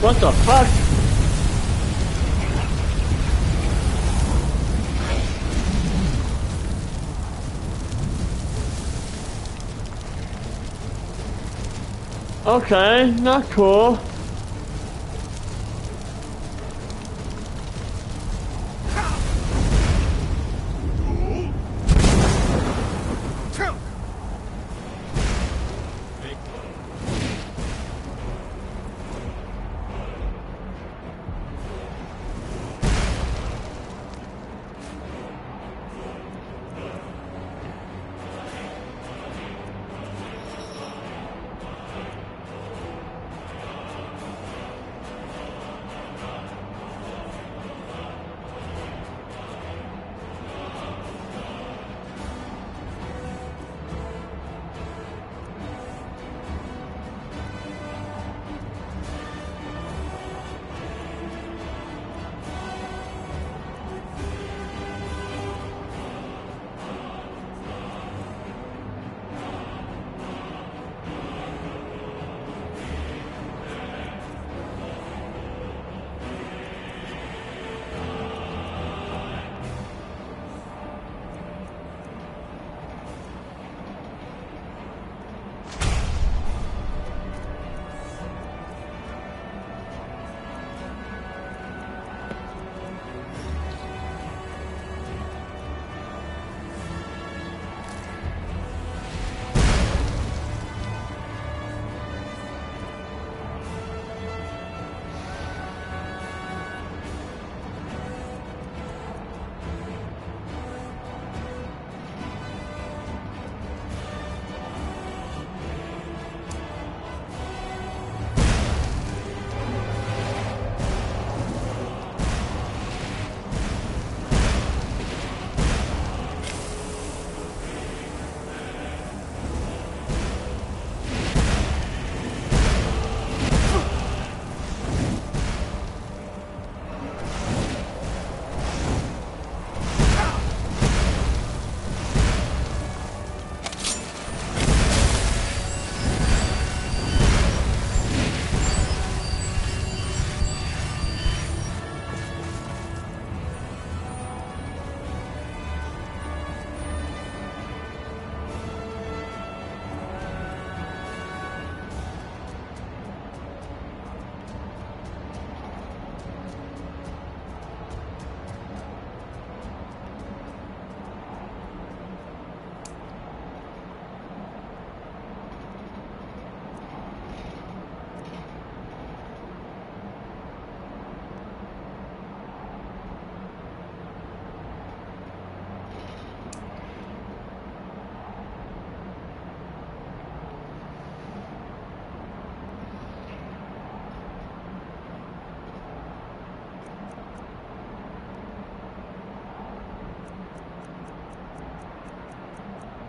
What the fuck? Okay, not cool.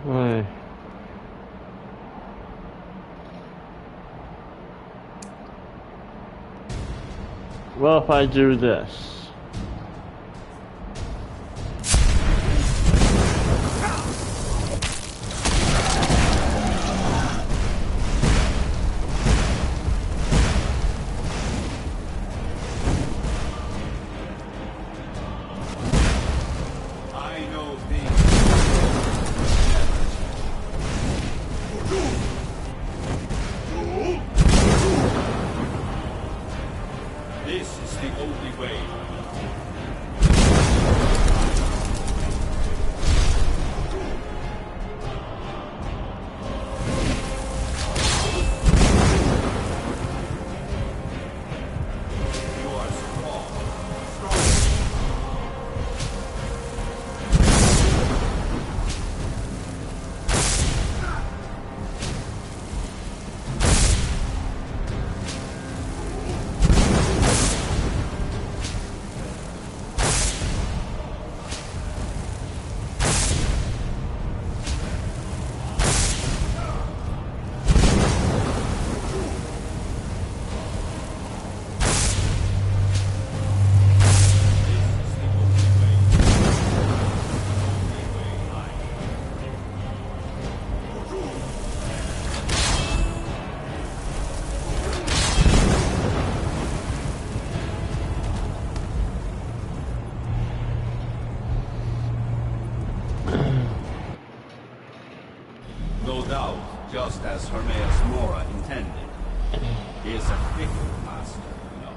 Right. Well, if I do this. This is the only way. as Hermaeus Mora intended. He is a fickle master, you know.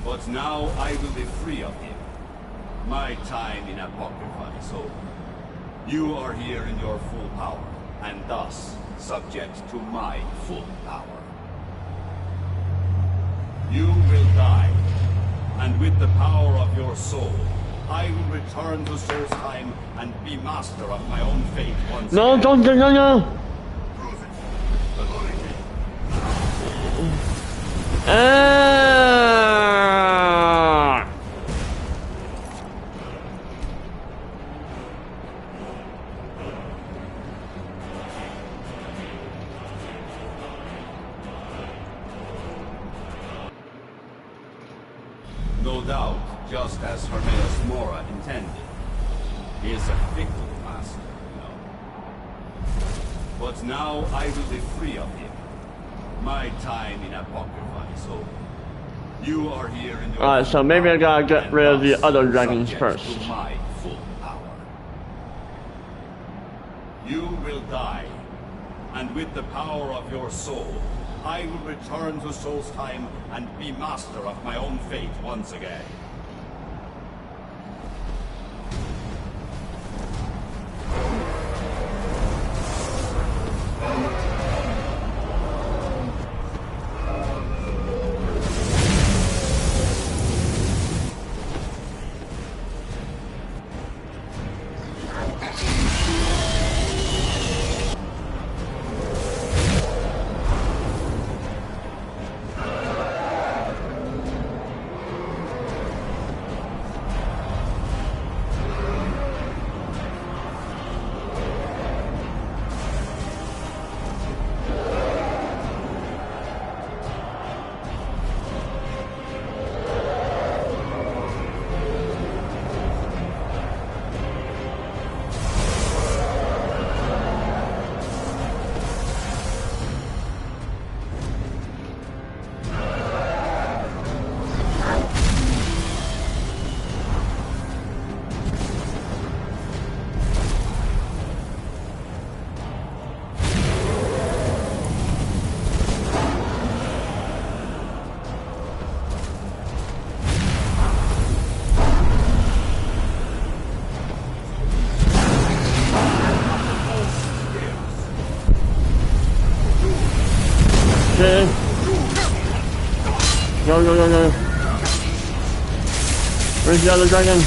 But now I will be free of him. My time in Apocrypha is over. You are here in your full power, and thus subject to my full power. You will die, and with the power of your soul, I will return to Solstheim and be master of my own fate once again. No. Prove it. Authority. No doubt, just as Hermaeus Mora intended. He is a fickle master, you know. But now I will be free of him. My time in Apocrypha is over. You are here in the Alright, so maybe I gotta get rid of the other dragons subject first. to my full power. You will die, and with the power of your soul, I will return to Solstheim and be master of my own fate once again. Okay. Go. Where's the other dragon?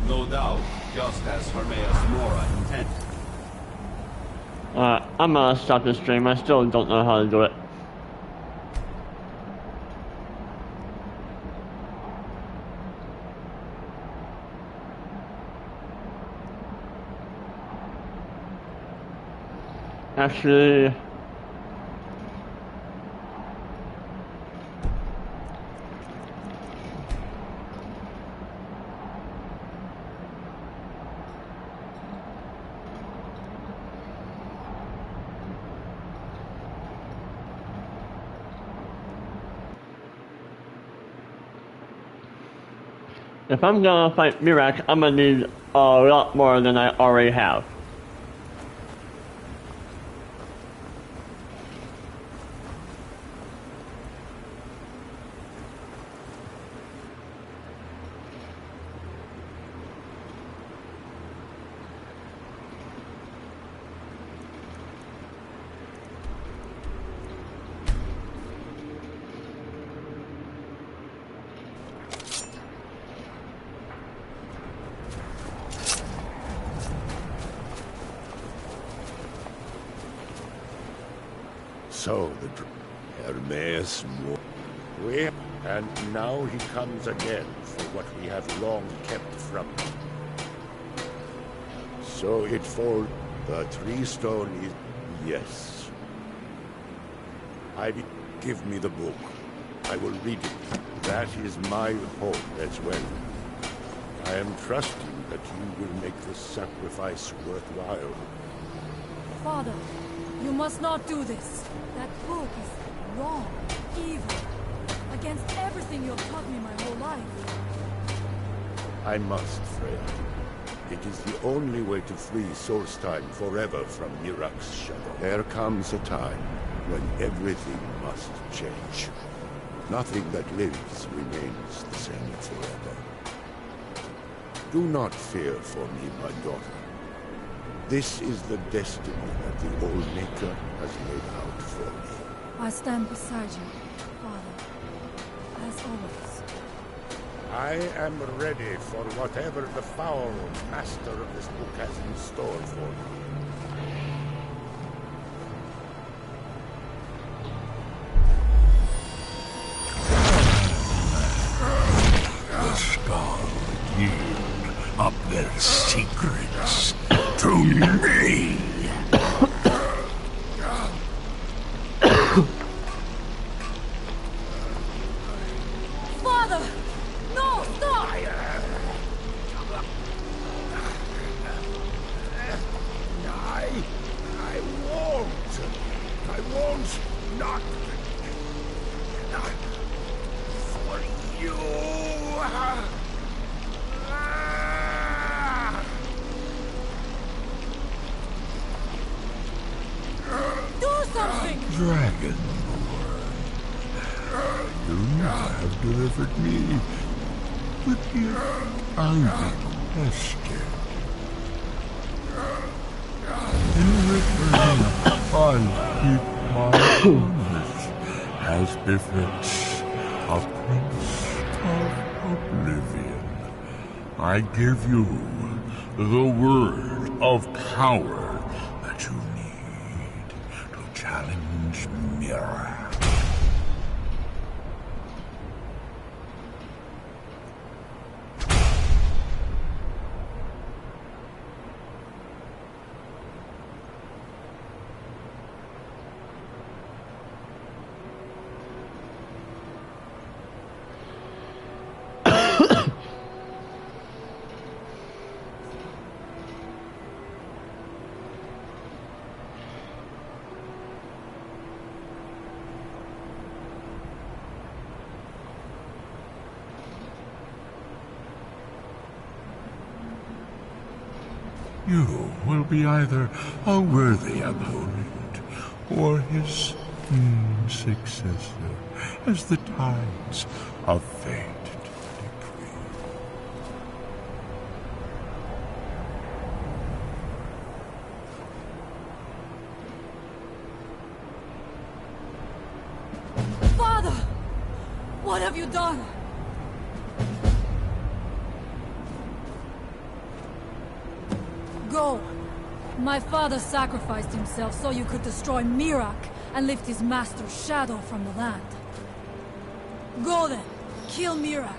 No doubt, just as Hermaeus Mora intended. I'm gonna stop the stream. I still don't know how to do it. Actually, if I'm gonna fight Miraak, I'm gonna need a lot more than I already have. So the Hermaeus Mora, and now he comes again for what we have long kept from him. So it falls. The tree stone is yes. Give me the book. I will read it. That is my hope as well. I am trusting that you will make this sacrifice worthwhile. Father, you must not do this. That book is wrong, evil, against everything you've taught me my whole life. I must, Freya. It is the only way to free Solstheim forever from Miraak's shadow. There comes a time when everything must change. Nothing that lives remains the same forever. Do not fear for me, my daughter. This is the destiny that the Old Maker has laid out for me. I stand beside you, Father, as always. I am ready for whatever the foul master of this book has in store for me. The Skull yield up their secrets to me. Father! No, stop! I won't not for you. Do something! Dragonborn, you have delivered me, but yet I'm tested. In return, I keep my promise, as befits a prince of oblivion. I give you the word of power that you need to challenge Miraak. You will be either a worthy opponent or his successor, as the tides of fate decree. Father! What have you done? Go! My father sacrificed himself so you could destroy Miraak and lift his master's shadow from the land. Go then! Kill Miraak.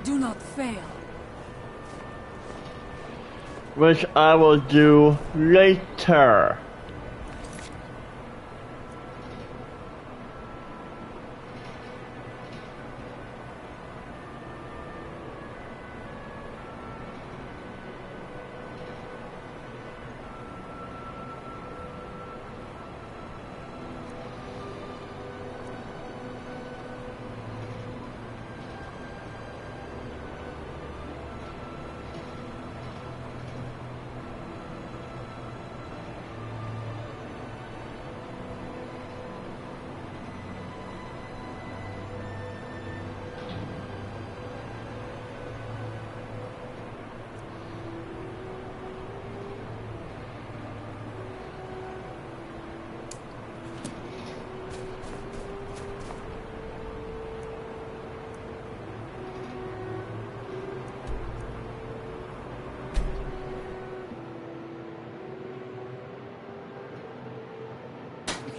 Do not fail. Which I will do later.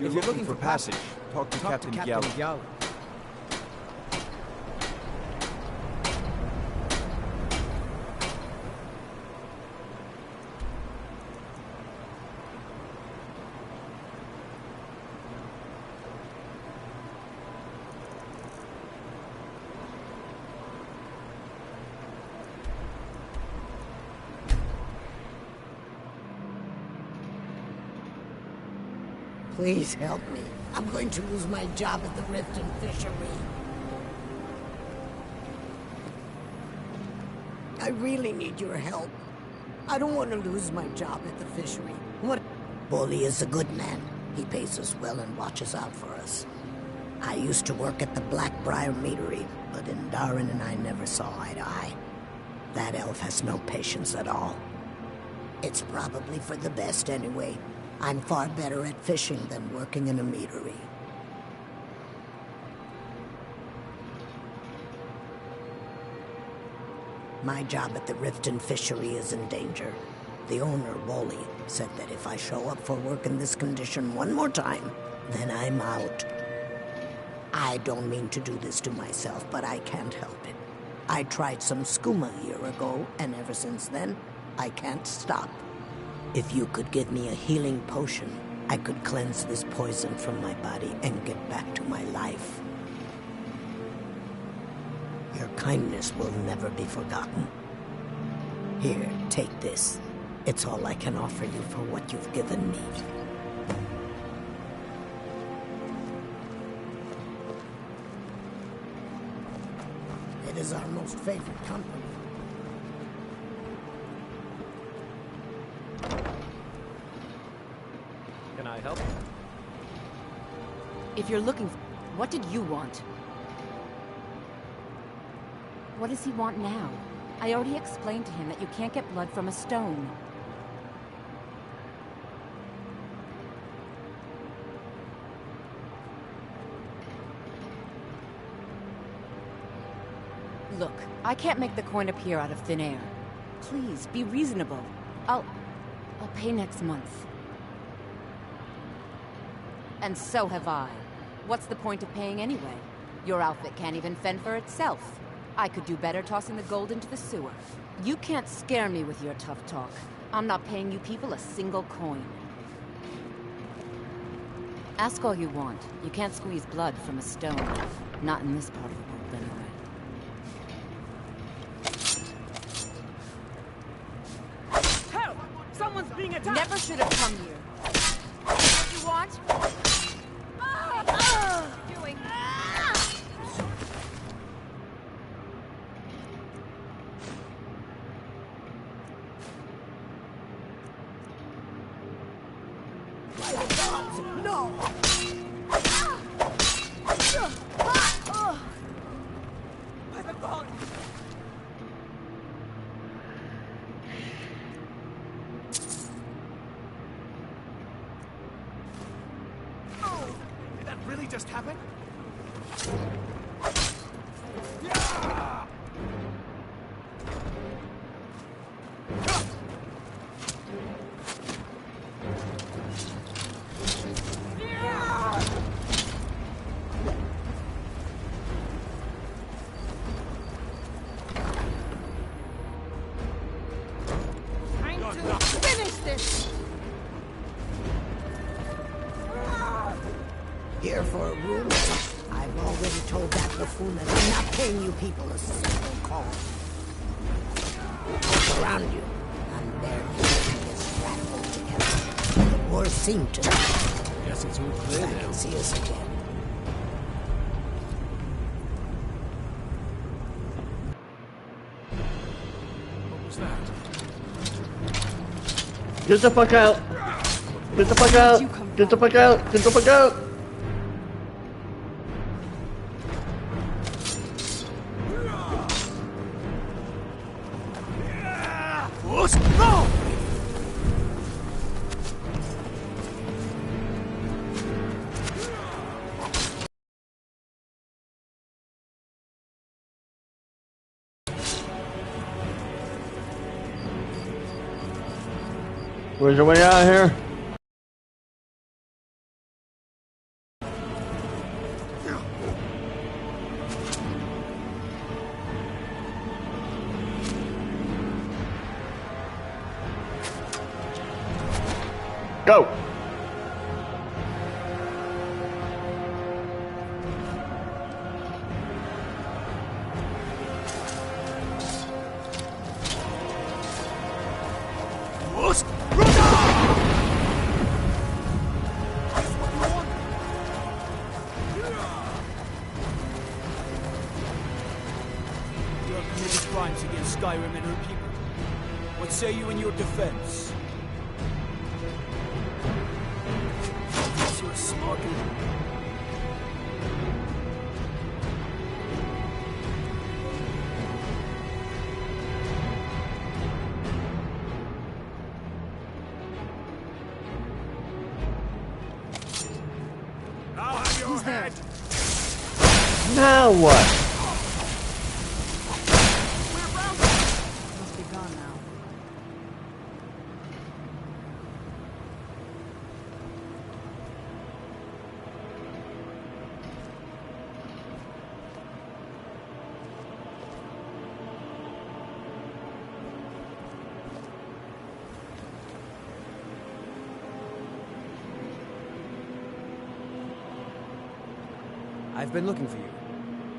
If you're looking for passage, talk to Captain Gyala. Please help me. I'm going to lose my job at the Riften Fishery. I really need your help. I don't want to lose my job at the fishery. What? Bolly is a good man. He pays us well and watches out for us. I used to work at the Blackbriar meadery, but Darren and I never saw eye to eye. That elf has no patience at all. It's probably for the best anyway. I'm far better at fishing than working in a meadery. My job at the Riften fishery is in danger. The owner, Wally, said that if I show up for work in this condition one more time, then I'm out. I don't mean to do this to myself, but I can't help it. I tried some skooma a year ago, and ever since then, I can't stop. If you could give me a healing potion, I could cleanse this poison from my body and get back to my life. Your kindness will never be forgotten. Here, take this. It's all I can offer you for what you've given me. It is our most favorite company. Can I help? If you're looking for... What did you want? What does he want now? I already explained to him that you can't get blood from a stone. Look, I can't make the coin appear out of thin air. Please, be reasonable. I'll pay next month. And so have I. What's the point of paying anyway? Your outfit can't even fend for itself. I could do better tossing the gold into the sewer. You can't scare me with your tough talk. I'm not paying you people a single coin. Ask all you want. You can't squeeze blood from a stone. Not in this part of the world, anyway. Help! Someone's being attacked! Never should have come here. What you want? Doing. By the gods, no! By the gods! Did that really just happen? Finish this! Here for a room? I've already told that buffoon that I'm not paying you people a single call. Look around you. I'm barely keeping this rat hole together. The wars seem to. Guess it's all clear I now. can see us again. What was that? Get the fuck out! Get the fuck out! Get the fuck out! Get the fuck out! What? No! Where's your way out of here? Go! What? You have committed crimes against Skyrim. Skyrim and her people. What say you in your defense? You're smart. I'll have your head. Now what? Must be gone now. I've been looking for you.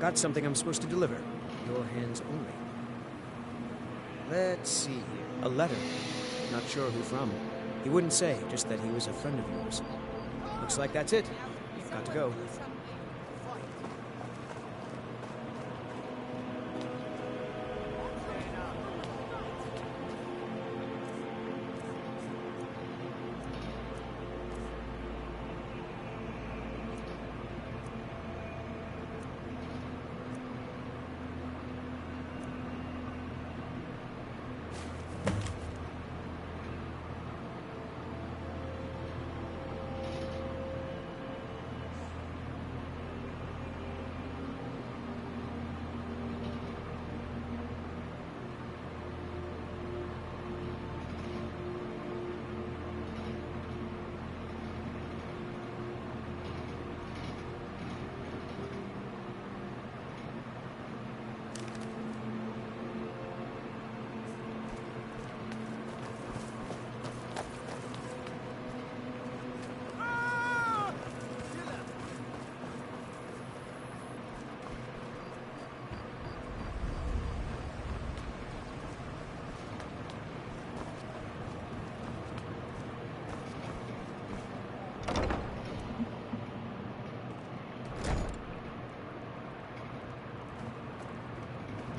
Got something I'm supposed to deliver. Your hands only. Let's see here. A letter. Not sure who from. He wouldn't say, just that he was a friend of yours. Looks like that's it. Got to go.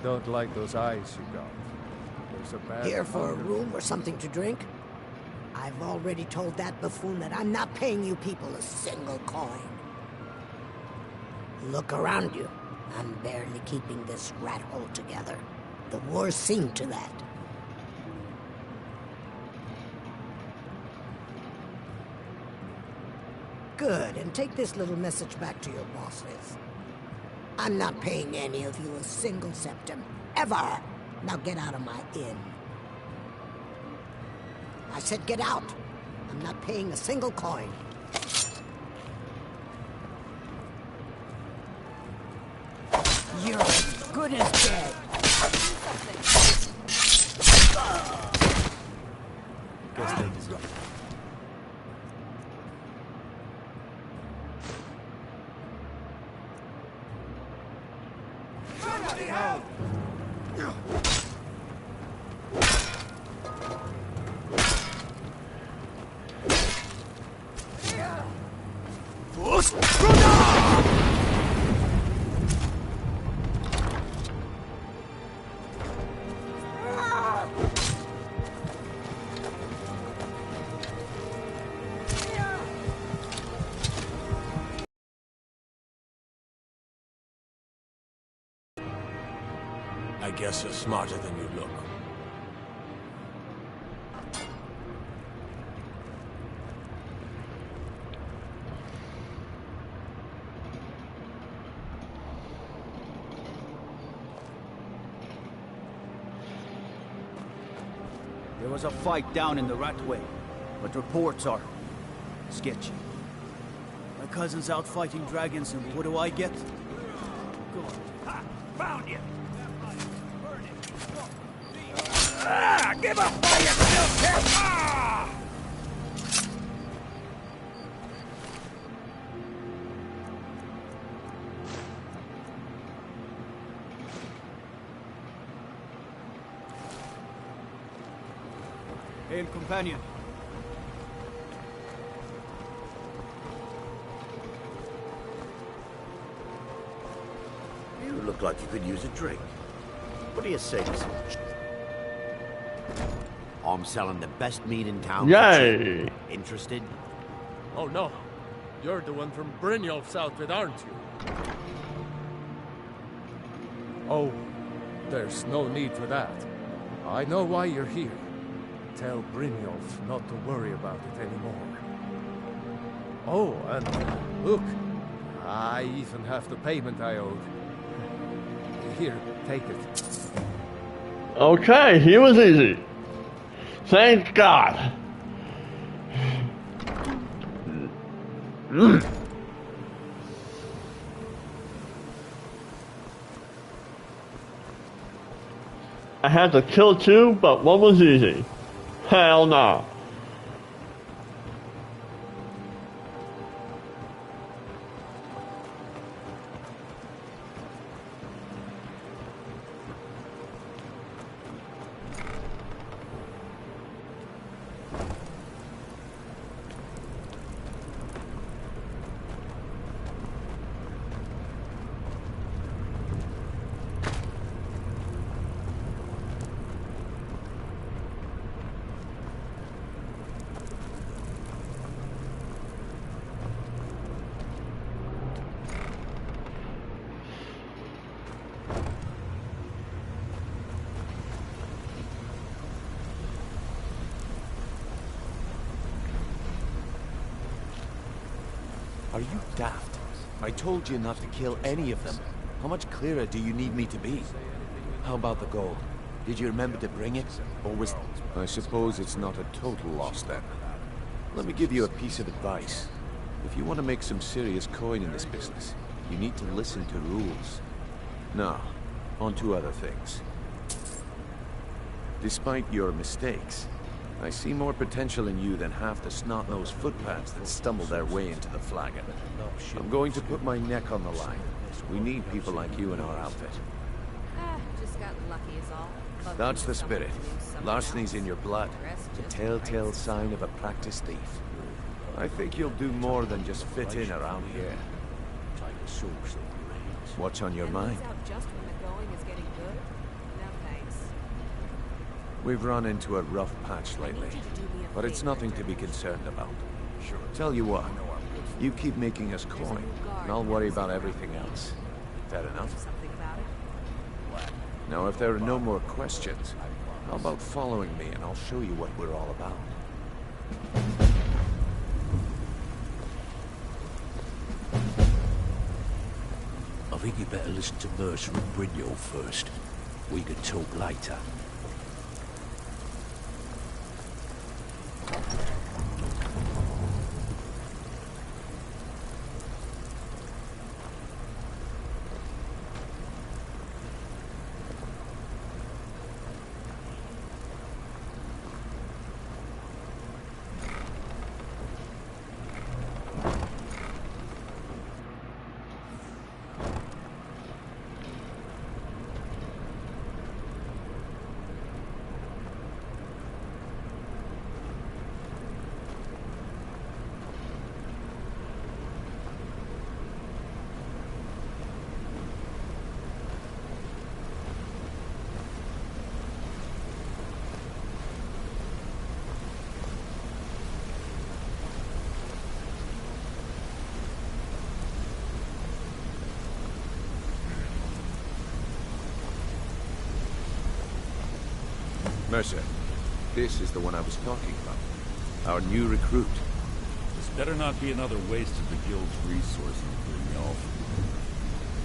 Don't like those eyes you got. There's a bad Here for a hunger. room or something to drink? I've already told that buffoon that I'm not paying you people a single coin. Look around you. I'm barely keeping this rat hole together. The war's seen to that. Good, and take this little message back to your bosses. I'm not paying any of you a single septim, ever! Now get out of my inn. I said get out! I'm not paying a single coin. You're as good as dead. Guess they deserve it. I guess you're smarter than you look. There was a fight down in the Ratway, but reports are sketchy. My cousin's out fighting dragons, and what do I get? Go on. Ha! Found you! Ah! Give up while you still can! Ah! Hail, companion. You look like you could use a drink. What do you say to some I'm selling the best meat in town. Yay! Interested? Oh no. You're the one from Brynjolf's outfit, aren't you? Oh, there's no need for that. I know why you're here. Tell Brynjolf not to worry about it anymore. Oh, and look. I even have the payment I owed. Here, take it. Okay, he was easy. Thank God. I had to kill two, but one was easy. Hell no. Are you daft? I told you not to kill any of them. How much clearer do you need me to be? How about the gold? Did you remember to bring it? Or was... I suppose it's not a total loss then. Let me give you a piece of advice. If you want to make some serious coin in this business, you need to listen to rules. Now, on to other things. Despite your mistakes, I see more potential in you than half the snot-nosed footpads that stumble their way into the flagon. I'm going to put my neck on the line. We need people like you in our outfit. Just got lucky is all. That's the spirit. Larceny's in your blood. The telltale sign of a practiced thief. I think you'll do more than just fit in around here. What's on your mind? Just when the going is getting good? No thanks. We've run into a rough patch lately, but it's nothing to be concerned about. Tell you what, you keep making us coin, and I'll worry about everything else. Fair enough? Now, if there are no more questions, how about following me and I'll show you what we're all about? I think you better listen to Mercer and Brynjolf first. We can talk later. Mercer, this is the one I was talking about. Our new recruit. This better not be another waste of the guild's resources, Brynjolf.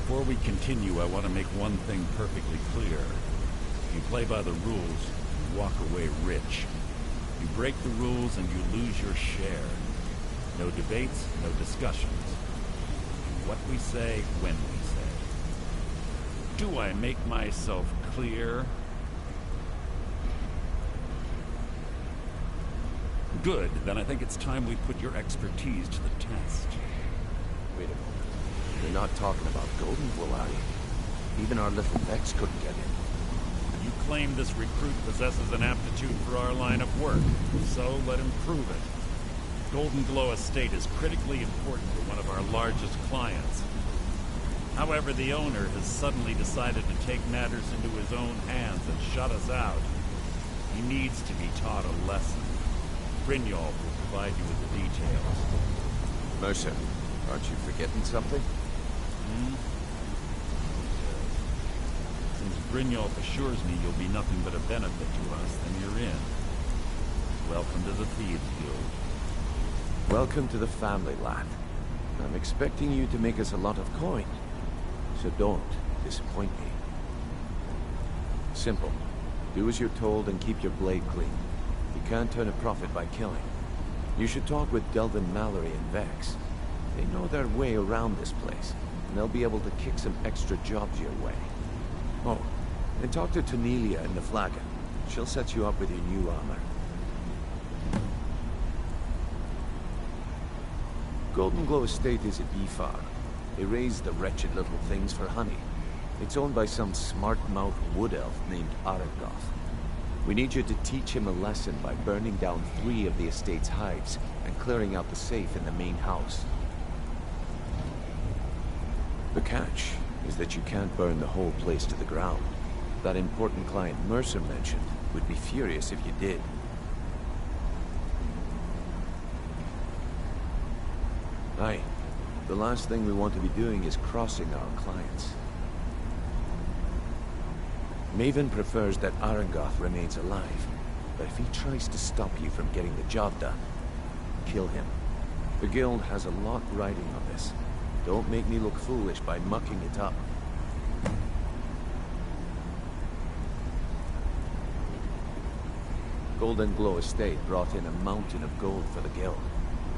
Before we continue, I want to make one thing perfectly clear. If you play by the rules, you walk away rich. You break the rules and you lose your share. No debates, no discussions. What we say, when we say. Do I make myself clear? Good, then I think it's time we put your expertise to the test. Wait a moment. You're not talking about Goldenwool, are you? Even our little Vex couldn't get in. You claim this recruit possesses an aptitude for our line of work, so let him prove it. Golden Glow Estate is critically important to one of our largest clients. However, the owner has suddenly decided to take matters into his own hands and shut us out. He needs to be taught a lesson. Brynjolf will provide you with the details. Mercer, aren't you forgetting something? Since Brynjolf assures me you'll be nothing but a benefit to us, then you're in. Welcome to the Thieves Guild. Welcome to the family, lad. I'm expecting you to make us a lot of coin, so don't disappoint me. Simple. Do as you're told and keep your blade clean. You can't turn a profit by killing. You should talk with Delvin Mallory and Vex. They know their way around this place, and they'll be able to kick some extra jobs your way. Oh, and talk to Tanelia in the Flagon. She'll set you up with your new armor. Golden Glow Estate is a beefar. They raise the wretched little things for honey. It's owned by some smart-mouthed wood elf named Arangoth. We need you to teach him a lesson by burning down 3 of the estate's hives and clearing out the safe in the main house. The catch is that you can't burn the whole place to the ground. That important client Mercer mentioned would be furious if you did. Aye. The last thing we want to be doing is crossing our clients. Maven prefers that Arangoth remains alive, but if he tries to stop you from getting the job done, kill him. The guild has a lot riding on this. Don't make me look foolish by mucking it up. Golden Glow Estate brought in a mountain of gold for the guild.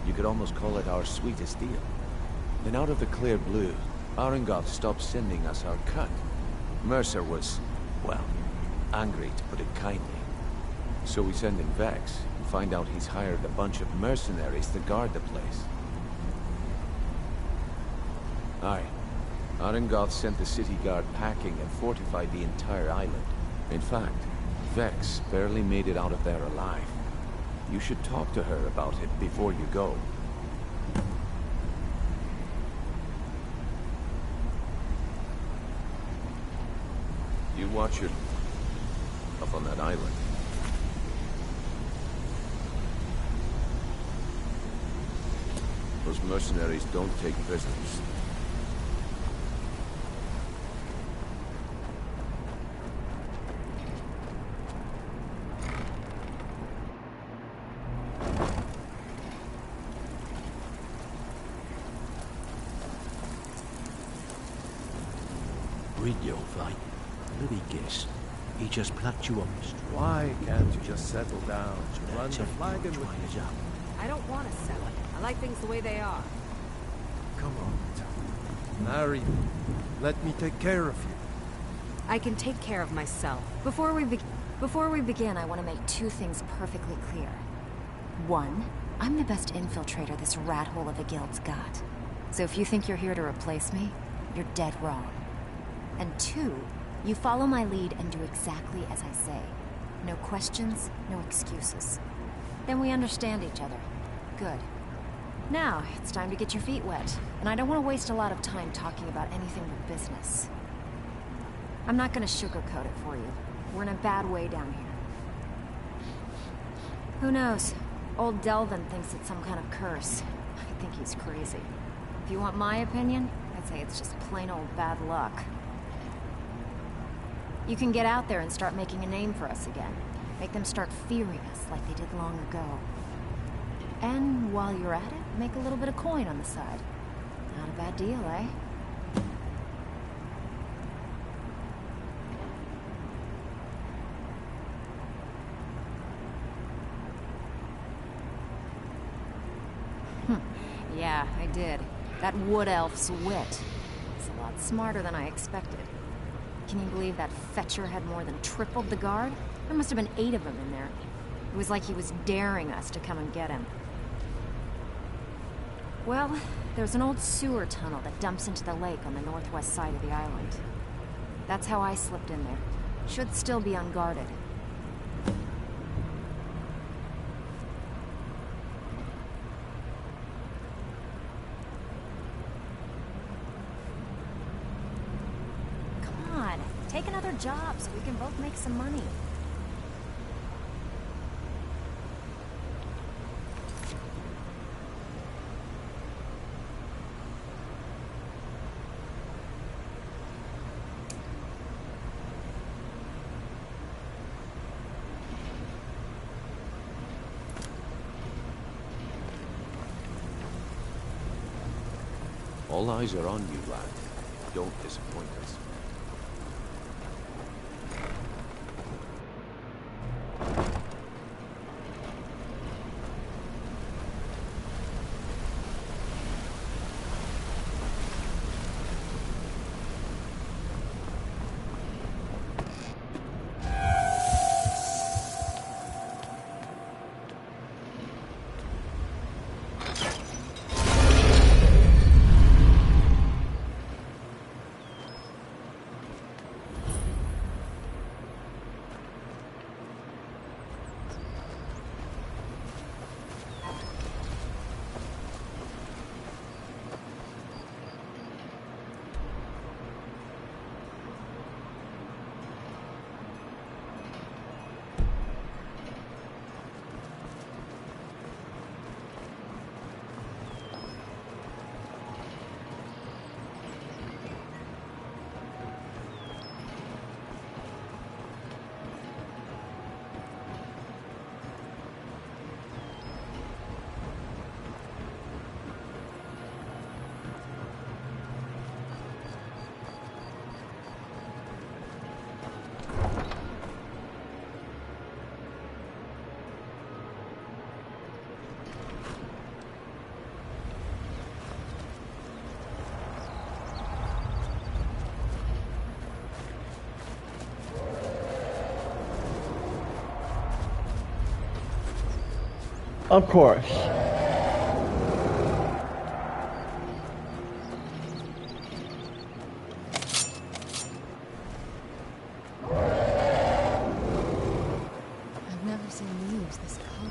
You could almost call it our sweetest deal. Then out of the clear blue, Arangoth stopped sending us our cut. Mercer was, well, angry to put it kindly. So we send in Vex and find out he's hired a bunch of mercenaries to guard the place. Aye. Arangoth sent the city guard packing and fortified the entire island. In fact, Vex barely made it out of there alive. You should talk to her about it before you go. You watch it up on that island. Those mercenaries don't take prisoners. Brynjolf, let me guess. He just plucked you up the street. Why can't you just settle down? Run the Tell Flagon you with trying us me. up. I don't want to sell it. I like things the way they are. Come on, marry me. Let me take care of you. I can take care of myself. Before we begin, I want to make 2 things perfectly clear. 1, I'm the best infiltrator this rat hole of a guild's got. So if you think you're here to replace me, you're dead wrong. And 2, you follow my lead and do exactly as I say. No questions, no excuses. Then we understand each other. Good. Now, it's time to get your feet wet, and I don't want to waste a lot of time talking about anything but business. I'm not gonna sugarcoat it for you. We're in a bad way down here. Who knows? Old Delvin thinks it's some kind of curse. I think he's crazy. If you want my opinion, I'd say it's just plain old bad luck. You can get out there and start making a name for us again. Make them start fearing us like they did long ago. And while you're at it, make a little bit of coin on the side. Not a bad deal, eh? Yeah, I did. That wood elf's wit. It's a lot smarter than I expected. Can you believe that fetcher had more than tripled the guard? There must have been 8 of them in there. It was like he was daring us to come and get him. Well, there's an old sewer tunnel that dumps into the lake on the northwest side of the island. That's how I slipped in there. Should still be unguarded. Come on, take another job so we can both make some money. All eyes are on you, lad. Don't disappoint us. Of course. I've never seen leaves this color.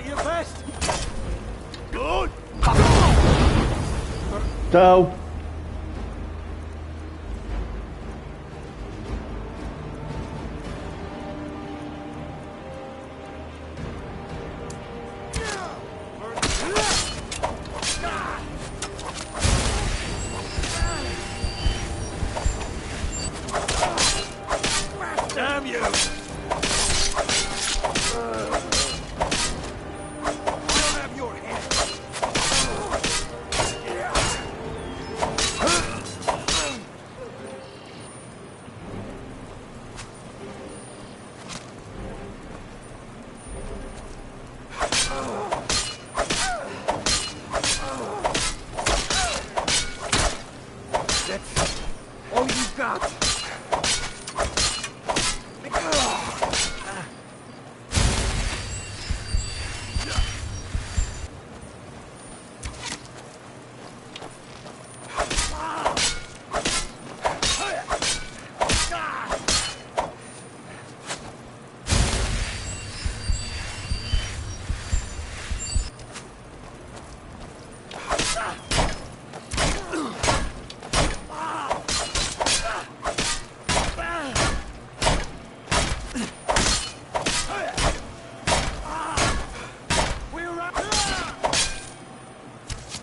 Your best. Good. Go.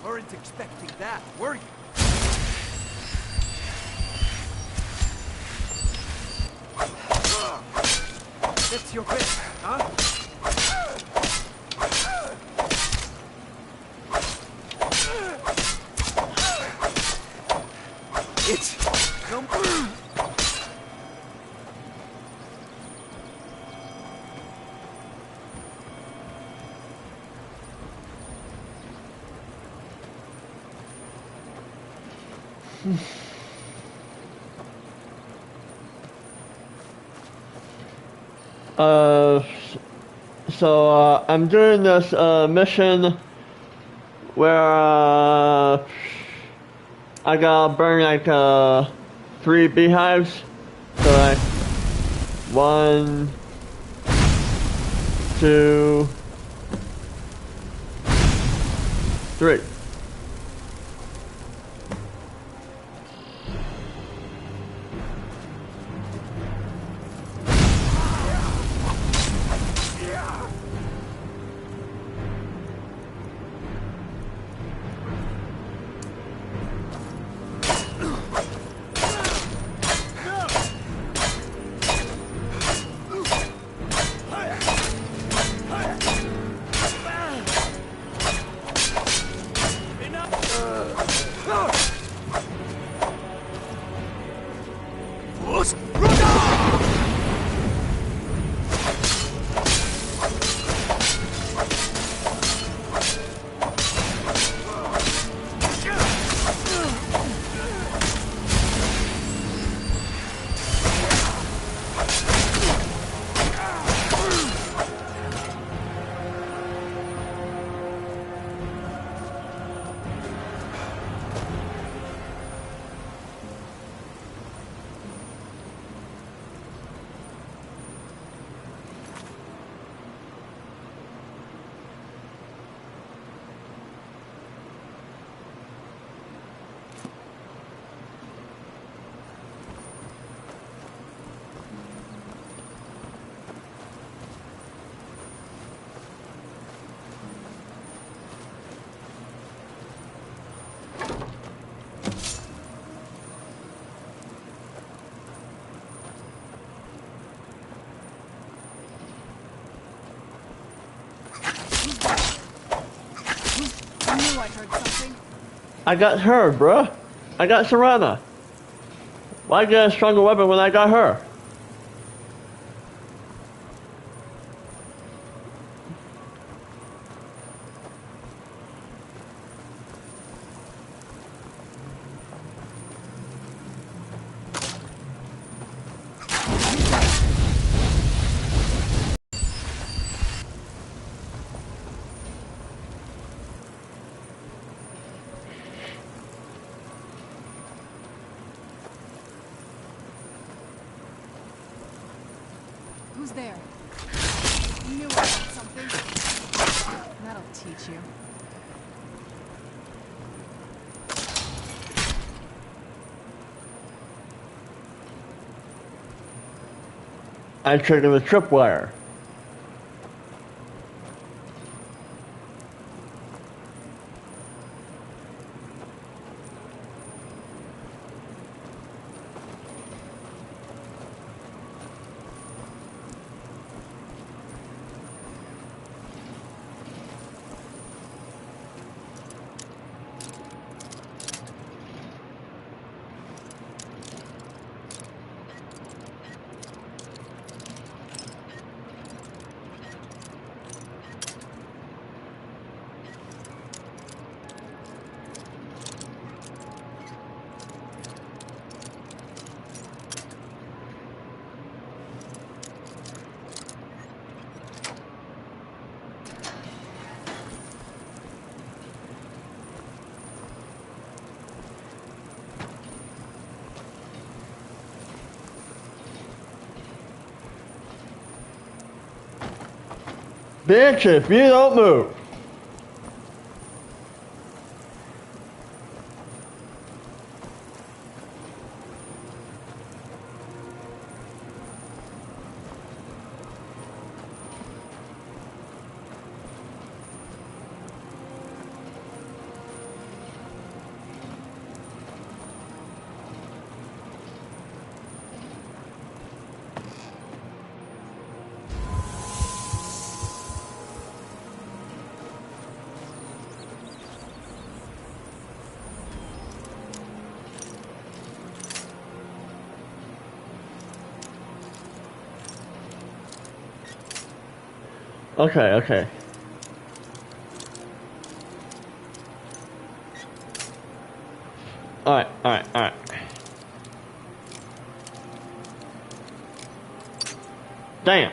Weren't expecting that, were you? That's your bit, huh? It's... So I'm doing this mission where I gotta burn like 3 beehives. So like 1, 2, 3. I got her, bruh. I got Serana. Why get a stronger weapon when I got her? Who's there? You knew I had something. That'll teach you. I triggered the tripwire. Bitch, if you don't move. Okay, okay. Alright, alright, alright. Damn.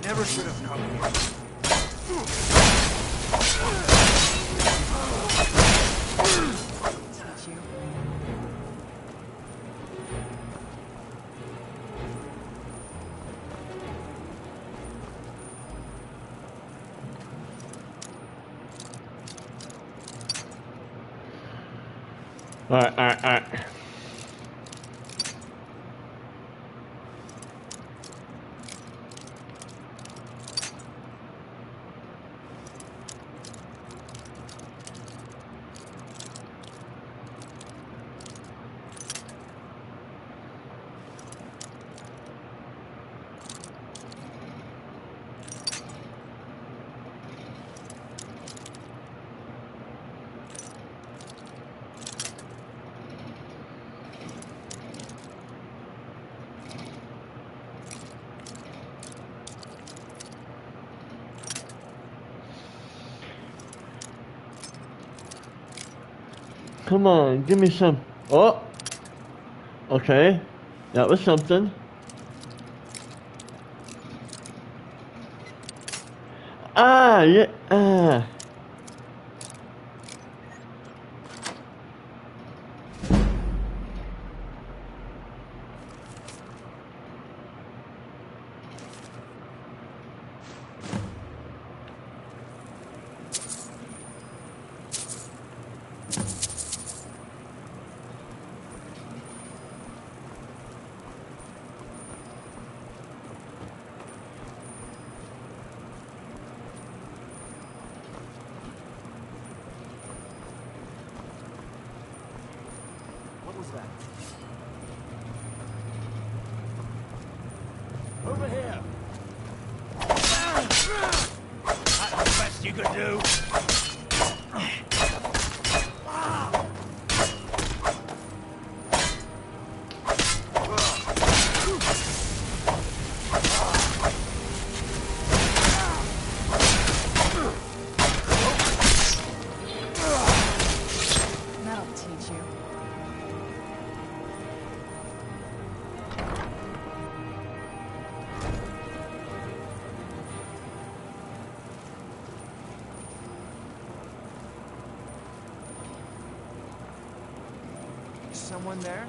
Never should have come here. Alright, alright, alright. Come on, give me some. Oh! Okay. That was something. Ah, yeah. Ah. What was that? Over here. That's the best you could do. That'll teach you. Someone there?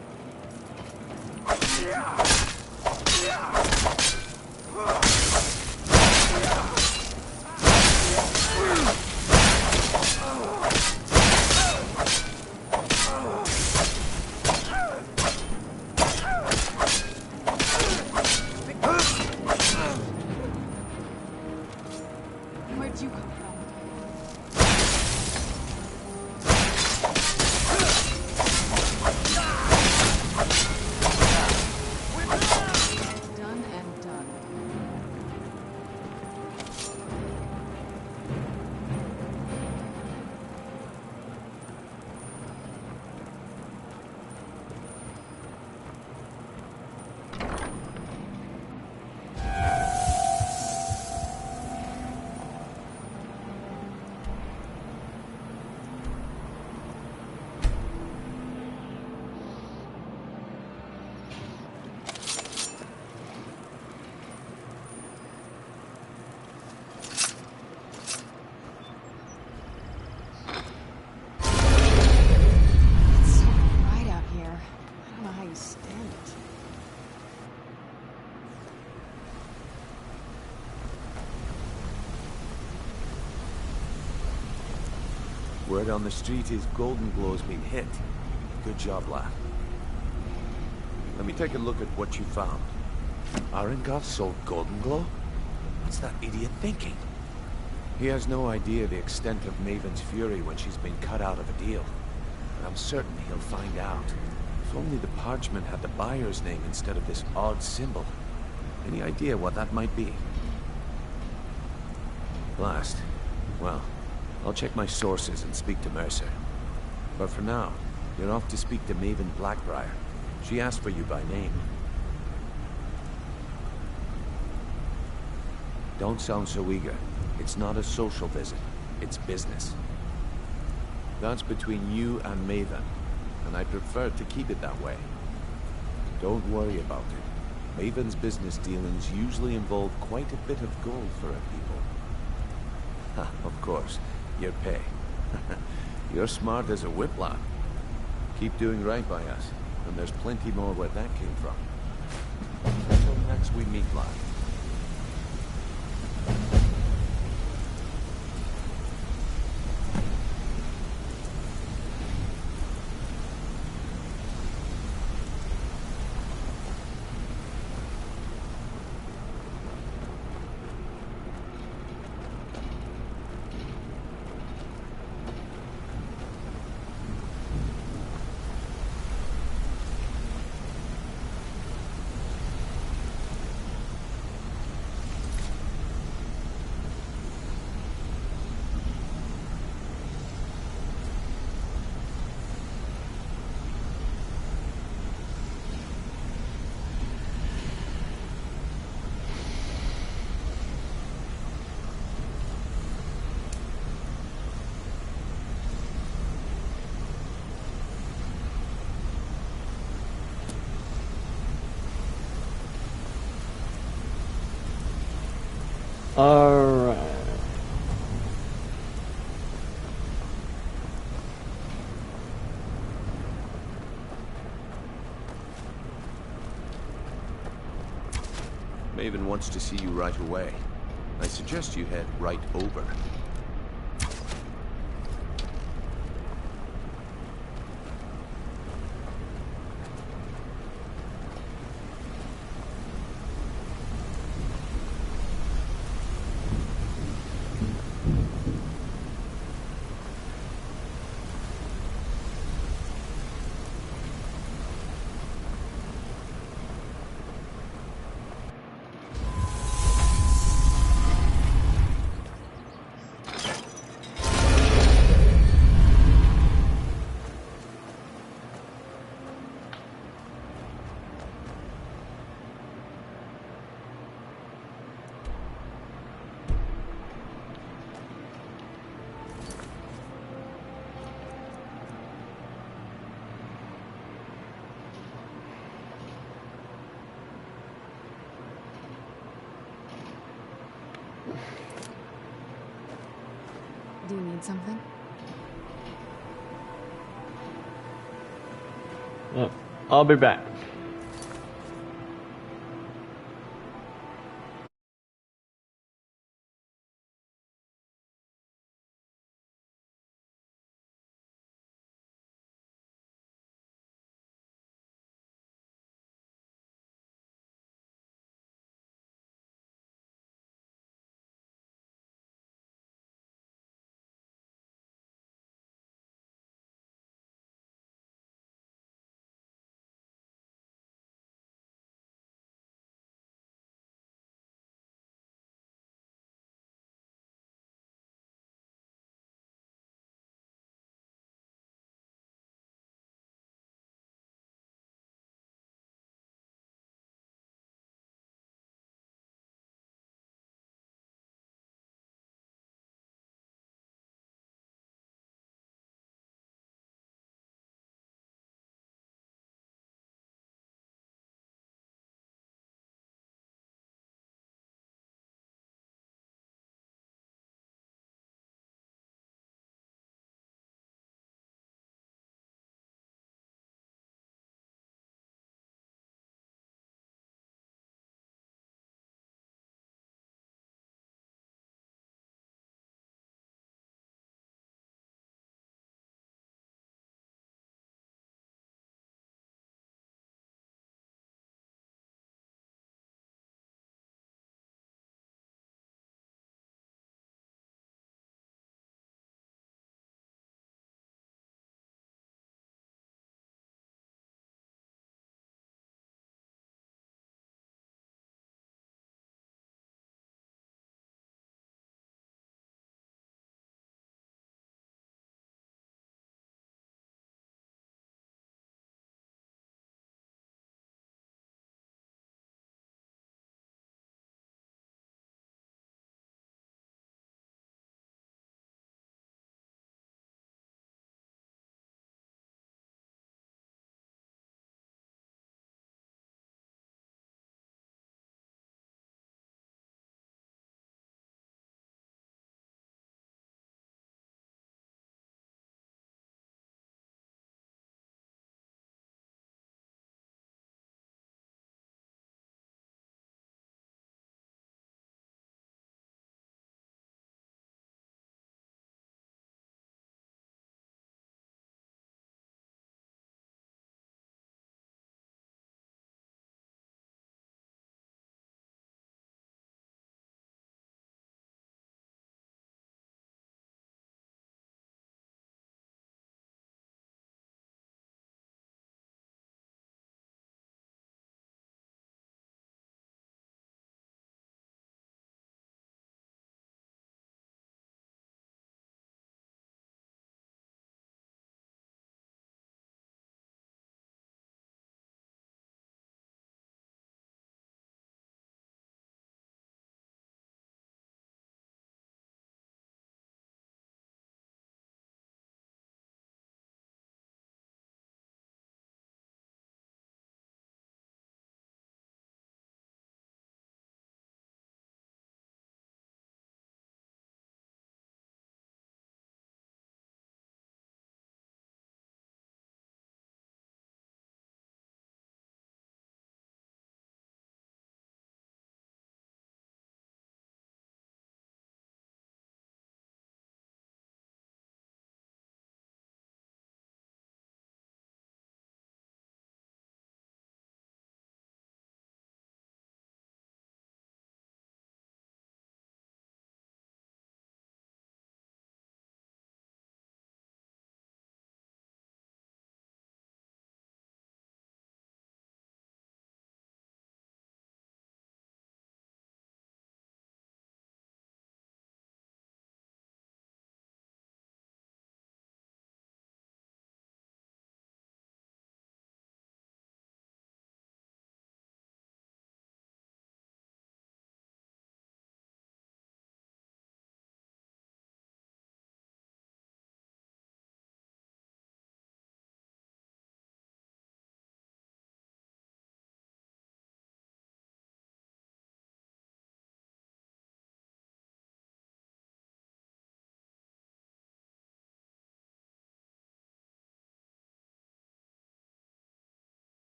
Where'd you come from? Done and done. It's so bright out here. I don't know how you stand it. Word on the street is Golden Glow's been hit. Good job, lad. Let me take a look at what you found. Arengoth sold Golden Glow? What's that idiot thinking? He has no idea the extent of Maven's fury when she's been cut out of a deal. But I'm certain he'll find out. If only the parchment had the buyer's name instead of this odd symbol. Any idea what that might be? Blast. Well, I'll check my sources and speak to Mercer. But for now, you're off to speak to Maven Blackbriar. She asked for you by name. Don't sound so eager. It's not a social visit. It's business. That's between you and Maven, and I prefer to keep it that way. Don't worry about it. Maven's business dealings usually involve quite a bit of gold for her people. Ha, of course, your pay. You're smart as a whip lad. Keep doing right by us, and there's plenty more where that came from. Until next we meet, lad. Alright. Maven wants to see you right away. I suggest you head right over. Do you need something? I'll be back.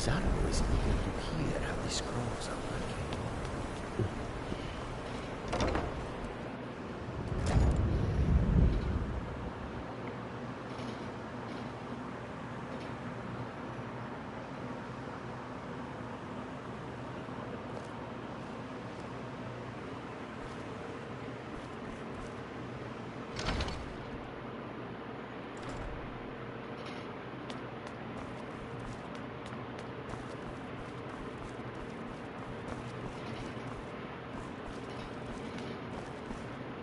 Pizarro is eager to hear how the scrolls are working.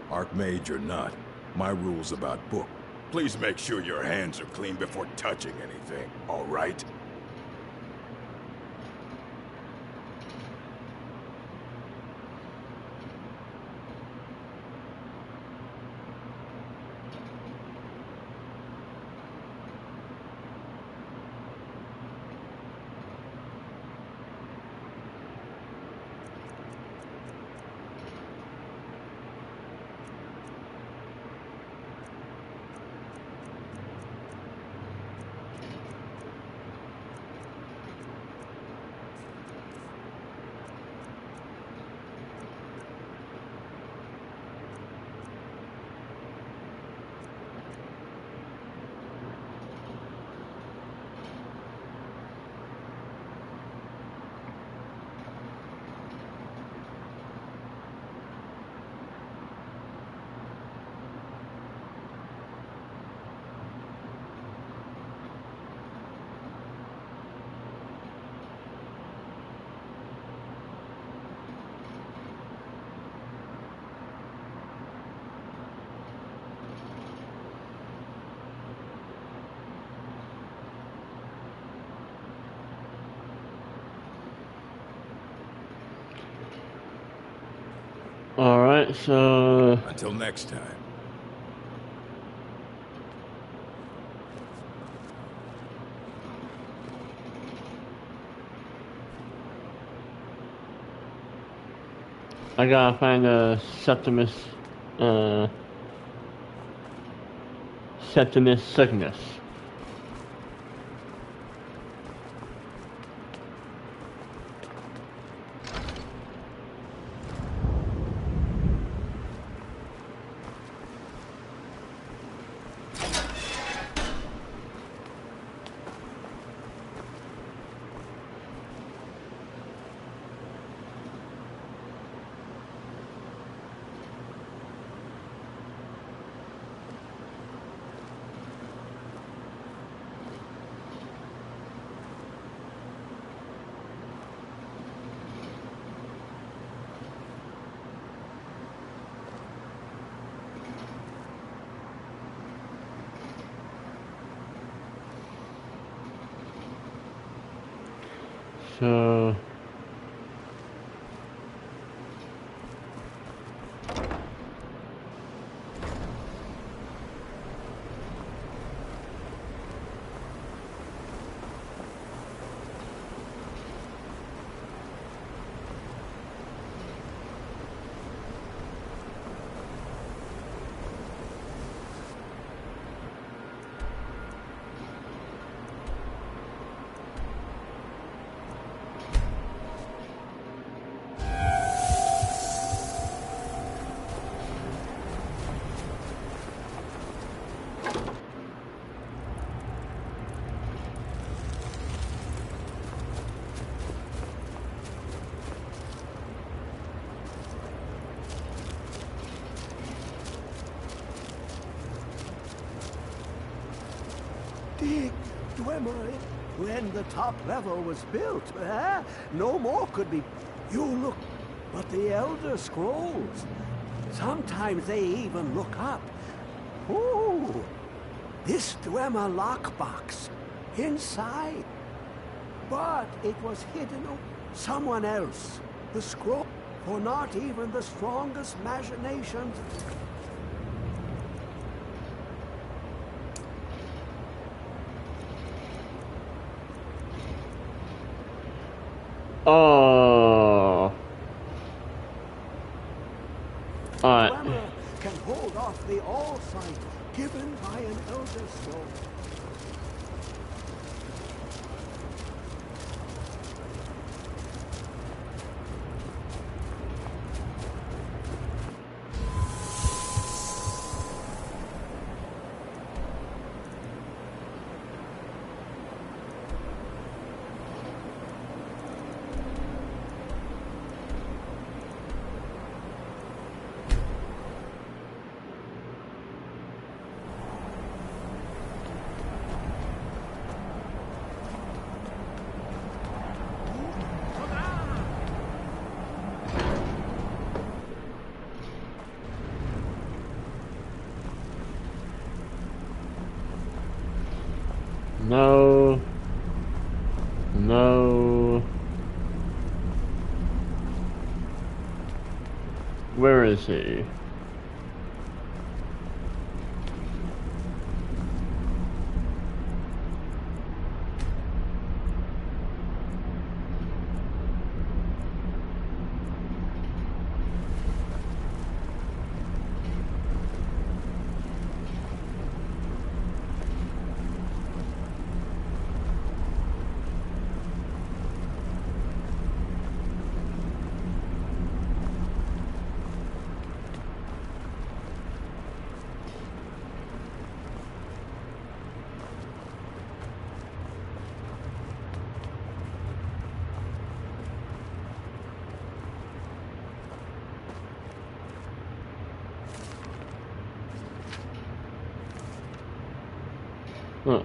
Archmage or not, my rules about book. Please make sure your hands are clean before touching anything, all right? Alright, so... Until next time. I gotta find a Septimus Cygnus. So... Dig, Dwemer, when the top level was built, no more could be. You look, but the Elder Scrolls, sometimes they even look up. Ooh, this Dwemer lockbox, inside. But it was hidden away. Someone else, the scroll, for not even the strongest machinations. Oh. Alright. Dwemer can hold off the all-sight given by an Elder Scroll. No. No. Where is he? Huh.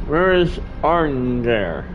Where is Arnger?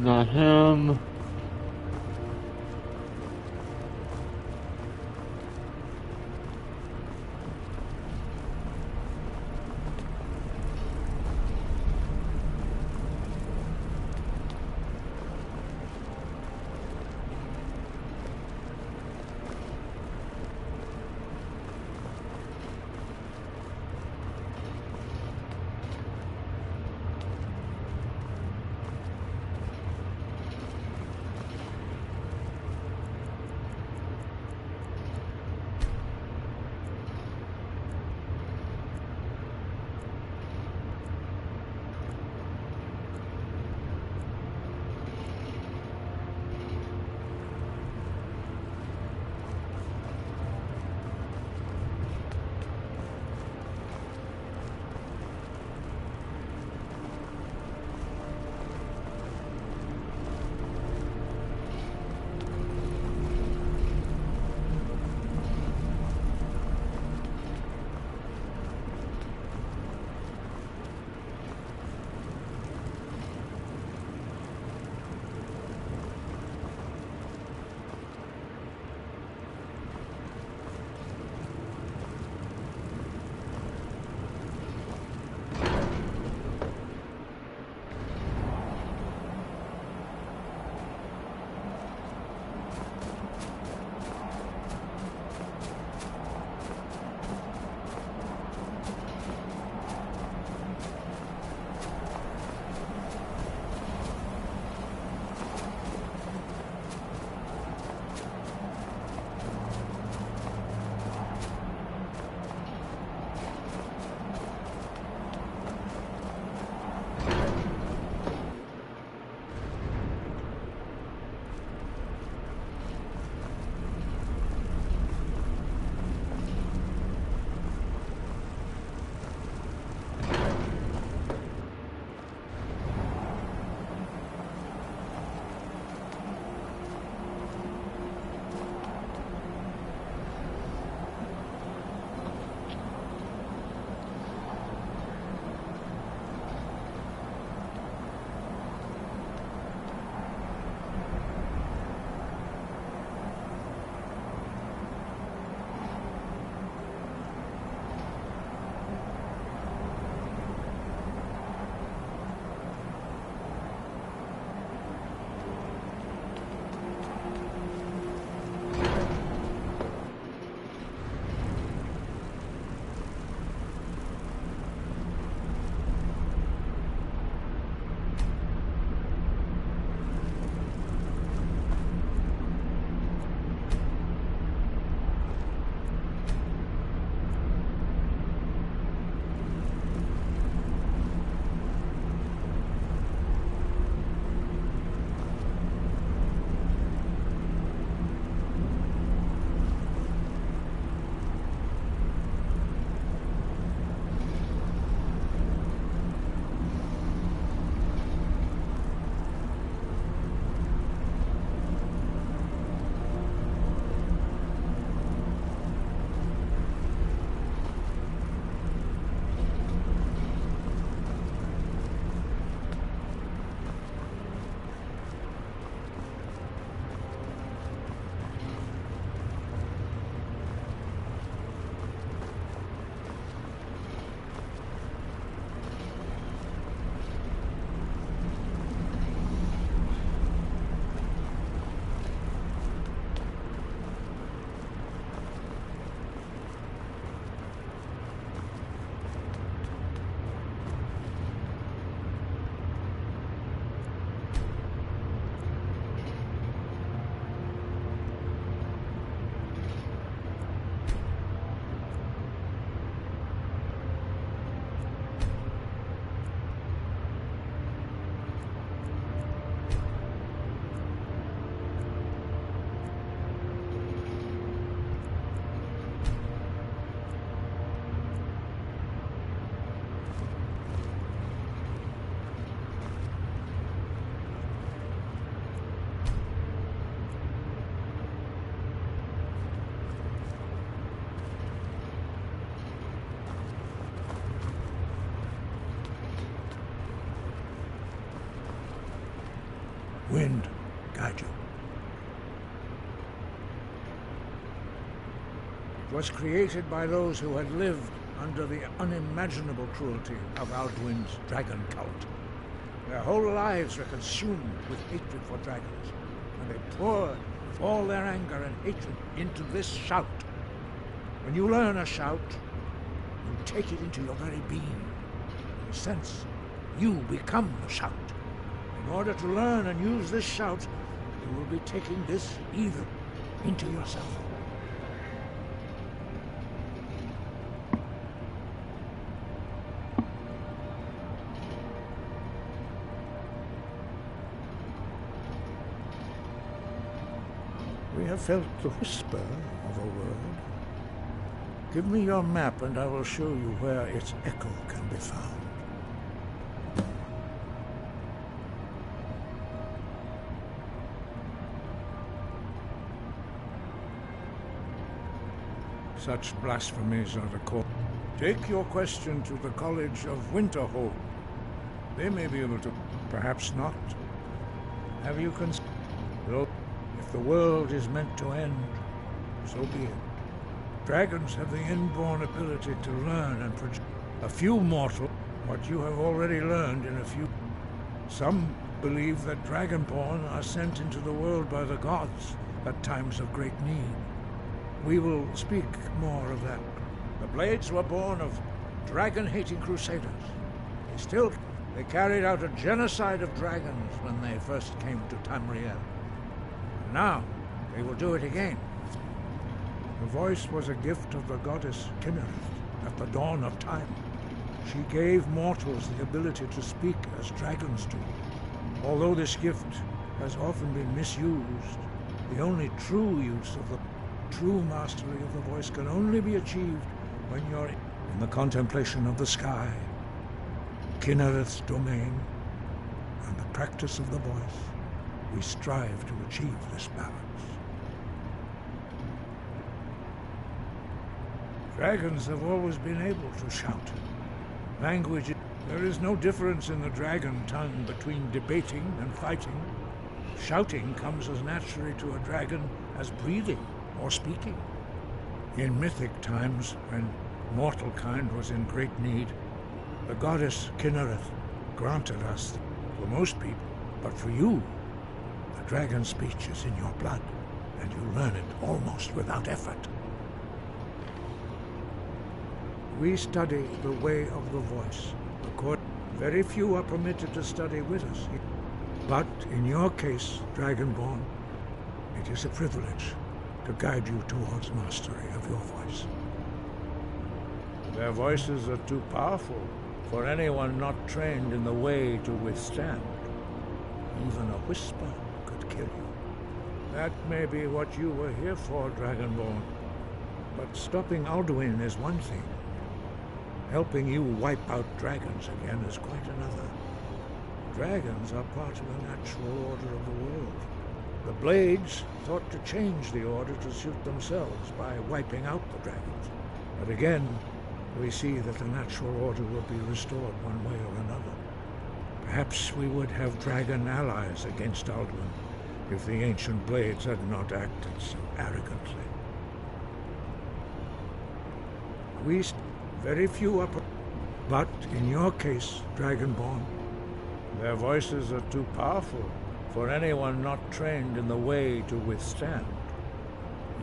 Not him. wind guide you. It was created by those who had lived under the unimaginable cruelty of Alduin's dragon cult. Their whole lives were consumed with hatred for dragons, and they poured all their anger and hatred into this shout. When you learn a shout, you take it into your very being. In a sense, you become the shout. In order to learn and use this shout, you will be taking this evil into yourself. We have felt the whisper of a word. Give me your map and I will show you where its echo can be found. Such blasphemies are the call. Take your question to the College of Winterhold. They may be able to, perhaps not. Have you considered? If the world is meant to end, so be it. Dragons have the inborn ability to learn and project. A few mortal, what you have already learned in a few. Some believe that Dragonborn are sent into the world by the gods at times of great need. We will speak more of that. The Blades were born of dragon-hating crusaders. They carried out a genocide of dragons when they first came to Tamriel. Now, they will do it again. The voice was a gift of the goddess Kinnereth at the dawn of time. She gave mortals the ability to speak as dragons do. Although this gift has often been misused, the only true use of the true mastery of the voice can only be achieved when you're in the contemplation of the sky, Kinnereth's domain, and the practice of the voice. We strive to achieve this balance. Dragons have always been able to shout. Language, there is no difference in the dragon tongue between debating and fighting. Shouting comes as naturally to a dragon as breathing or speaking. In mythic times, when mortal kind was in great need, the goddess Kinnereth granted us for most people, but for you, the dragon speech is in your blood, and you learn it almost without effort. We study the way of the voice. Very few are permitted to study with us. But in your case, Dragonborn, it is a privilege to guide you towards mastery of your voice. Their voices are too powerful for anyone not trained in the way to withstand. Even a whisper could kill you. That may be what you were here for, Dragonborn. But stopping Alduin is one thing. Helping you wipe out dragons again is quite another. Dragons are part of the natural order of the world. The Blades thought to change the order to suit themselves by wiping out the dragons. But again, we see that the natural order will be restored one way or another. Perhaps we would have dragon allies against Alduin if the ancient Blades had not acted so arrogantly. Very few are, but in your case, Dragonborn, their voices are too powerful for anyone not trained in the way to withstand.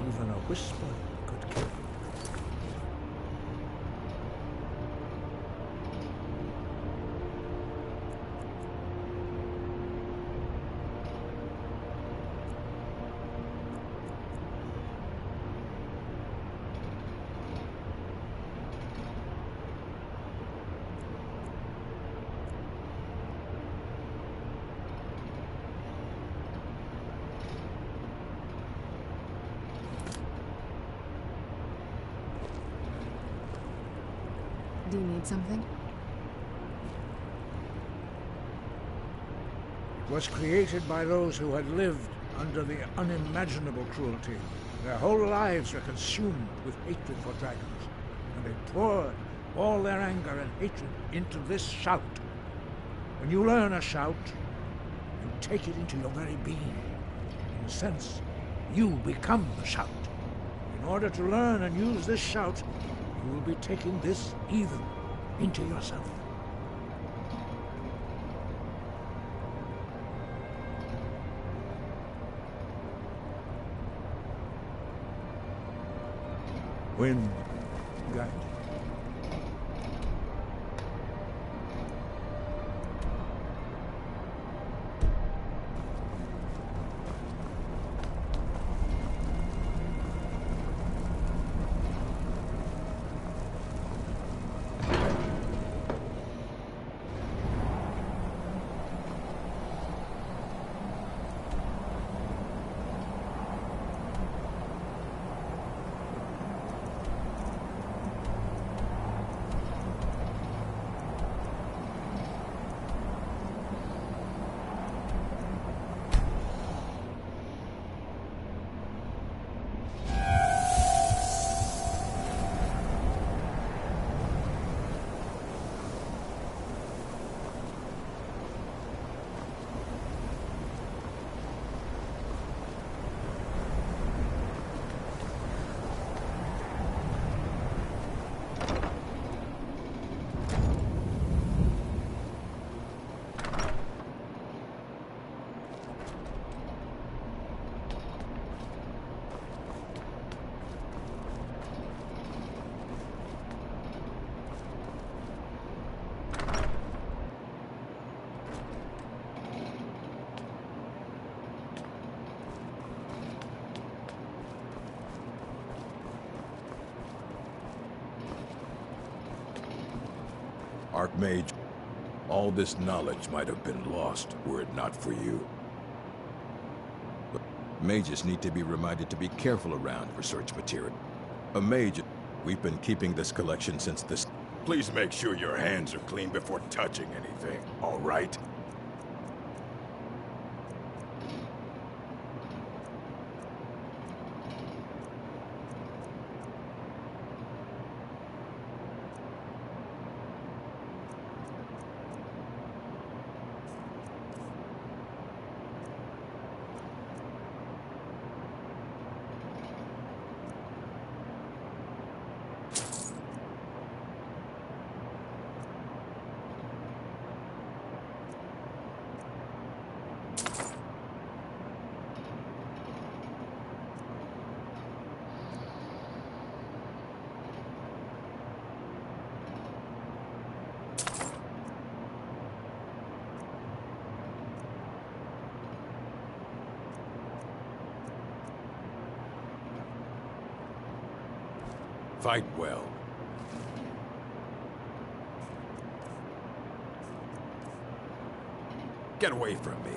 Even a whisper could kill you. Do you need something? It was created by those who had lived under the unimaginable cruelty. Their whole lives were consumed with hatred for dragons, and they poured all their anger and hatred into this shout. When you learn a shout, You take it into your very being. In a sense, you become the shout. In order to learn and use this shout, you will be taking this even into yourself. Wind, guide. Archmage, all this knowledge might have been lost were it not for you. But mages need to be reminded to be careful around research material. A mage, we've been keeping this collection since this... Please make sure your hands are clean before touching anything, all right? Fight well. Get away from me.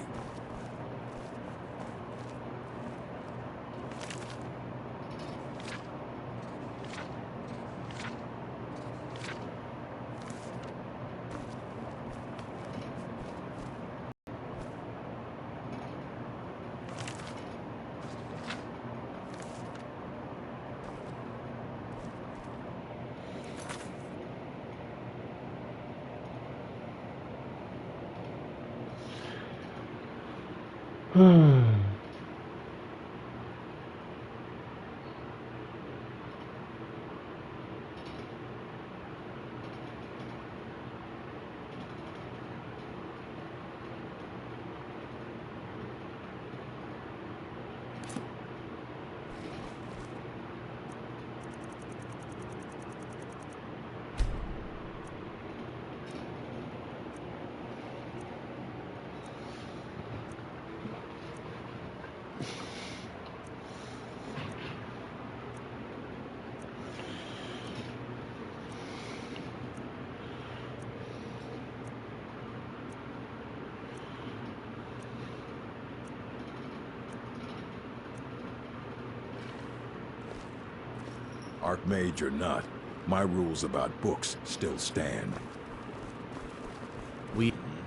Archmage or not, my rules about books still stand.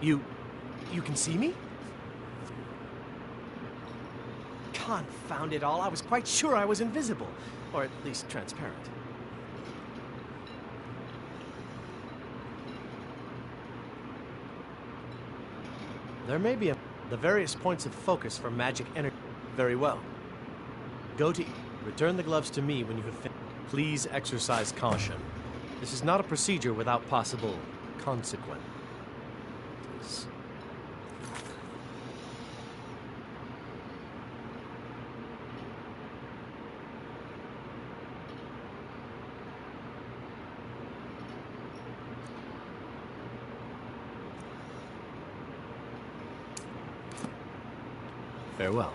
You can see me? Confound it all, I was quite sure I was invisible. Or at least transparent. There may be a... The various points of focus for magic energy. Very well. Go to... Return the gloves to me when you have finished. Please exercise caution. This is not a procedure without possible consequences. Farewell.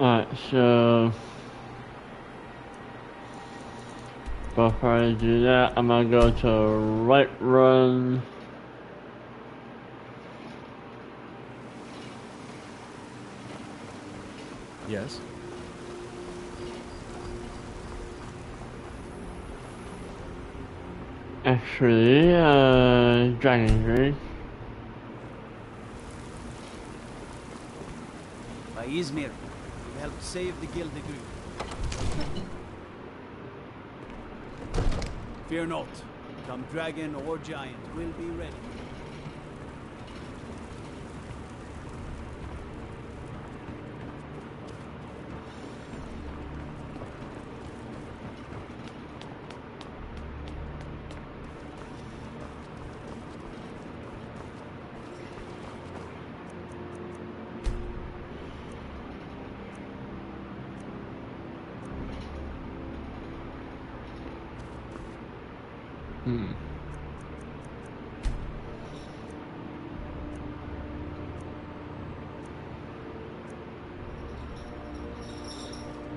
Alright, so before I do that, I'm gonna go to right run. Yes? Actually, Dragon Green. By Izmir, you helped save the Gilded Group. Fear not. Come dragon or giant, we'll be ready.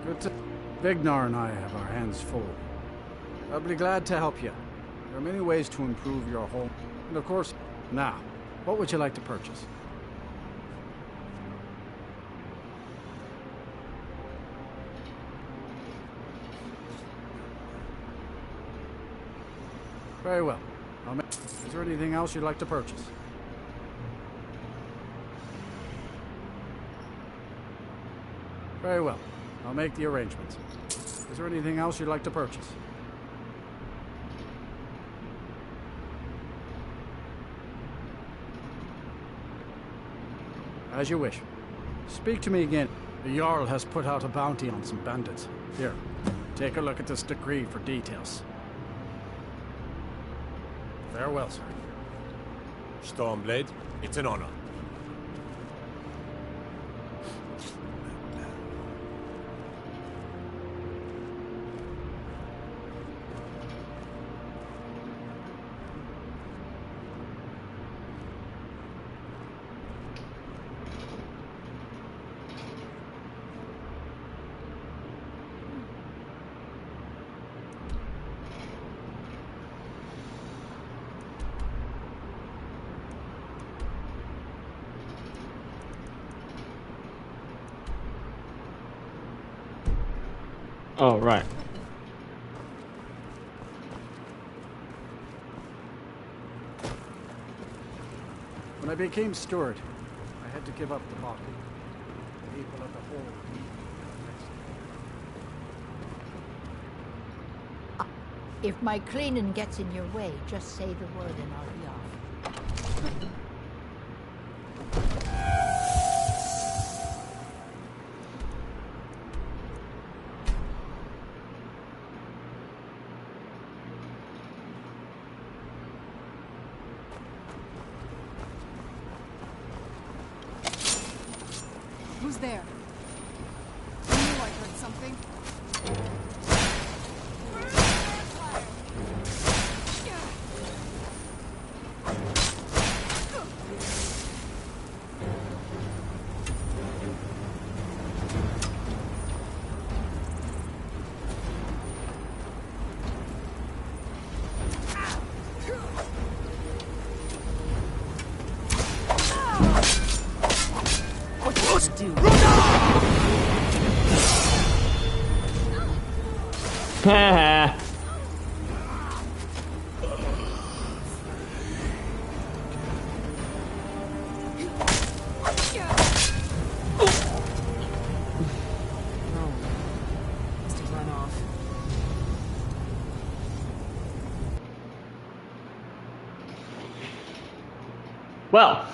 Good to... Vignar and I have our hands full. I'll be glad to help you. There are many ways to improve your home. And of course, now, what would you like to purchase? Very well. Is there anything else you'd like to purchase? Very well. I'll make the arrangements. Is there anything else you'd like to purchase? As you wish. Speak to me again. The Jarl has put out a bounty on some bandits. Here, take a look at this decree for details. Farewell, sir. Stormblade, it's an honor. Oh, right. When I became steward, I had to give up the body. The people of the whole. If my cleaning gets in your way, just say the word and I'll be off. Who's there? I knew I heard something. Haha. Must have run off. Well.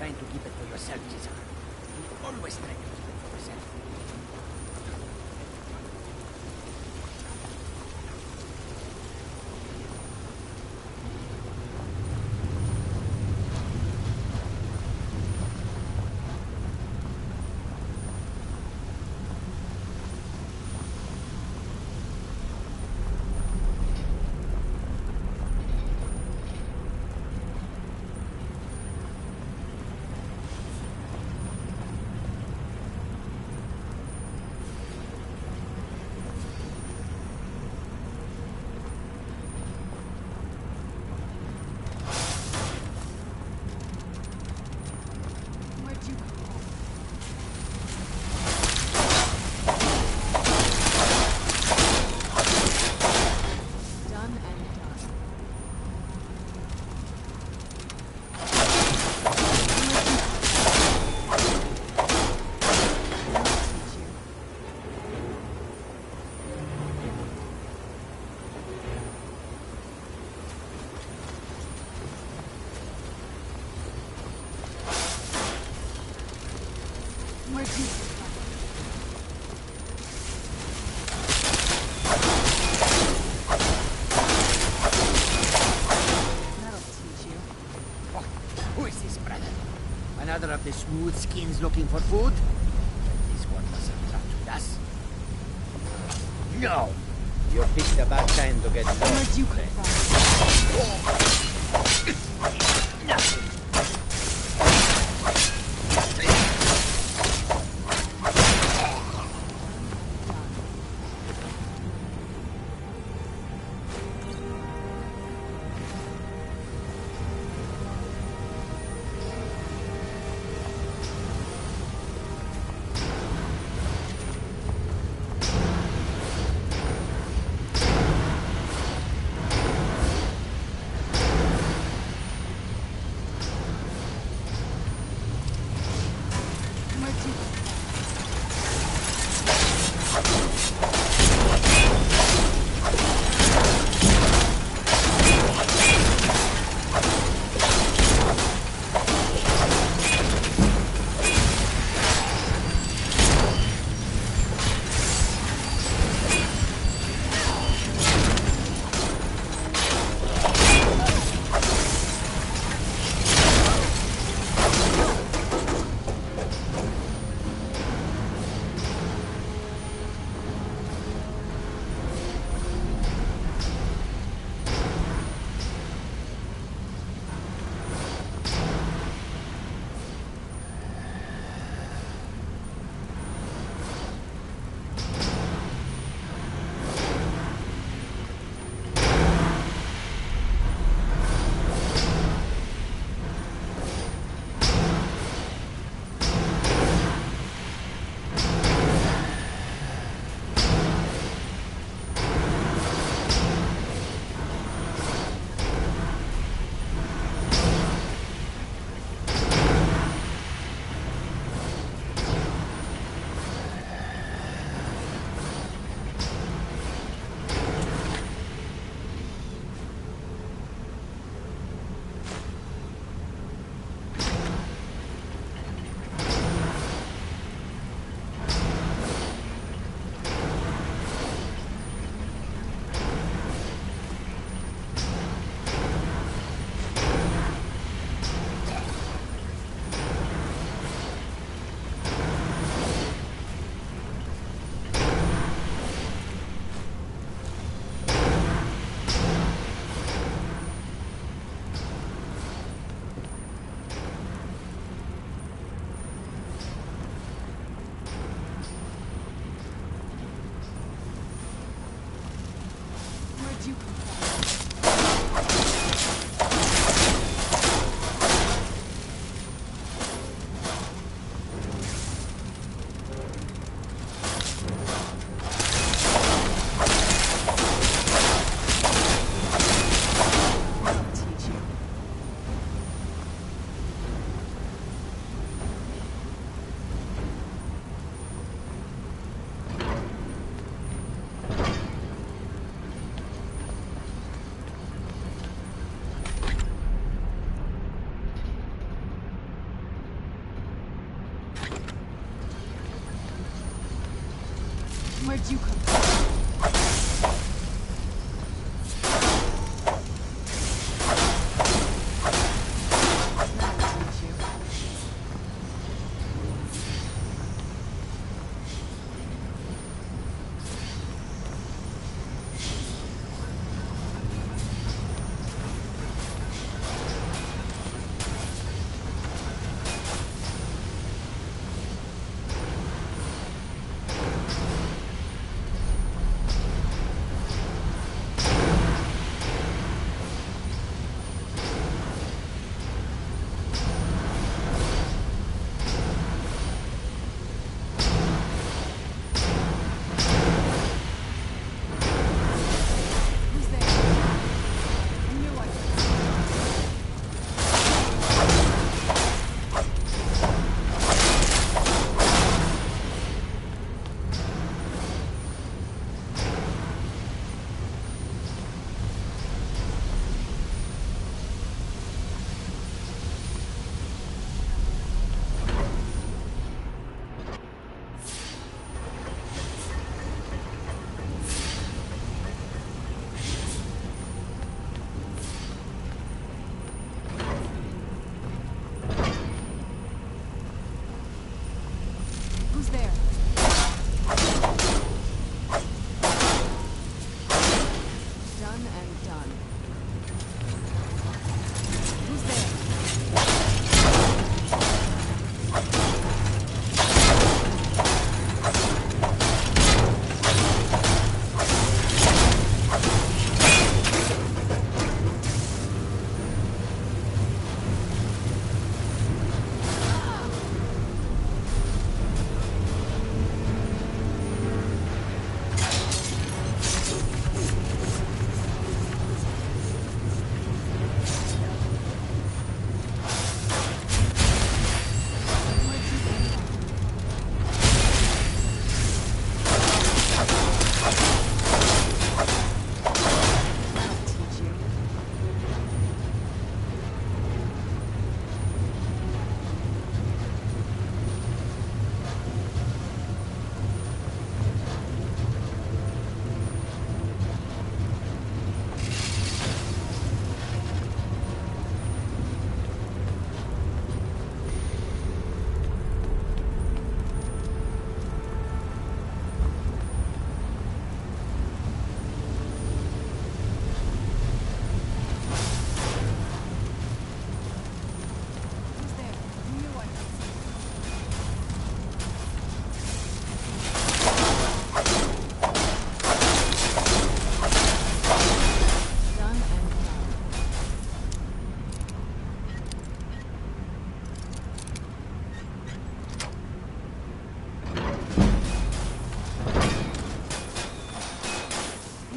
trying to keep it for yourself, Cesar. You always try to keep it for yourself. Another of the smooth skins looking for food? This one mustn't touch with us. No! You picked a bad time to get lost. Where'd you come from? Nothing. Where'd you come from?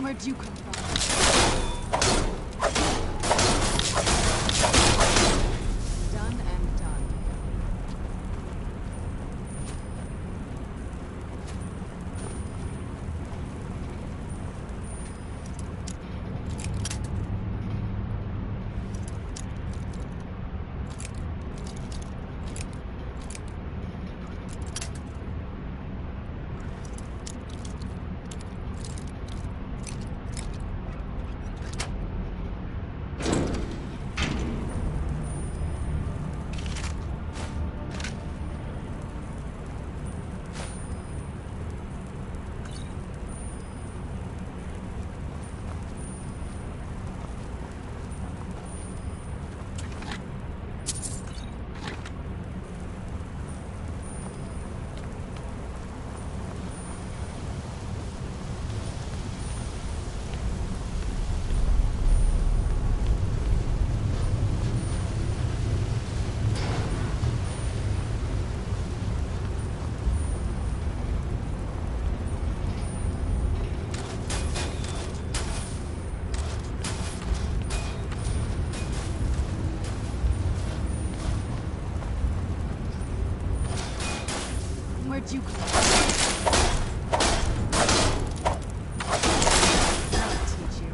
Where'd you come from? Done and done. Where'd you come from? I'll teach you.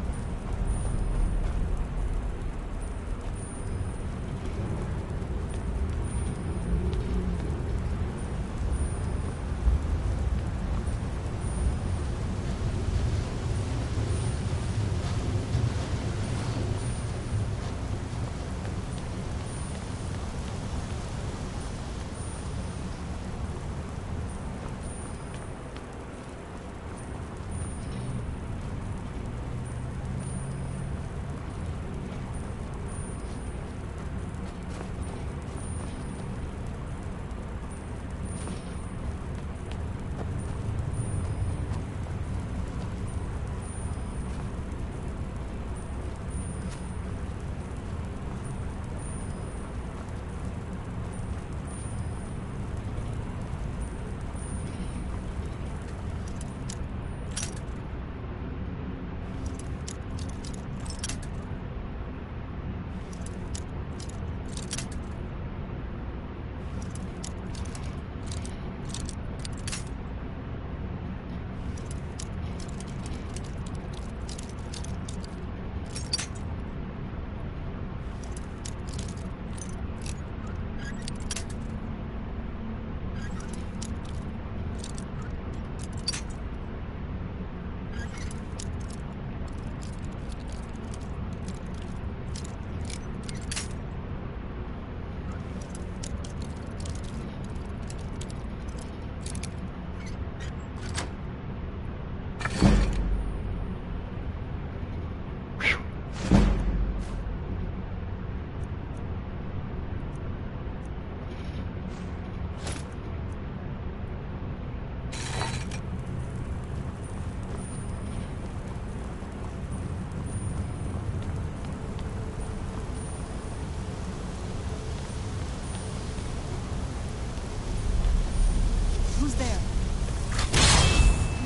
Who's there?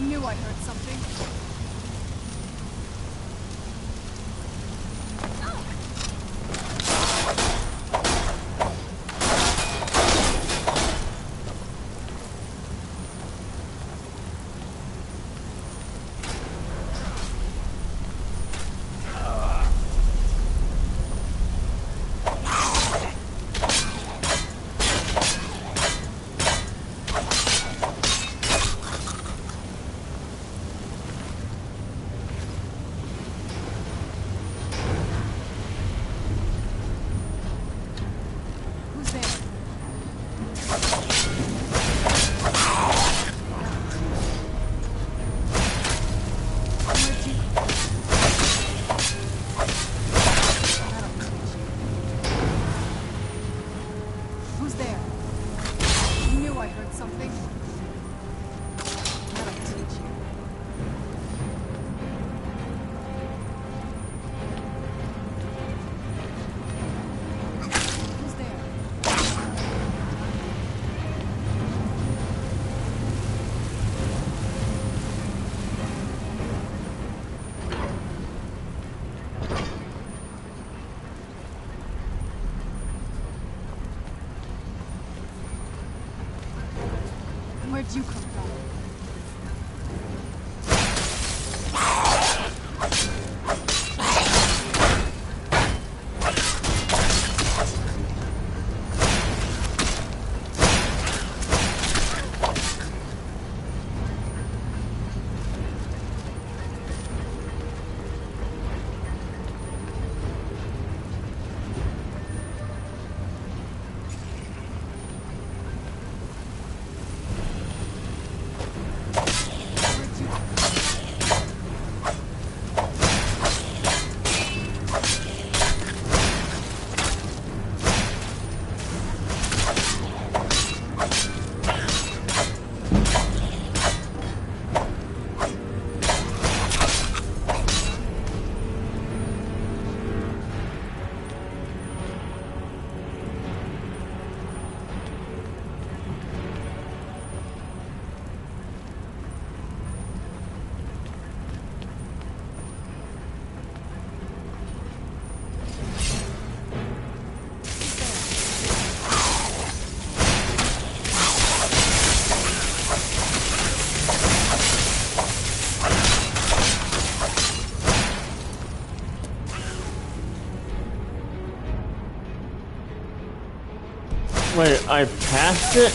Knew I heard something. Where'd you come from? Wait, I passed it?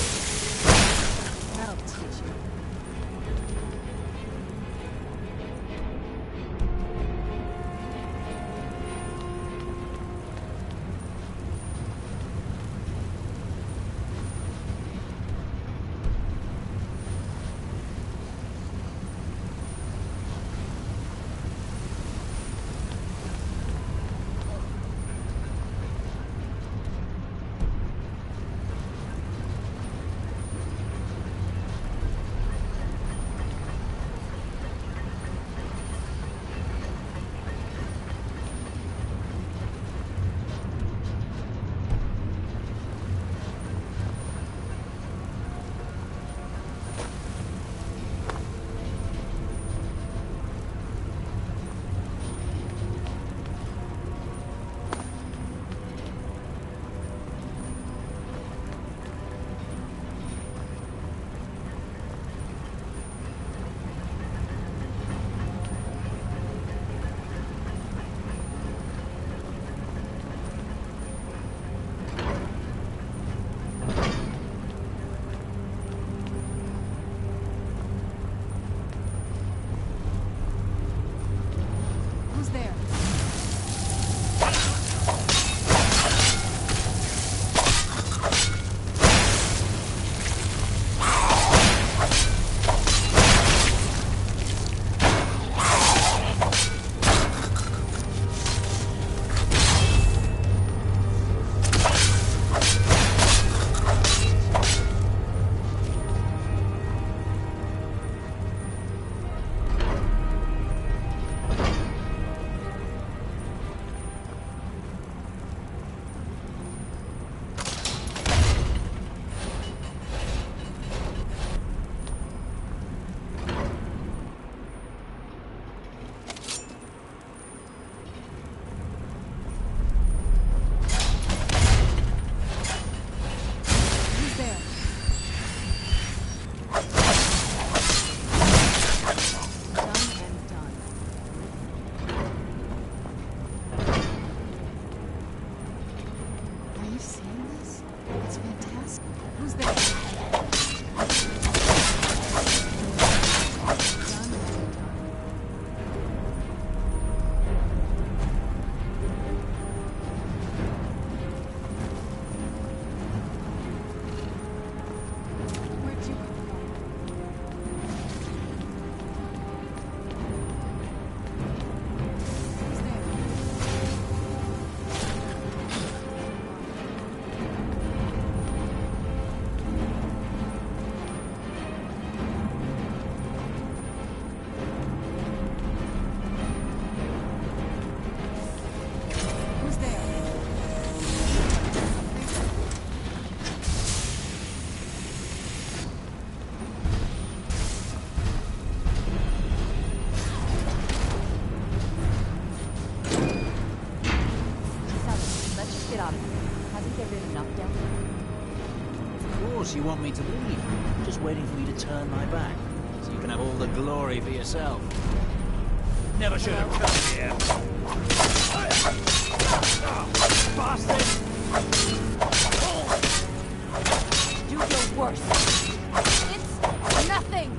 you want me to leave. I'm just waiting for you to turn my back, so you can have all the glory for yourself. Never should have come here. Bastard! Do your worst. It's nothing.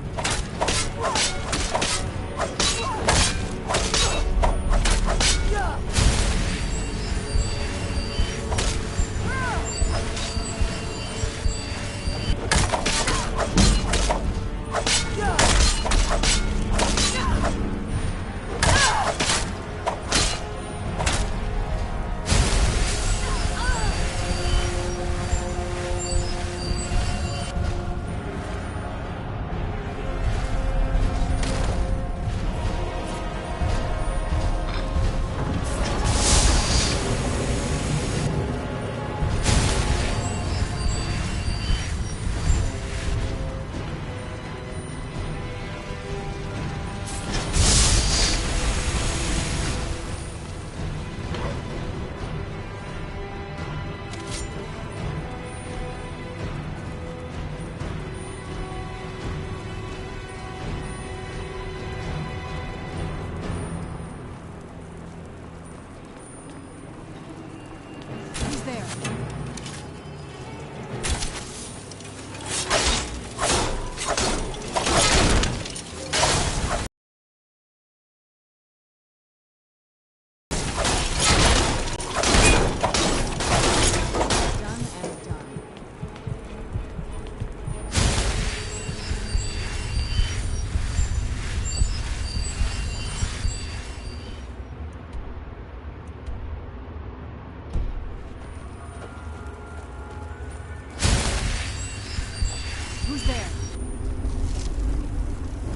Who's there?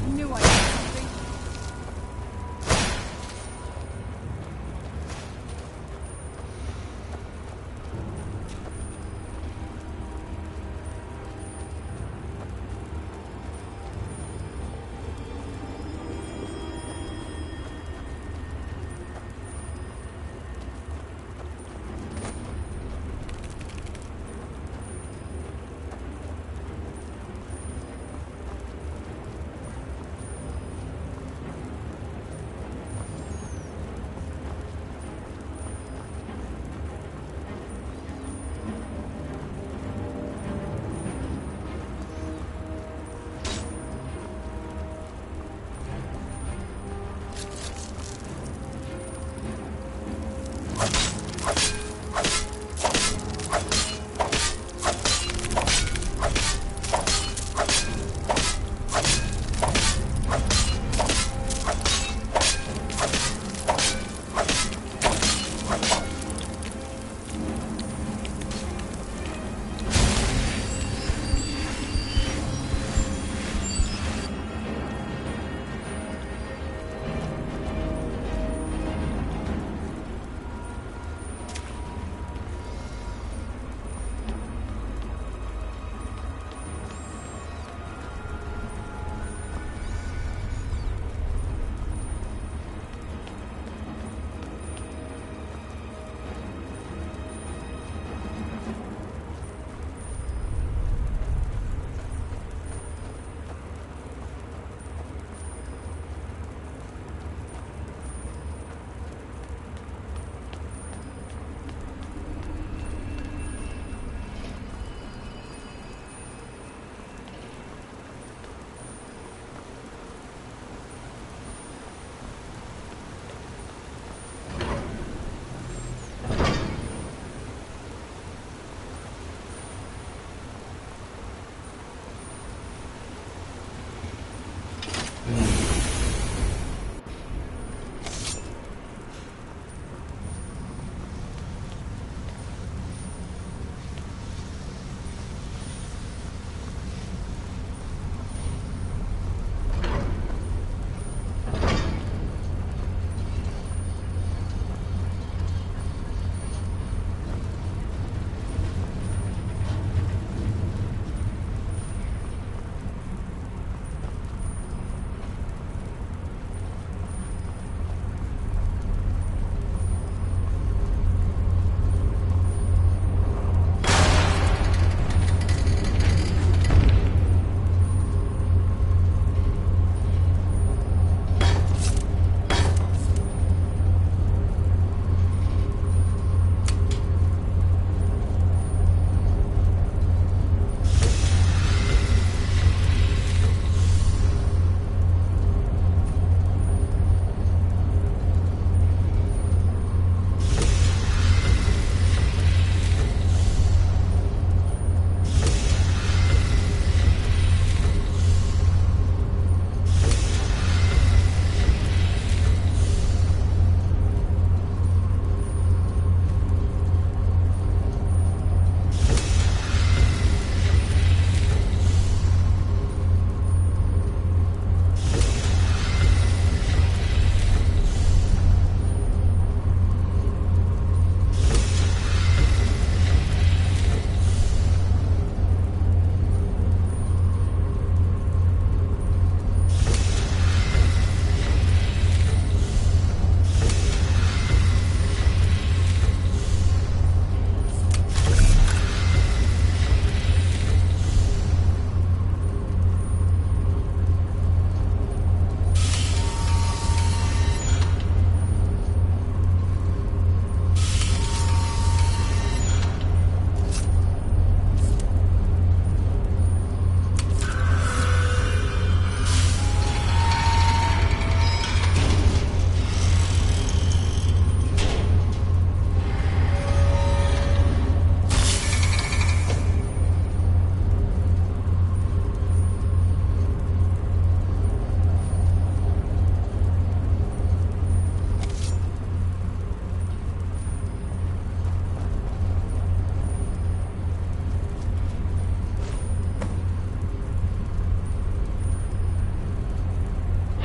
I knew I had something.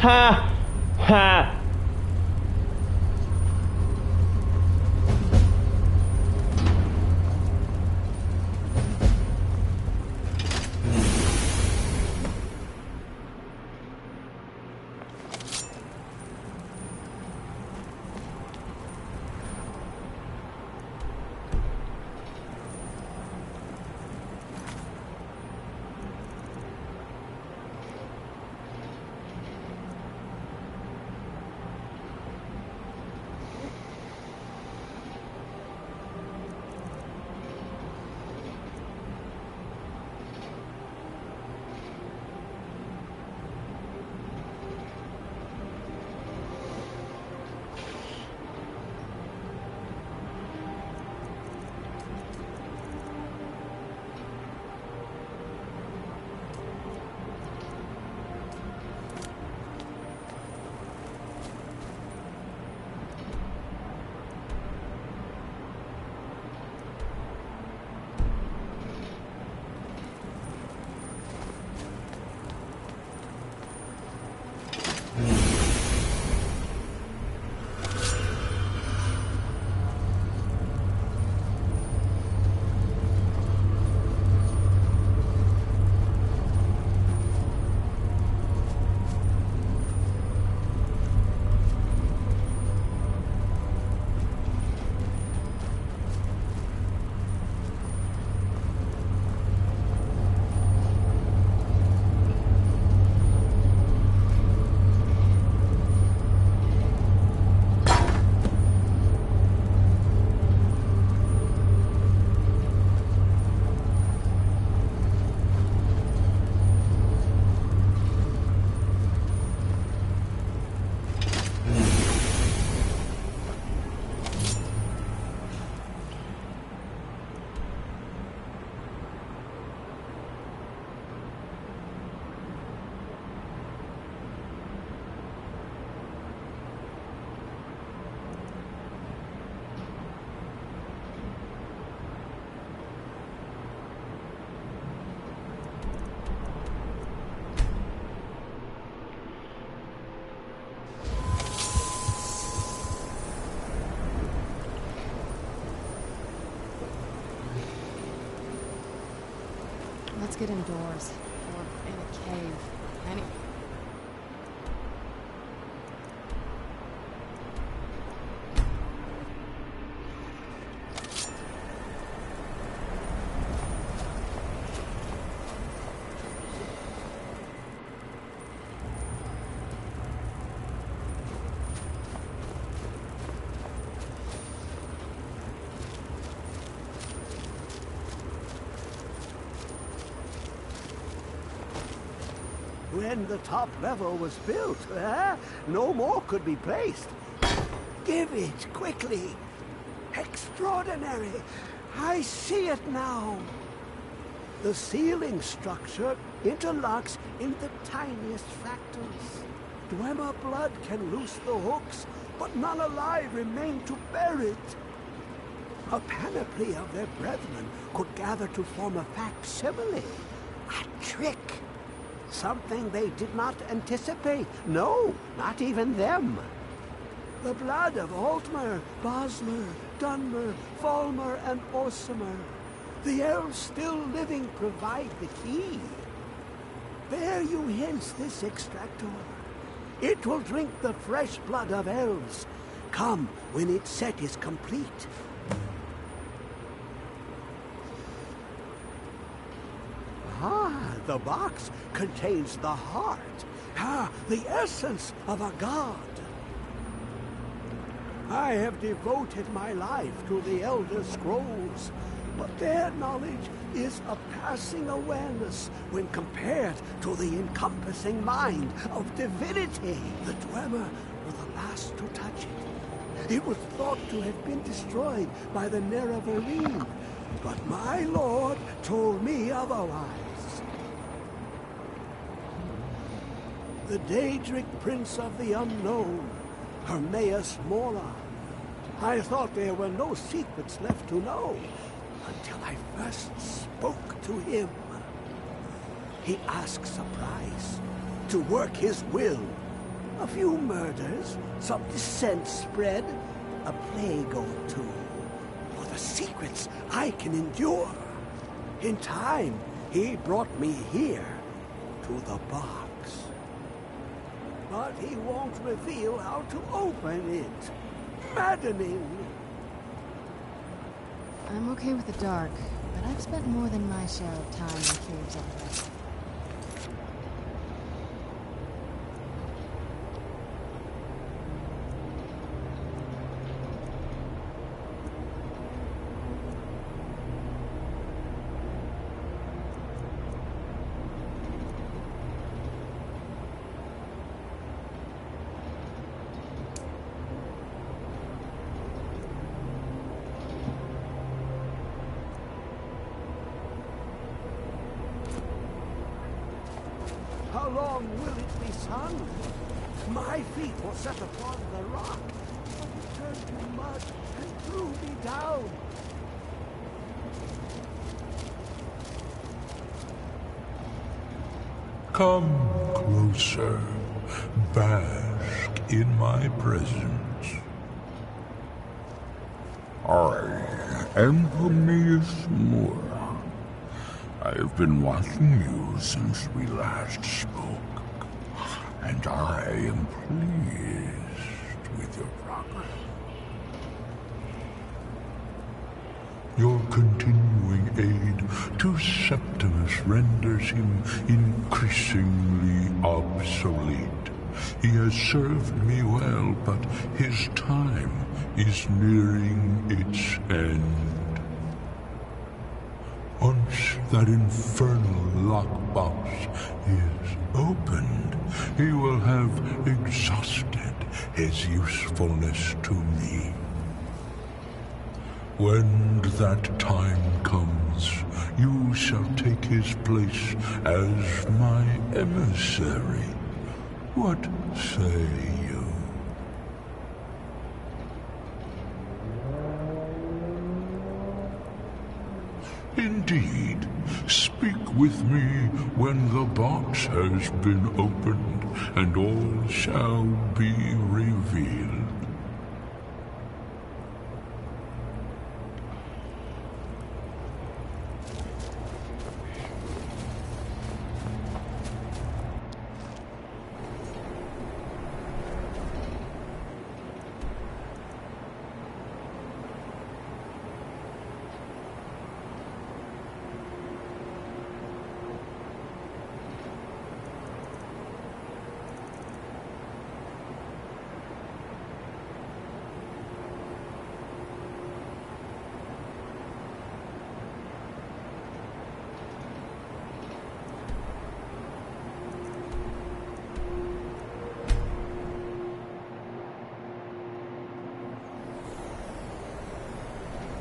Ha! Ha! Let's get indoors. Or in a cave. When the top level was built, no more could be placed. Give it, quickly. Extraordinary. I see it now. The ceiling structure interlocks in the tiniest fractals. Dwemer blood can loose the hooks, but none alive remain to bear it. A panoply of their brethren could gather to form a facsimile. A trick. Something they did not anticipate. No, not even them. The blood of Altmer, Bosmer, Dunmer, Falmer, and Orsimer. The elves still living provide the key. Bear you hence this extractor. It will drink the fresh blood of elves. Come when its set is complete. Ah, the box contains the heart. Ah, the essence of a god. I have devoted my life to the Elder Scrolls, but their knowledge is a passing awareness when compared to the encompassing mind of divinity. The Dwemer were the last to touch it. It was thought to have been destroyed by the Nerevarine, but my lord told me otherwise. The Daedric Prince of the Unknown, Hermaeus Mora. I thought there were no secrets left to know, until I first spoke to him. He asks a price, to work his will, A few murders, some dissent spread, a plague or two. For the secrets I can endure. In time, he brought me here, to the box. But he won't reveal how to open it. Maddening. I'm okay with the dark, but I've spent more than my share of time in caves already. How long will it be, son? My feet were set upon the rock, but it turned to mud and threw me down. Come closer. Bask in my presence. I am Cornelius Moore. I have been watching you since we last spoke, and I am pleased with your progress. Your continuing aid to Septimus renders him increasingly obsolete. He has served me well, but his time is nearing its end. Once that infernal lockbox is opened, he will have exhausted his usefulness to me. When that time comes, you shall take his place as my emissary. What say you? Indeed. Speak with me when the box has been opened, and all shall be revealed.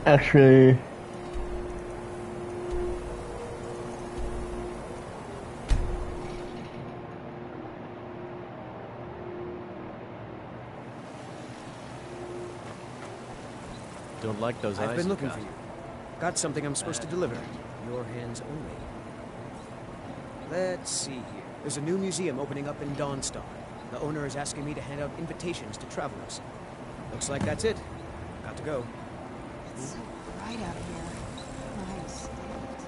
Actually, Don't like those eyes. I've been you looking got. for you. Got something I'm supposed to deliver. Your hands only. Let's see here. There's a new museum opening up in Dawnstar. The owner is asking me to hand out invitations to travelers. Looks like that's it. Got to go. It's so bright out here. I don't know how you stand it.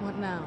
What now?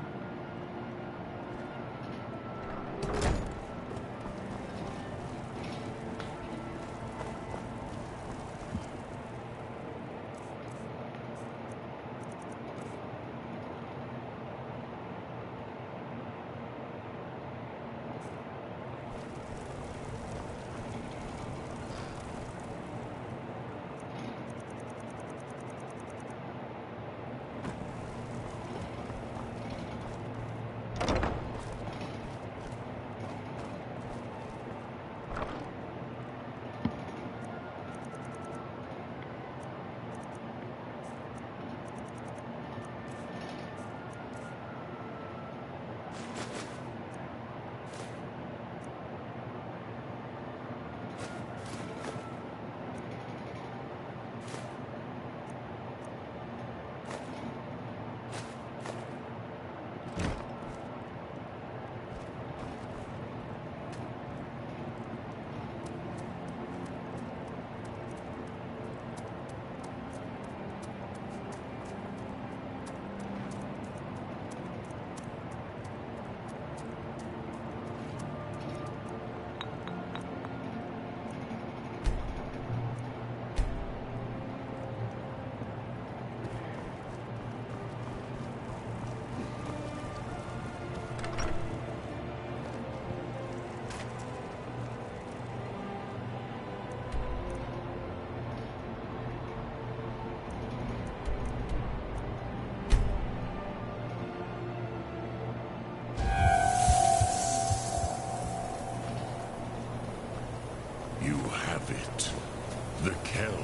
The Kell,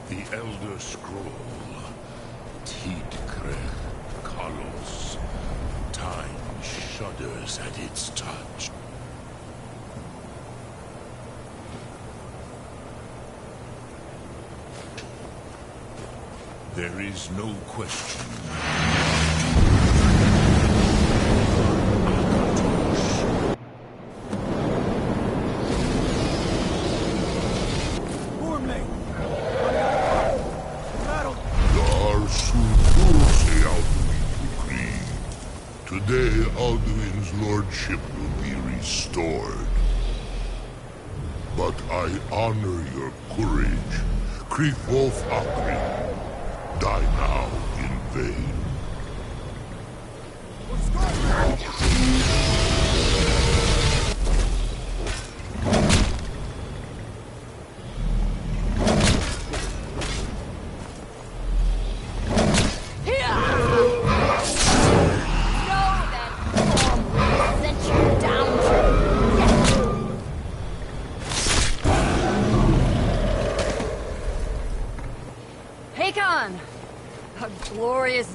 the Elder Scroll, Tidkrech Kalos. Time shudders at its touch. There is no question. Today, Alduin's lordship will be restored. But I honor your courage. Kriegwolf Akri. Die now in vain.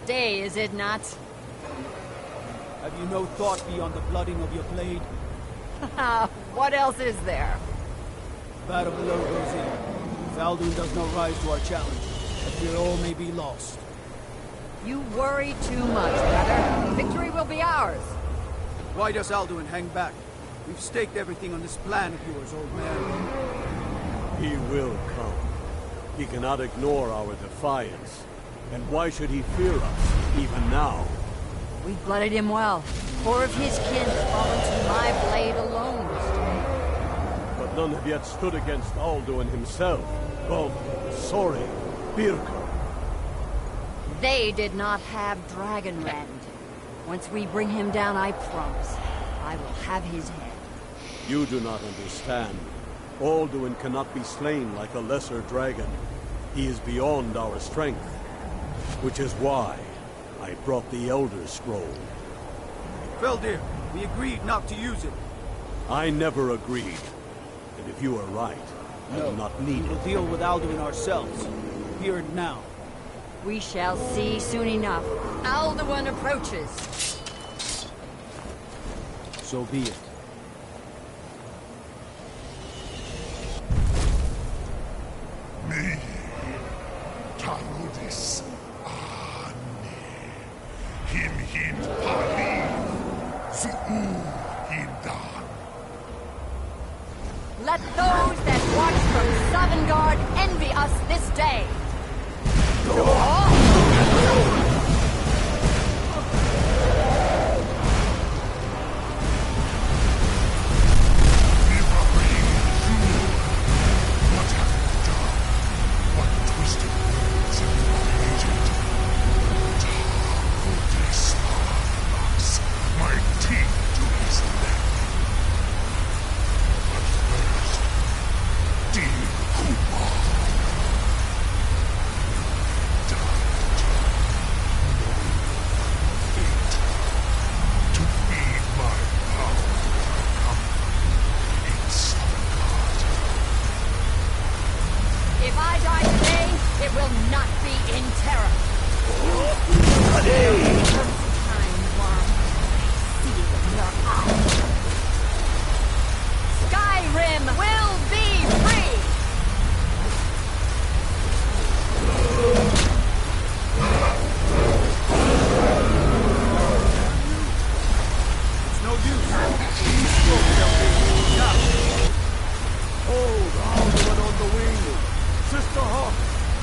Day, is it not? Have you no thought beyond the blooding of your blade? What else is there? Battle below goes in. If Alduin does not rise to our challenge, I fear all may be lost. You worry too much, brother. Victory will be ours. Why does Alduin hang back? We've staked everything on this plan of yours, old man. He will come. He cannot ignore our defiance. And why should he fear us, even now? We blooded him well. 4 of his kin have fallen to my blade alone this day. But none have yet stood against Alduin himself. Gog, Sori, Birka. They did not have Dragonrend. Once we bring him down, I promise, I will have his head. You do not understand. Alduin cannot be slain like a lesser dragon. He is beyond our strength. Which is why I brought the Elder Scroll. Feldir, we agreed not to use it. I never agreed. And if you are right, I will not need we will it. deal with Alduin ourselves. Here and now. We shall see soon enough. Alduin approaches. So be it. Me, Tarudis. Him hid Pali, Zuu Hindan. Let those that watch from Sovngarde envy us this day.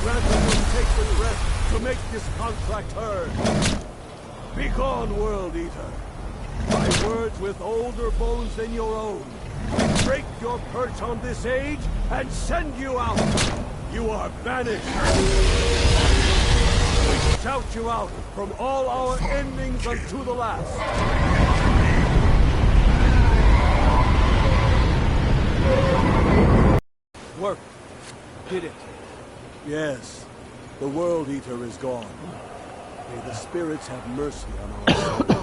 granted your sacred rest to make this contract heard. Begone, World Eater. My words with older bones than your own. Break your perch on this age and send you out. You are banished. We shout you out from all our endings unto the last. Work. Did it. Yes. The World Eater is gone. May the spirits have mercy on our souls.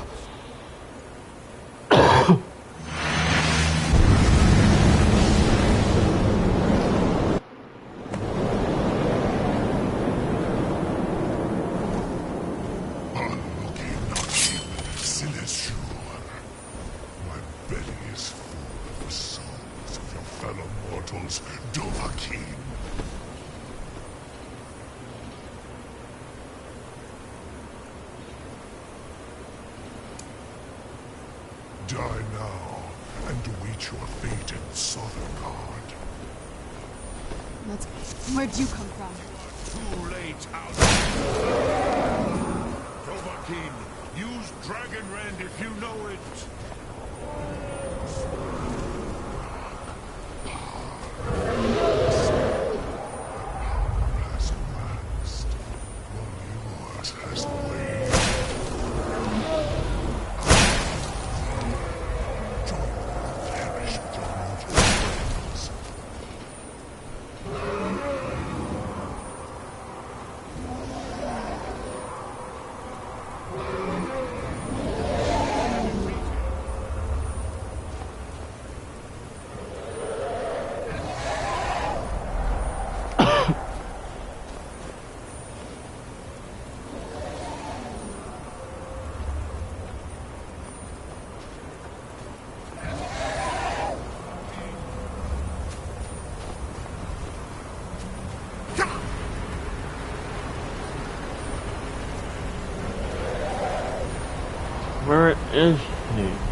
Die now, and await your fate in Southern Where'd you come from? Too late, Dovahkiin, use Dragon Rend if you know it. Where is he?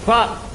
Fuck!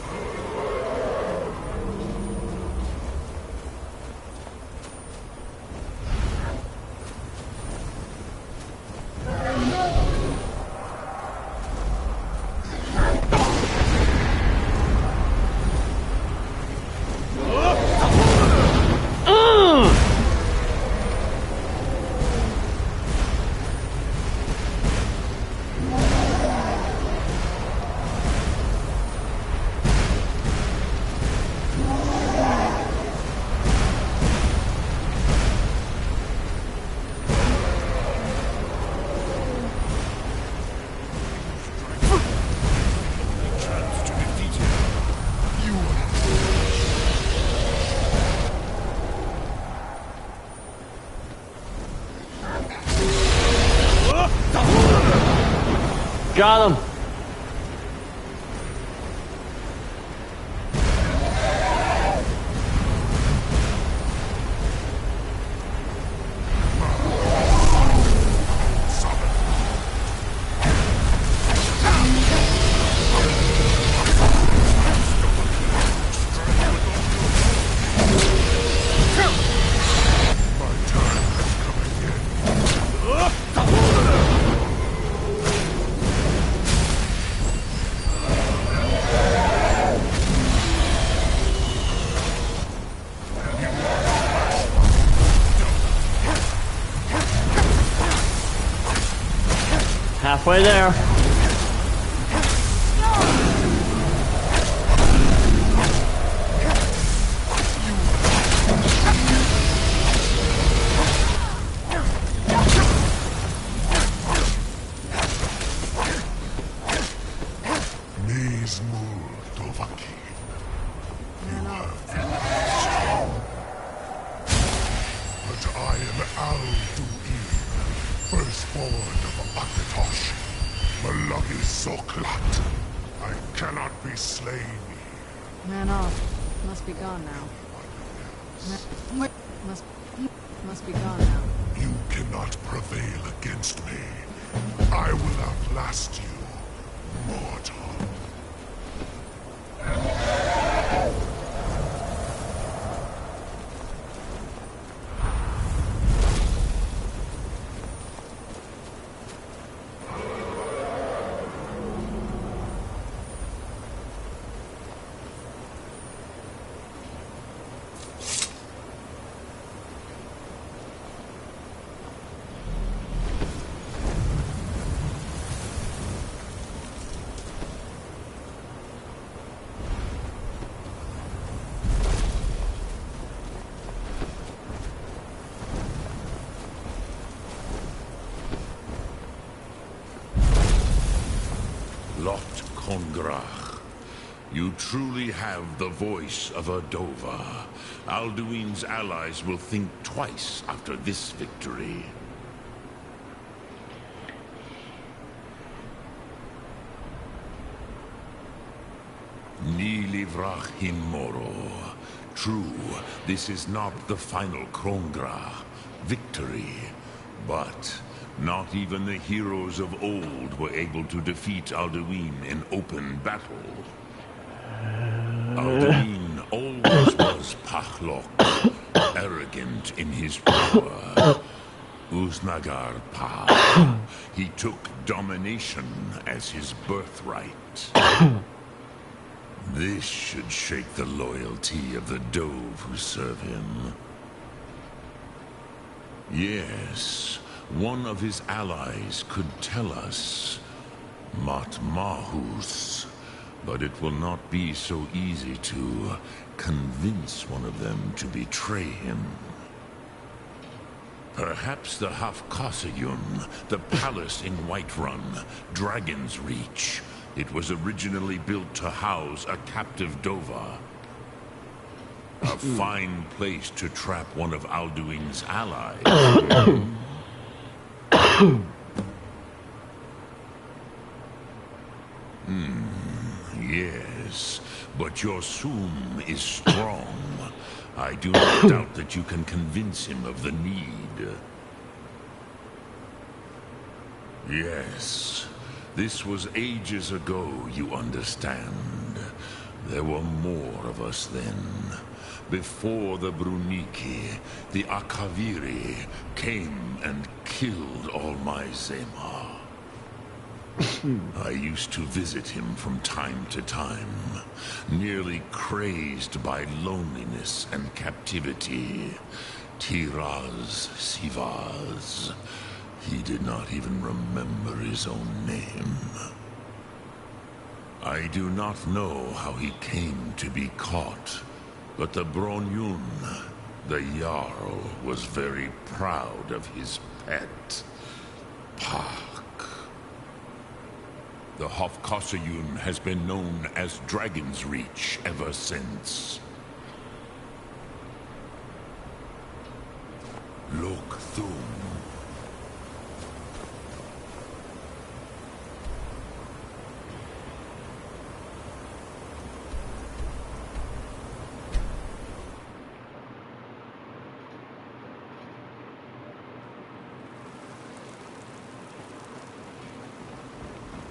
Got him! halfway there. Man off. Must be gone now. Must be gone now. You cannot prevail against me. I will outlast you, mortal. You truly have the voice of a Dova. Alduin's allies will think twice after this victory. Ni livrach hin moro. True, this is not the final Krongra victory, but not even the heroes of old were able to defeat Alduin in open battle. Alduin always was Pachlok, arrogant in his power. Uznagar Pa. He took domination as his birthright. This should shake the loyalty of the Dove who serve him. Yes, one of his allies could tell us. Matmahus. But it will not be so easy to convince one of them to betray him. Perhaps the Hafkasayun, the palace in Whiterun, Dragon's Reach. It was originally built to house a captive Dova. A fine place to trap one of Alduin's allies. Yes, but your Sum is strong. I do not doubt that you can convince him of the need. Yes, this was ages ago, you understand. There were more of us then. Before the Bruniki, the Akaviri came and killed all my Zema. I used to visit him from time to time, nearly crazed by loneliness and captivity. Tiraz Sivaz. He did not even remember his own name. I do not know how he came to be caught, but the Bronyun, the Jarl, was very proud of his pet, Pak. The Hofkasayun has been known as Dragon's Reach ever since. Look Thum.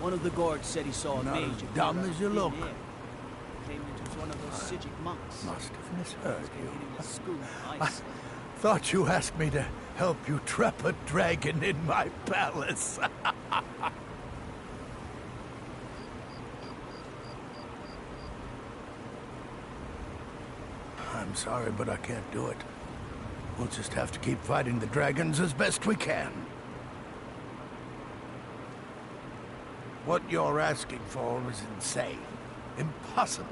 One of the guards said he saw a Not mage. as dumb as you look. Claimed it was one of those Sijic monks. Must have misheard you. School I ice. thought you asked me to help you trap a dragon in my palace. I'm sorry, but I can't do it. We'll just have to keep fighting the dragons as best we can. What you're asking for is insane. Impossible.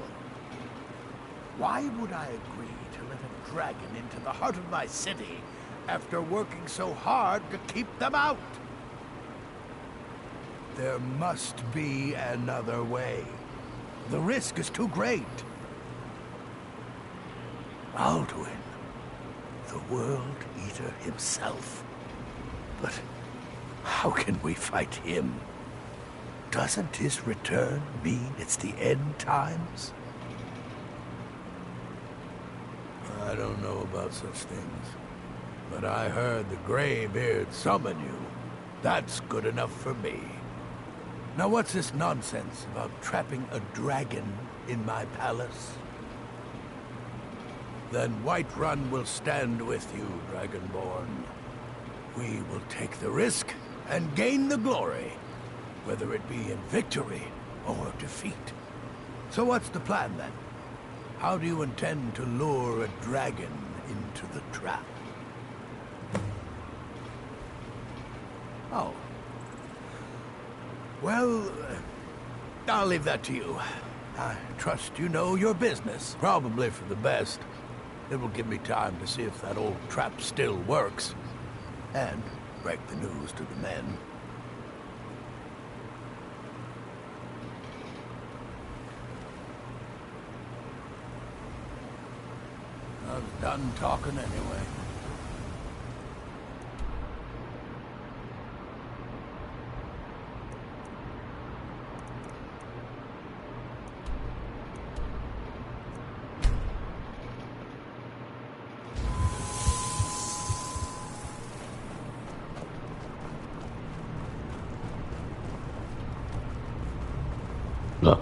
Why would I agree to let a dragon into the heart of my city after working so hard to keep them out? There must be another way. The risk is too great. Alduin, the World Eater himself. But how can we fight him? Doesn't his return mean it's the end times? I don't know about such things, but I heard the Greybeard summon you. That's good enough for me. Now what's this nonsense about trapping a dragon in my palace? Then Whiterun will stand with you, Dragonborn. We will take the risk and gain the glory, whether it be in victory or defeat. So what's the plan then? How do you intend to lure a dragon into the trap? Oh. Well, I'll leave that to you. I trust you know your business, probably for the best. It will give me time to see if that old trap still works, and break the news to the men. I was done talking anyway. No.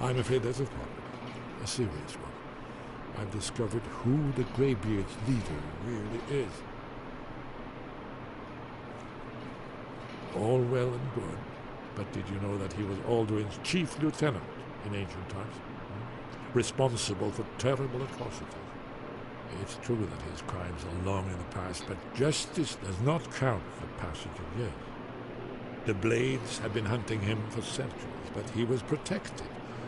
I'm afraid that's a problem. A serious one. I've discovered who the Greybeard's leader really is. All well and good, but did you know that he was Alduin's chief lieutenant in ancient times? Responsible for terrible atrocities. It's true that his crimes are long in the past, but justice does not count for passage of years. The Blades had been hunting him for centuries, but he was protected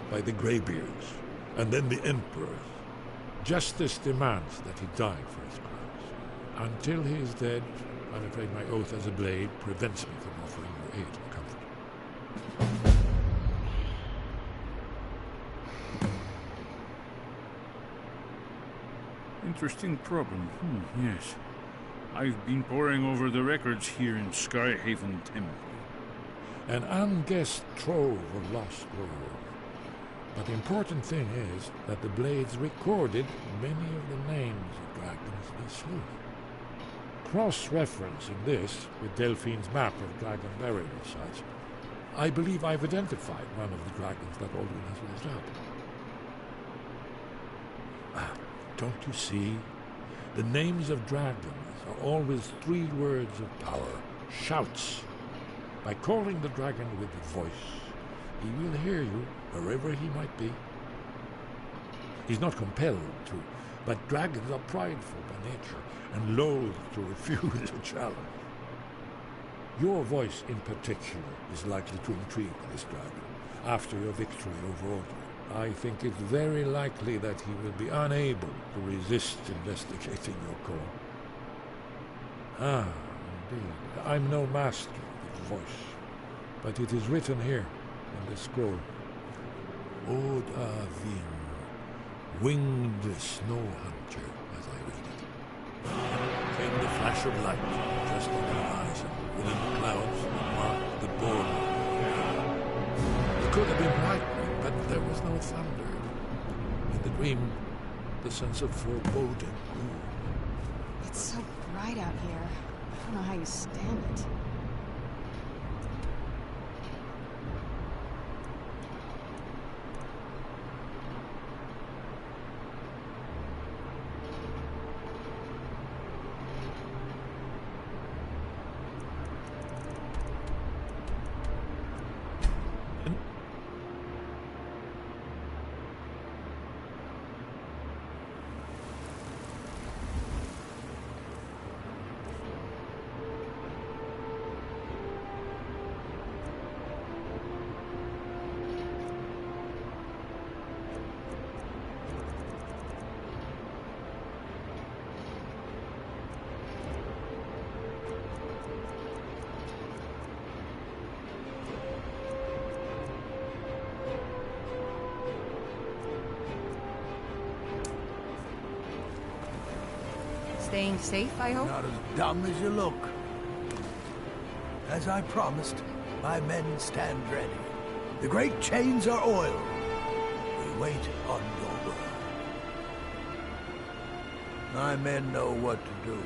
by the Greybeards, and then the Emperors. Justice demands that he die for his crimes. Until he is dead, I'm afraid my oath as a Blade prevents me from offering you aid or comfort. Interesting problem. Yes. I've been poring over the records here in Skyhaven Temple. An unguessed trove of lost gold. But the important thing is that the Blades recorded many of the names of dragons they slew. Cross-referencing this with Delphine's map of dragon burial sites, I believe I've identified one of the dragons that Alduin has raised up. Don't you see? The names of dragons are always 3 words of power, shouts. By calling the dragon with the voice, he will hear you wherever he might be. He's not compelled to, but dragons are prideful by nature and loath to refuse a challenge. Your voice in particular is likely to intrigue this dragon after your victory over Alduin. I think it's very likely that he will be unable to resist investigating your call. Ah, indeed. I'm no master of the voice, but it is written here in the scroll. Odavin, winged snow hunter, as I read it. came the flash of light just on the horizon, within the clouds that marked the border. It could have been lightning, but there was no thunder. In the dream, the sense of foreboding grew. It's so bright out here. I don't know how you stand it. Staying safe, I hope? Not as dumb as you look. As I promised, my men stand ready. The great chains are oiled. We wait on your word. My men know what to do.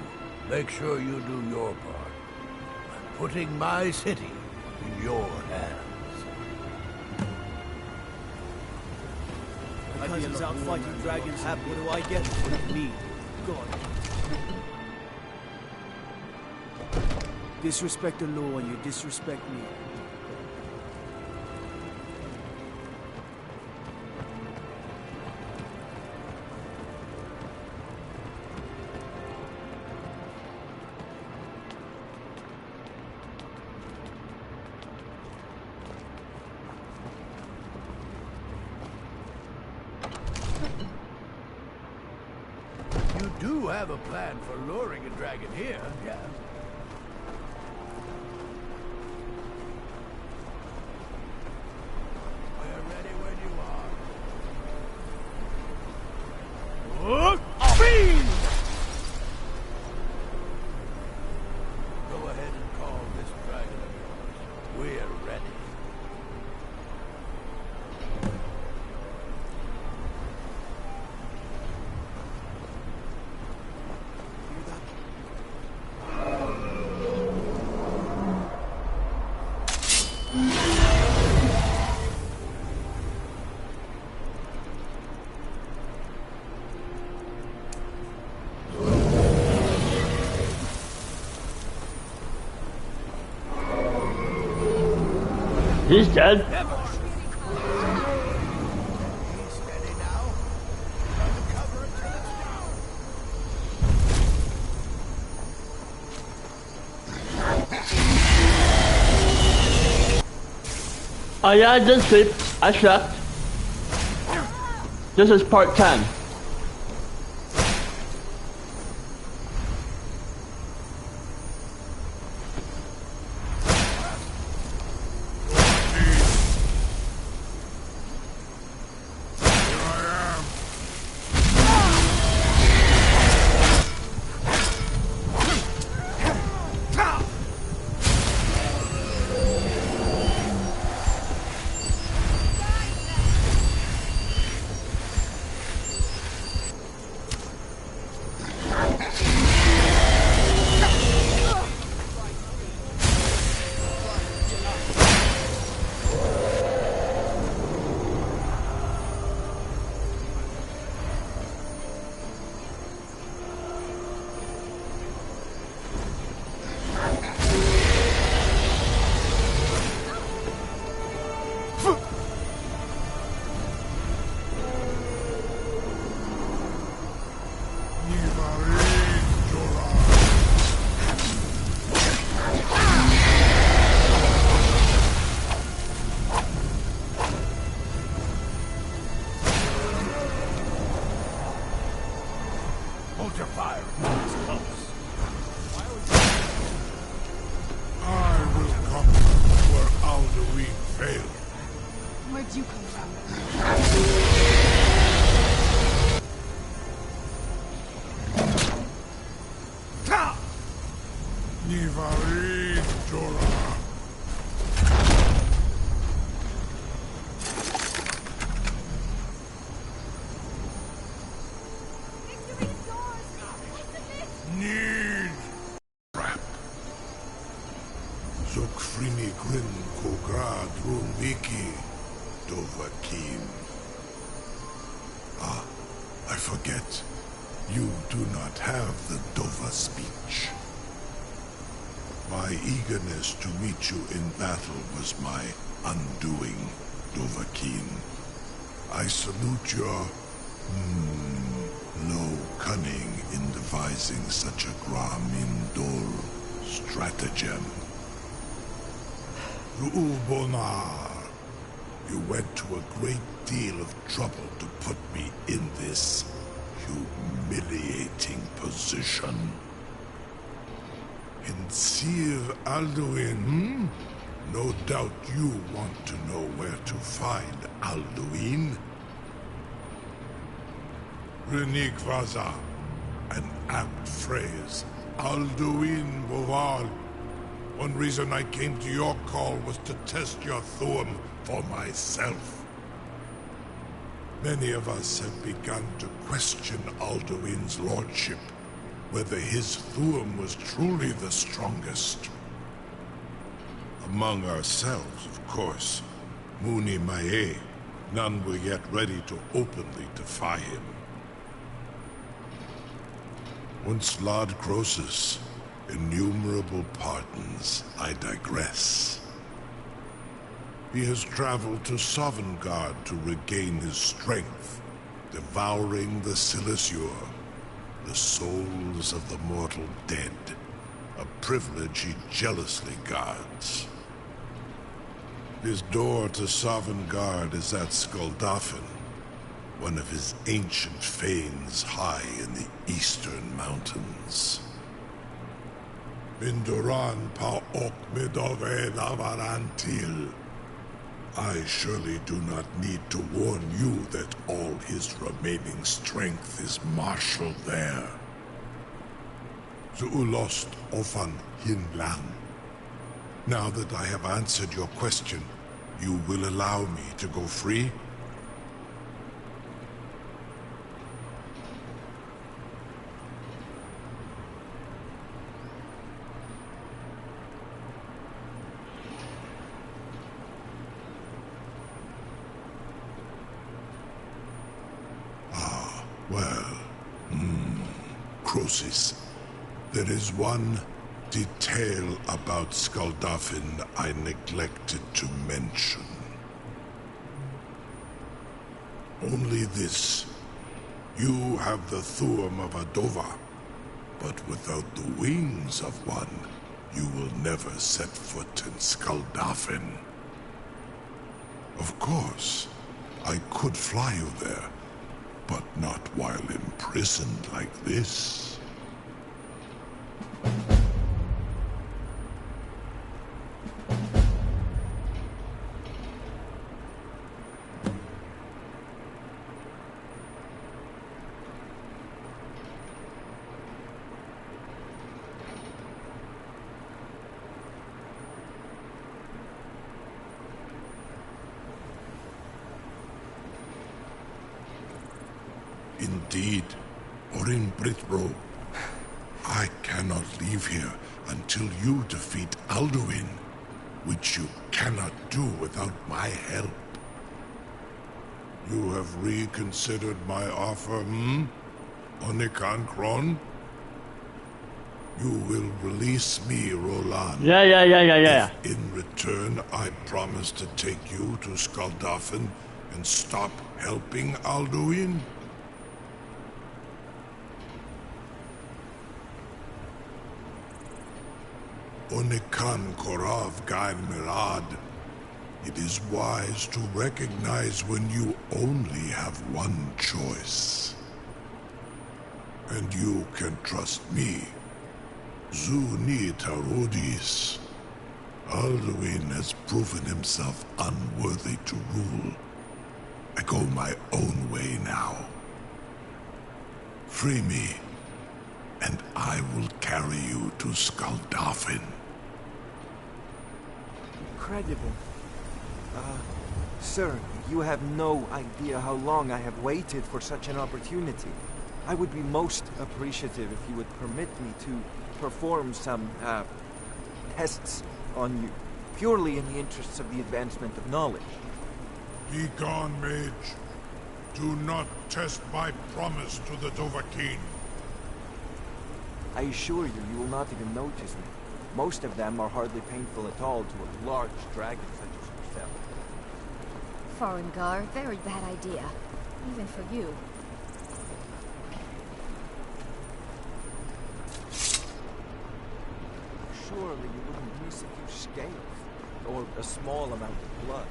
Make sure you do your part. I'm putting my city in your hands. My cousin's out fighting dragons. What do I get? Me. God. Disrespect the law and you disrespect me. You do have a plan for luring a dragon here, yeah? Go ahead and call this dragon of yours. We're ready. He's dead. Oh yeah, I did sleep. I slept. This is part 10. Hold your fire. It's close. I will come where Alduin failed. Where'd you come from? Ta! Win Kogra Drunviki, Dovahkiin. Ah, I forget. You do not have the Dova speech. My eagerness to meet you in battle was my undoing, Dovahkiin. I salute your low cunning in devising such a Gramindol stratagem. Ru'ubonar, you went to a great deal of trouble to put me in this humiliating position. In Sir Alduin, No doubt you want to know where to find Alduin. Renikvaza, an apt phrase. Alduin Boval. One reason I came to your call was to test your Thuum for myself. Many of us have begun to question Alduin's lordship, whether his Thuum was truly the strongest. Among ourselves, of course. Muni Mae, none were yet ready to openly defy him. Once Lord Croesus, innumerable pardons, I digress. He has traveled to Sovngarde to regain his strength, devouring the Silesure, the souls of the mortal dead, a privilege he jealously guards. His door to Sovngarde is at Skuldafn, one of his ancient fanes high in the eastern mountains. Minduran pa ok midove lavarantil. I surely do not need to warn you that all his remaining strength is marshaled there. Zuulost ofan hinlang. Now that I have answered your question, you will allow me to go free? Well, Croesus, there is one detail about Skuldafn I neglected to mention. Only this. You have the Thuum of a Dova, but without the wings of one, you will never set foot in Skuldafn. Of course, I could fly you there, but not while imprisoned like this. Indeed, Orin Britbro, I cannot leave here until you defeat Alduin, which you cannot do without my help. You have reconsidered my offer, Onikan Kron? You will release me, Roland. Yeah. If in return, I promise to take you to Skuldafn and stop helping Alduin. Onikan Korav Gain Mirad. It is wise to recognize when you only have one choice. And you can trust me. Zuni Tarudis. Alduin has proven himself unworthy to rule. I go my own way now. Free me, and I will carry you to Skuldafn. Incredible. Sir, you have no idea how long I have waited for such an opportunity. I would be most appreciative if you would permit me to perform some, tests on you. purely in the interests of the advancement of knowledge. Be gone, mage. Do not test my promise to the Dovahkiin. I assure you, you will not even notice me. Most of them are hardly painful at all to a large dragon such as yourself. Farengar, very bad idea. Even for you. Surely you wouldn't miss a few scales, or a small amount of blood.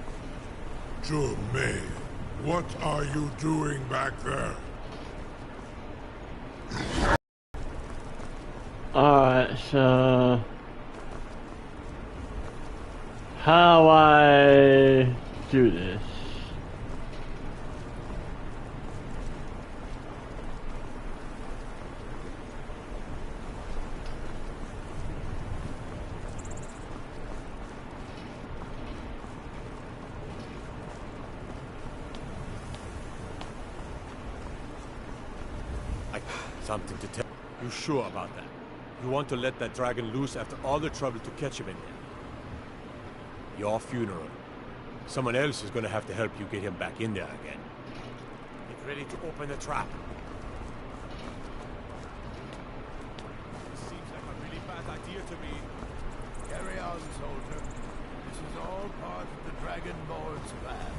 May, what are you doing back there? Alright, so... how I do this? Something to tell. You sure about that? You want to let that dragon loose after all the trouble to catch him in there? Your funeral. Someone else is gonna have to help you get him back in there again. Get ready to open the trap. Seems like a really bad idea to me. Carry on, soldier. This is all part of the Dragonborn's plan.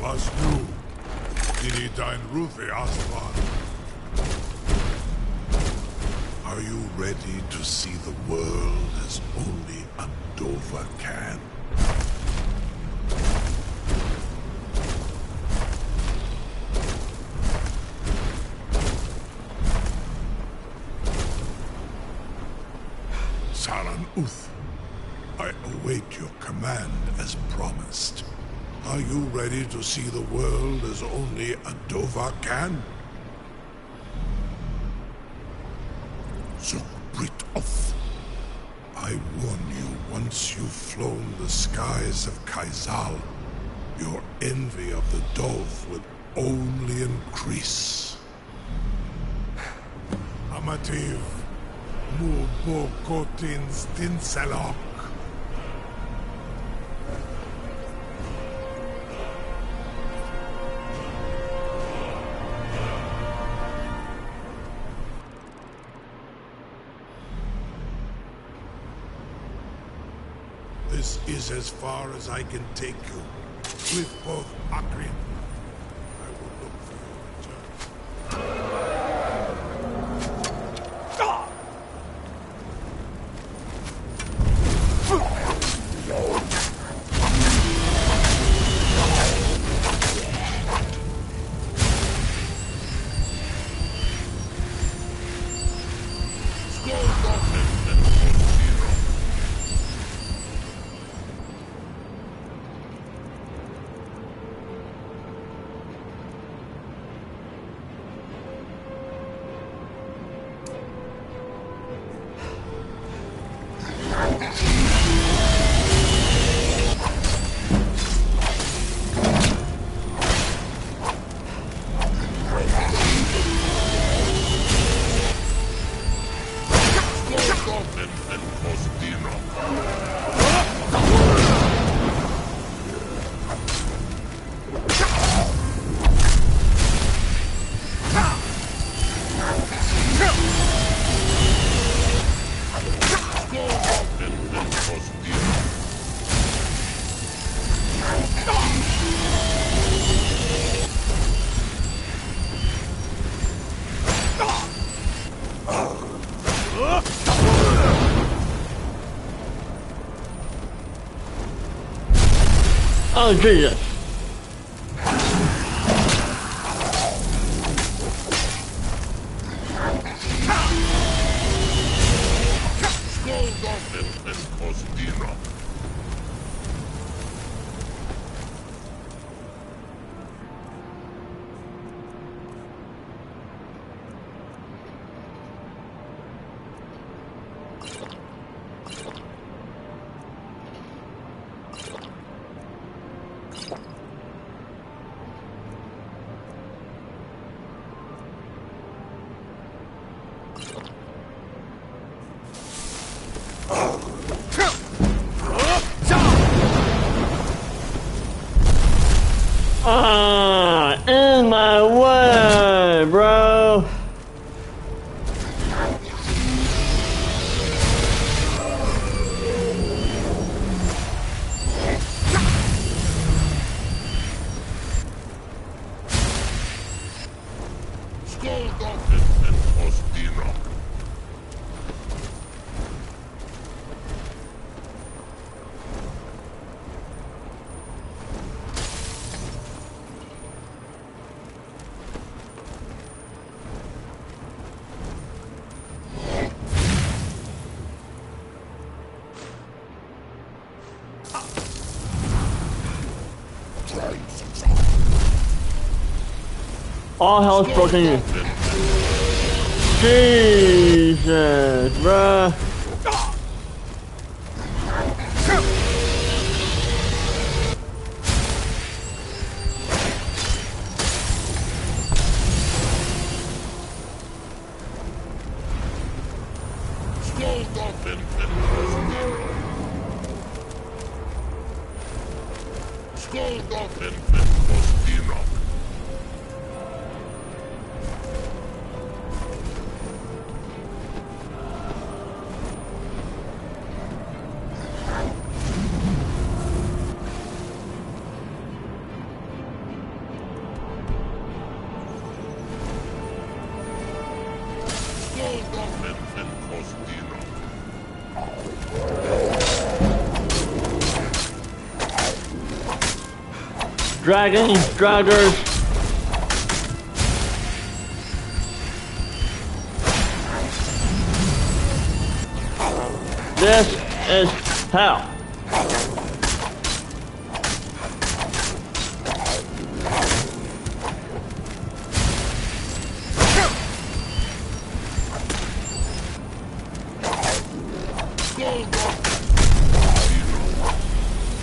Was du? Dini dein Ruthi Aswan? Are you ready to see the world as only a Dova can? Saran Uth, I await your command as promised. Are you ready to see the world as only a Dova can? Zukbrit off. I warn you, once you've flown the skies of Kaizal, your envy of the Dove will only increase. Amativ, Mubo Kotin Stinselok. This is as far as I can take you, with both Akrin. I will look for your return. Oh, Jesus. Ah, in my way, bro. All hell's broken loose. Jesus, bruh. Dragons, draggers. This is hell.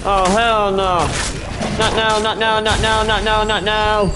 Oh, hell no. Not now, not now, not now, not now, not now.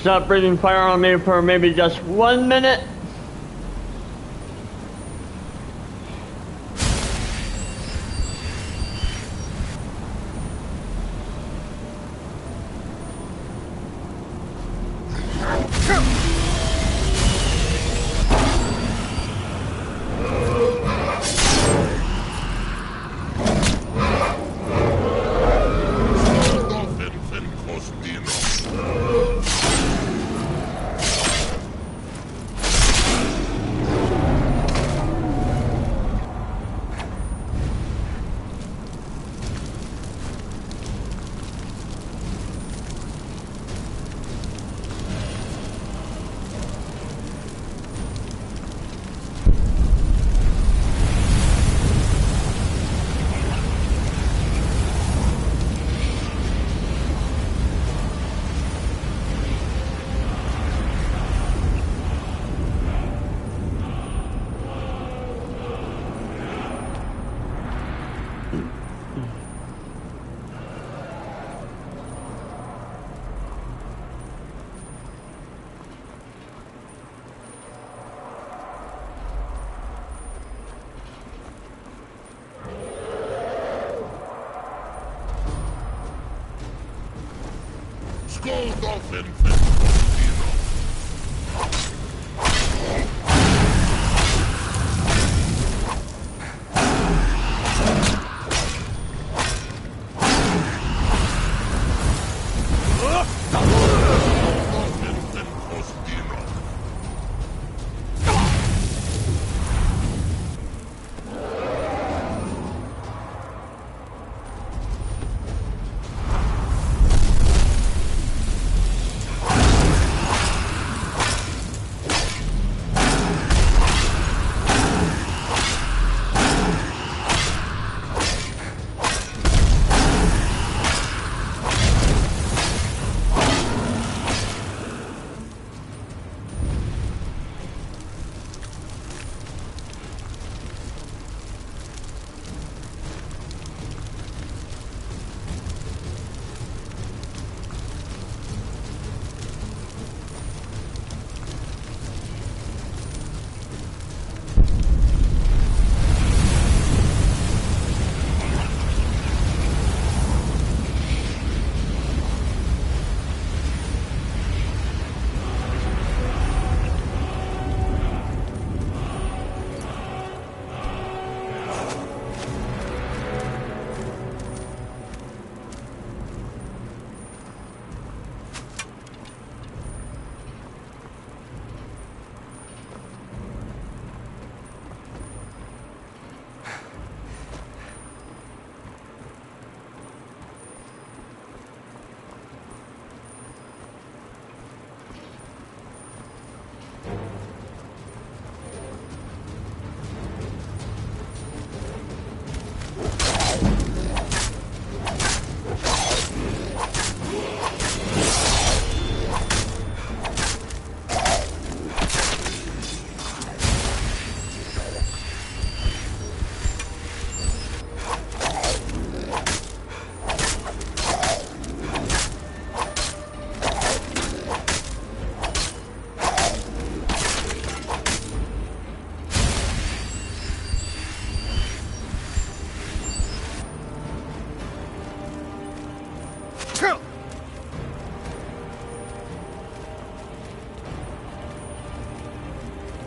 Stop breathing fire on me for maybe just 1 minute.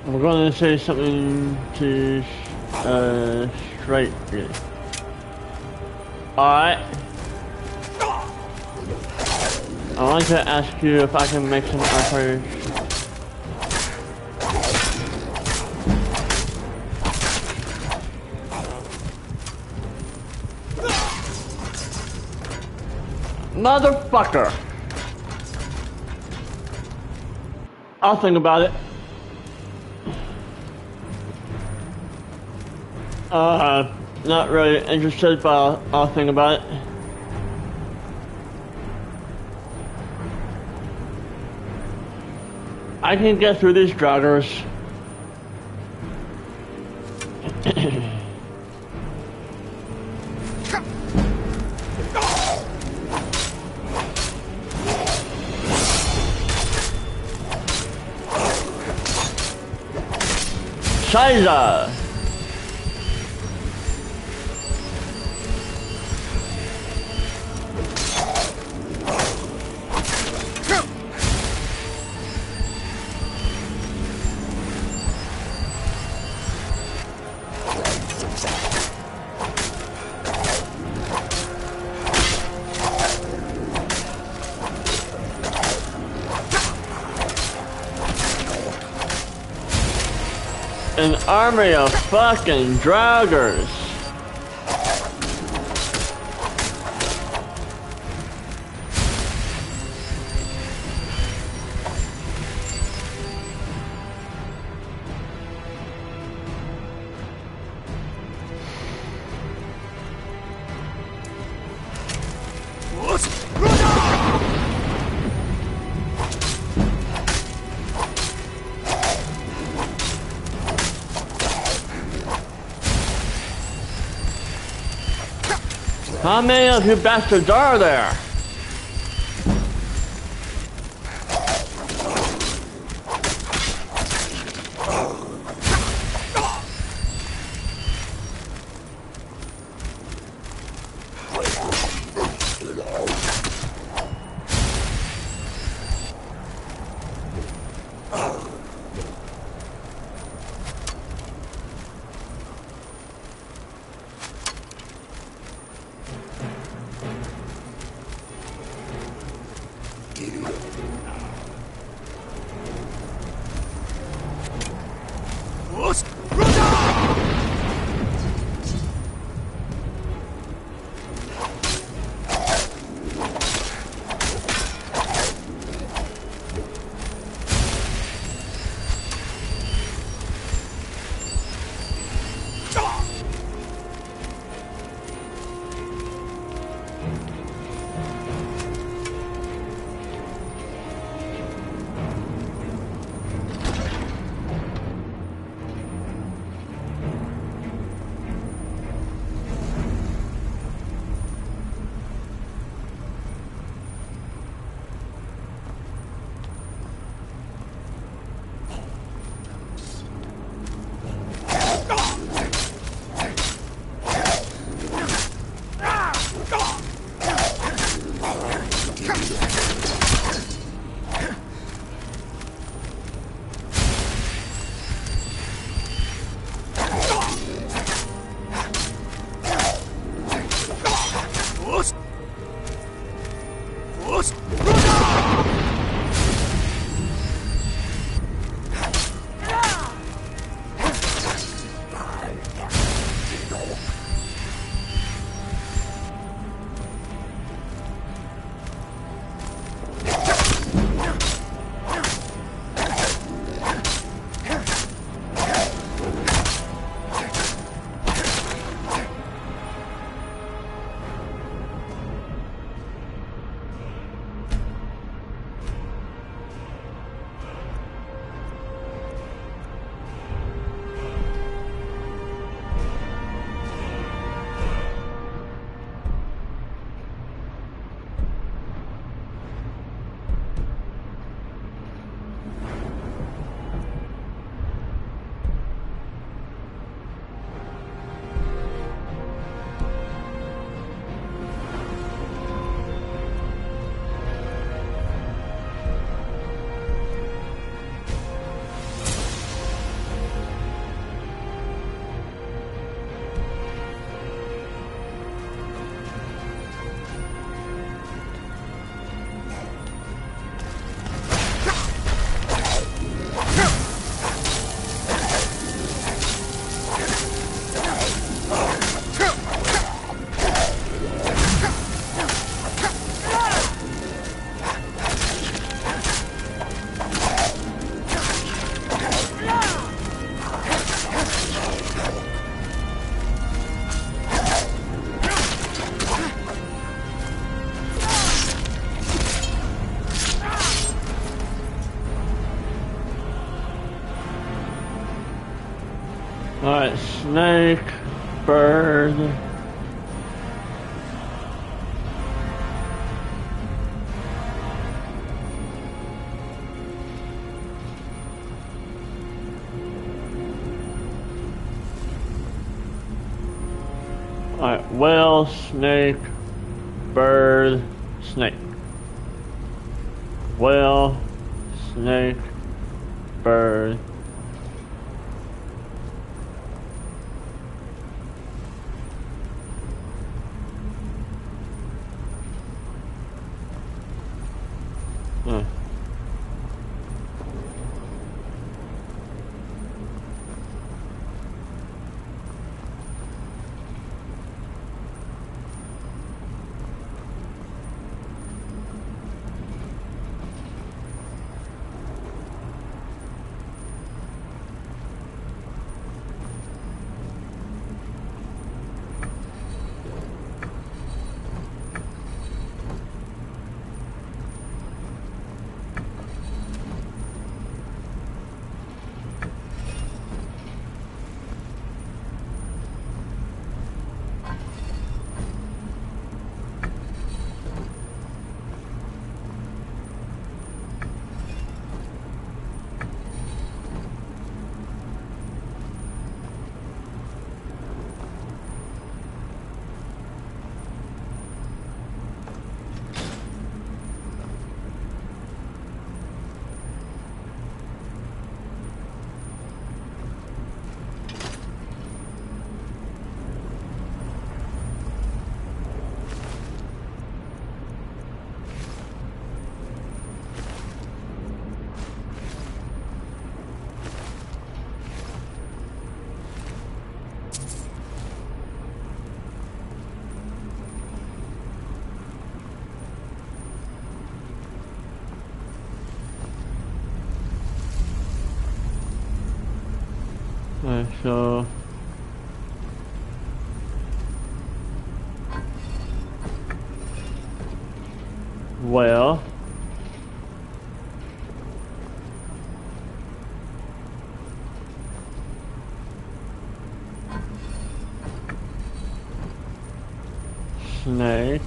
We're going to say something to straight. Alright. I want to ask you if I can make some archers. Motherfucker! I'll think about it. Not really interested, but I'll think about it. I can get through these draggers. Scheiße! An army of fucking draggers. How many of you bastards are there? Alright, snake, bird. Alright, whale, snake, bird, snake. Whale, snake, bird. So well, snake,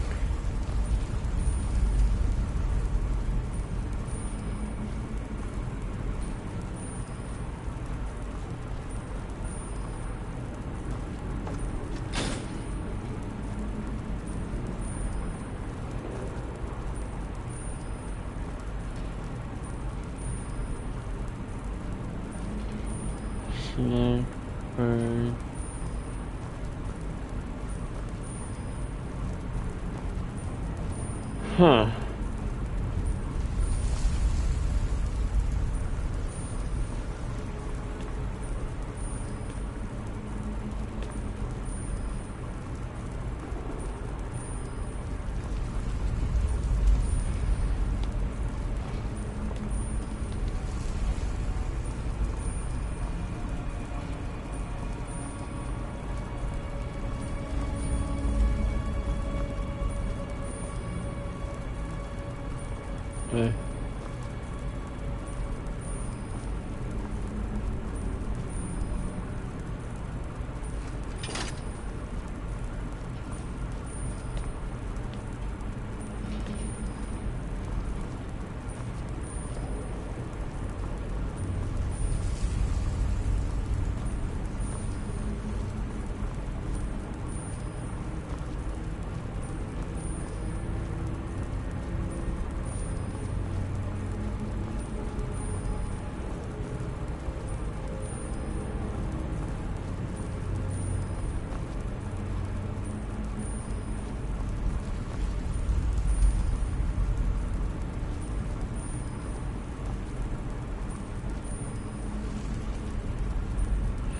snake, bird. Huh. Okay.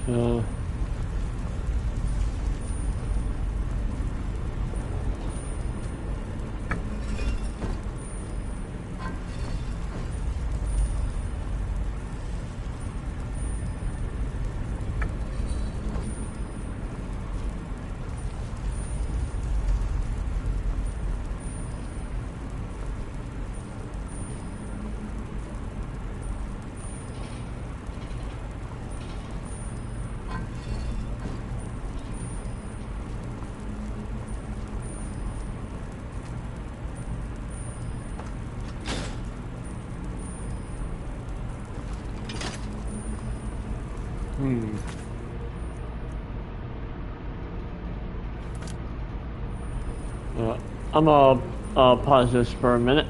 So I'm gonna pause this for a minute.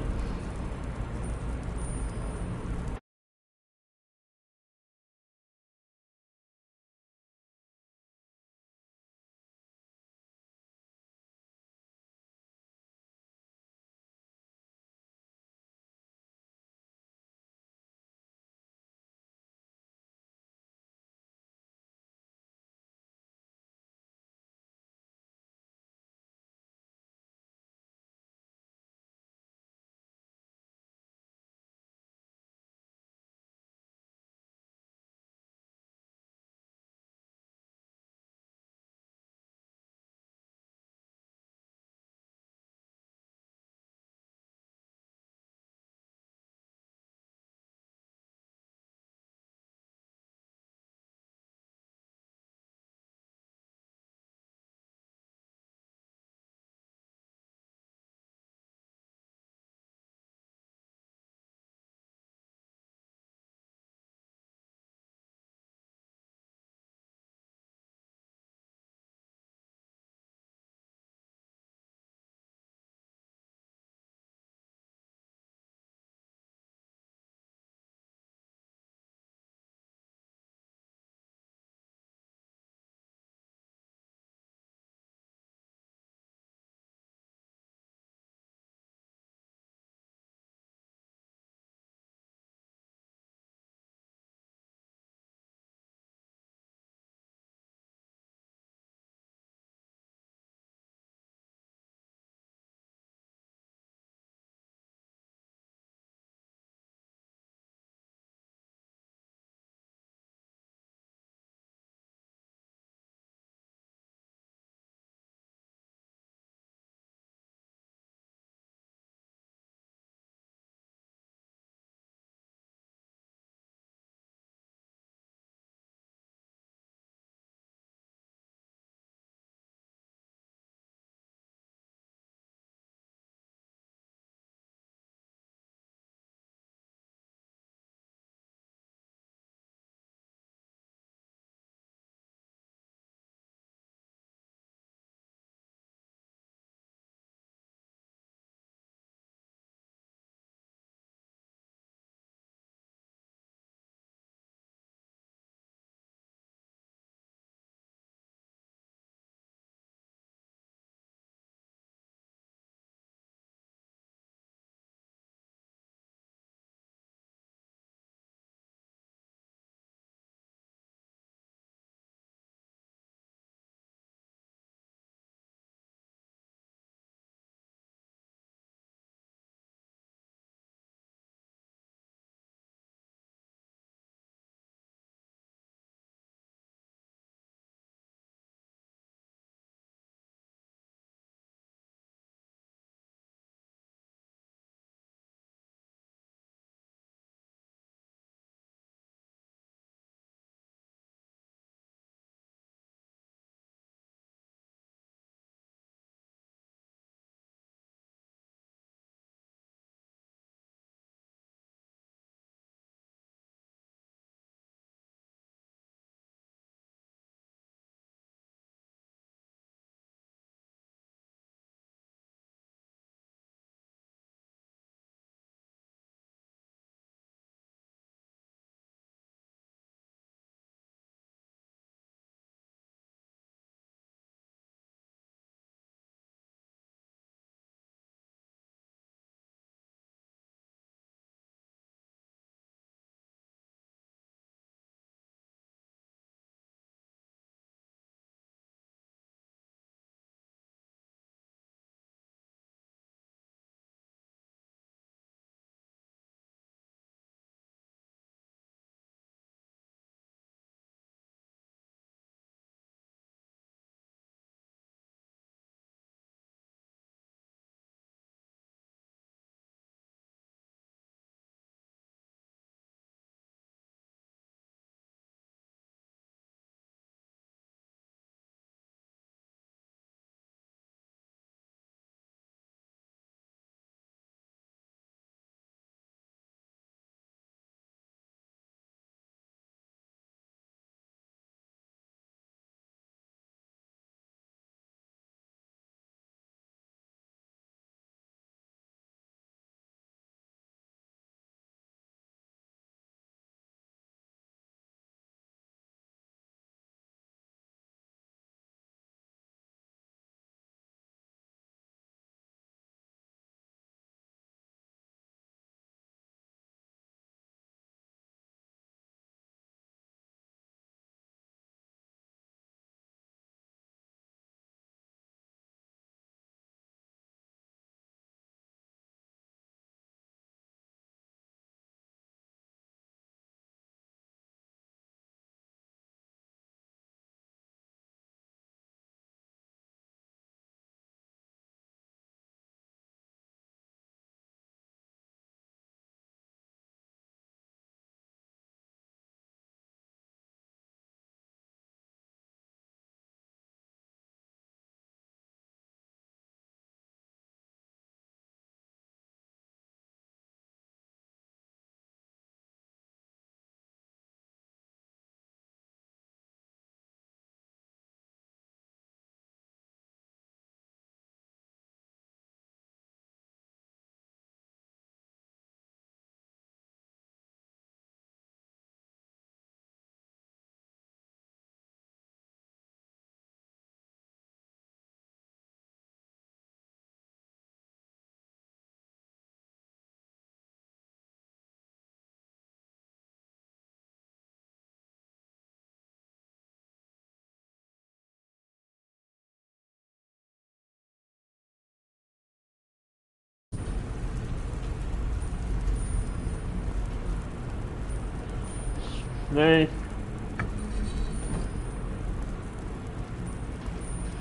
Snake.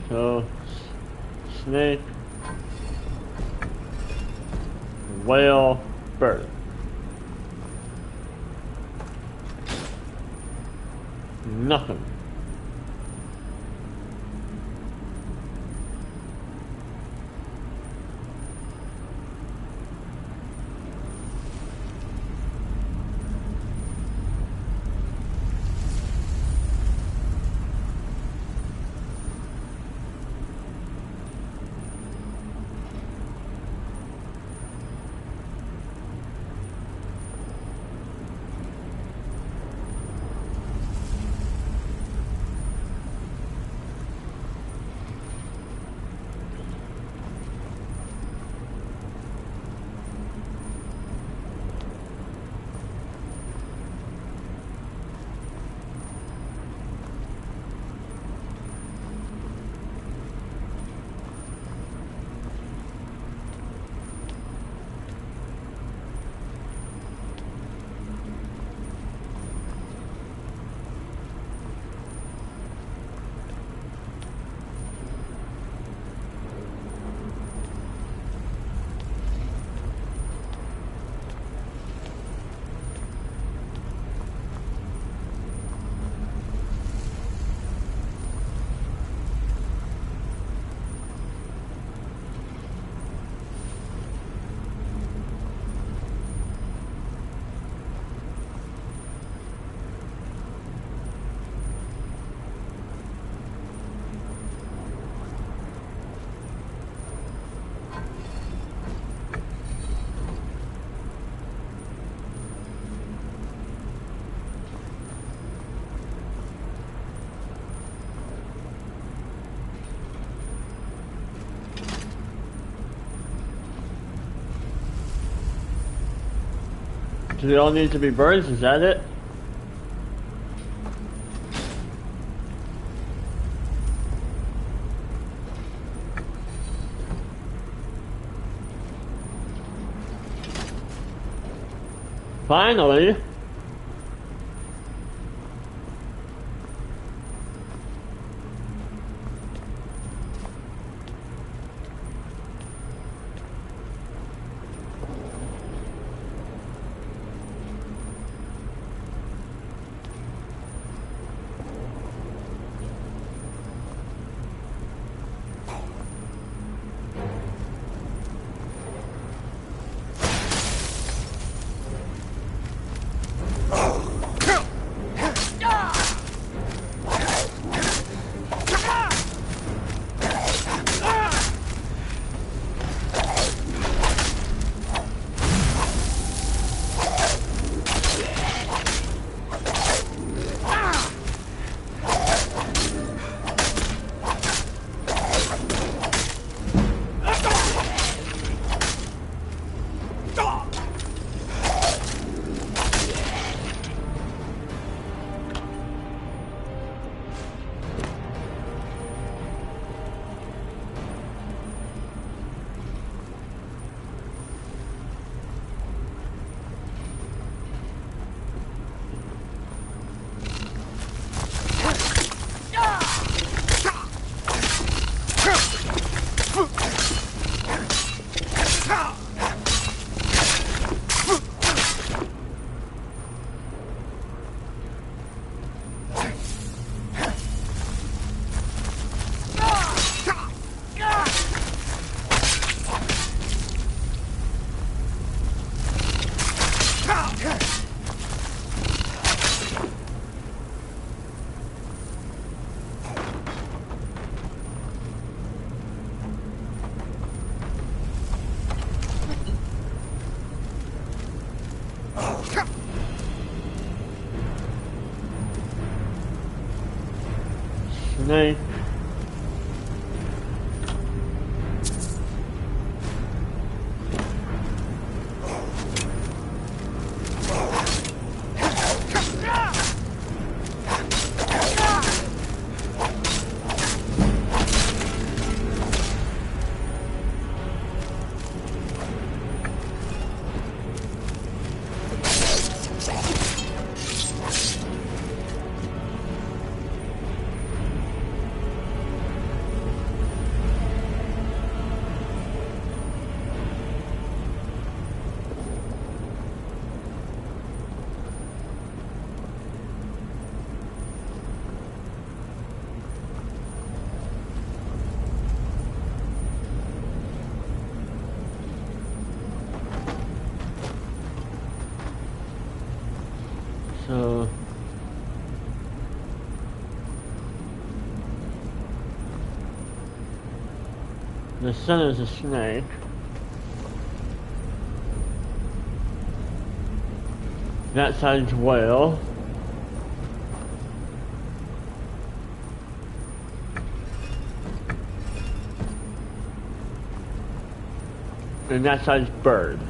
So, snake, whale, bird. Nothing. Do they all need to be birds? Is that it? Finally. Snake. So the center is a snake. That side's whale. And that side's bird.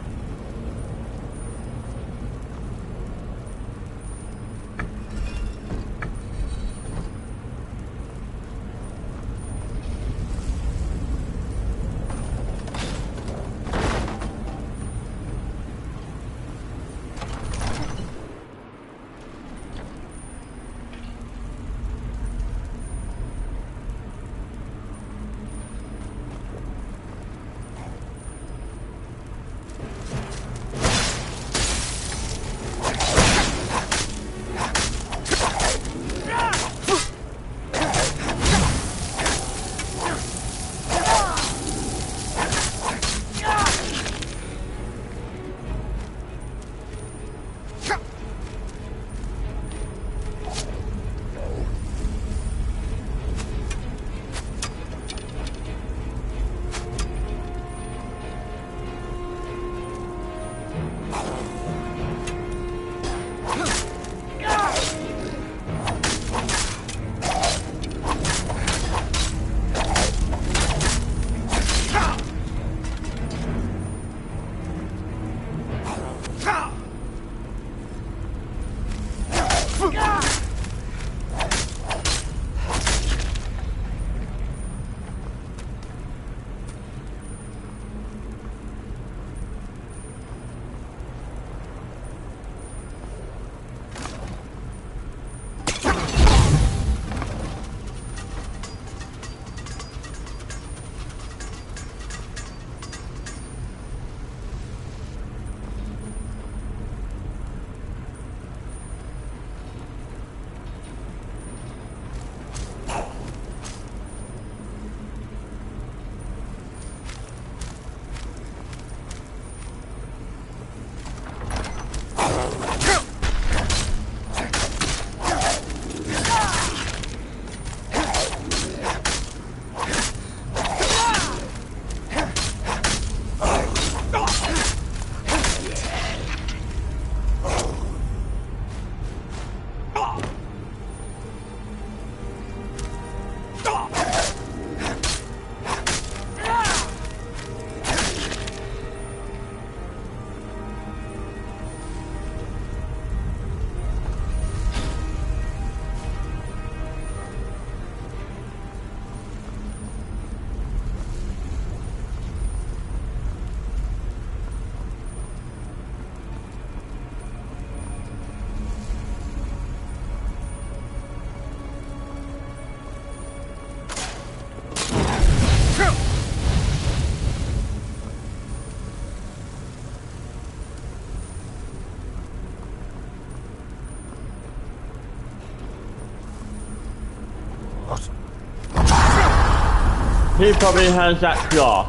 He probably has that claw.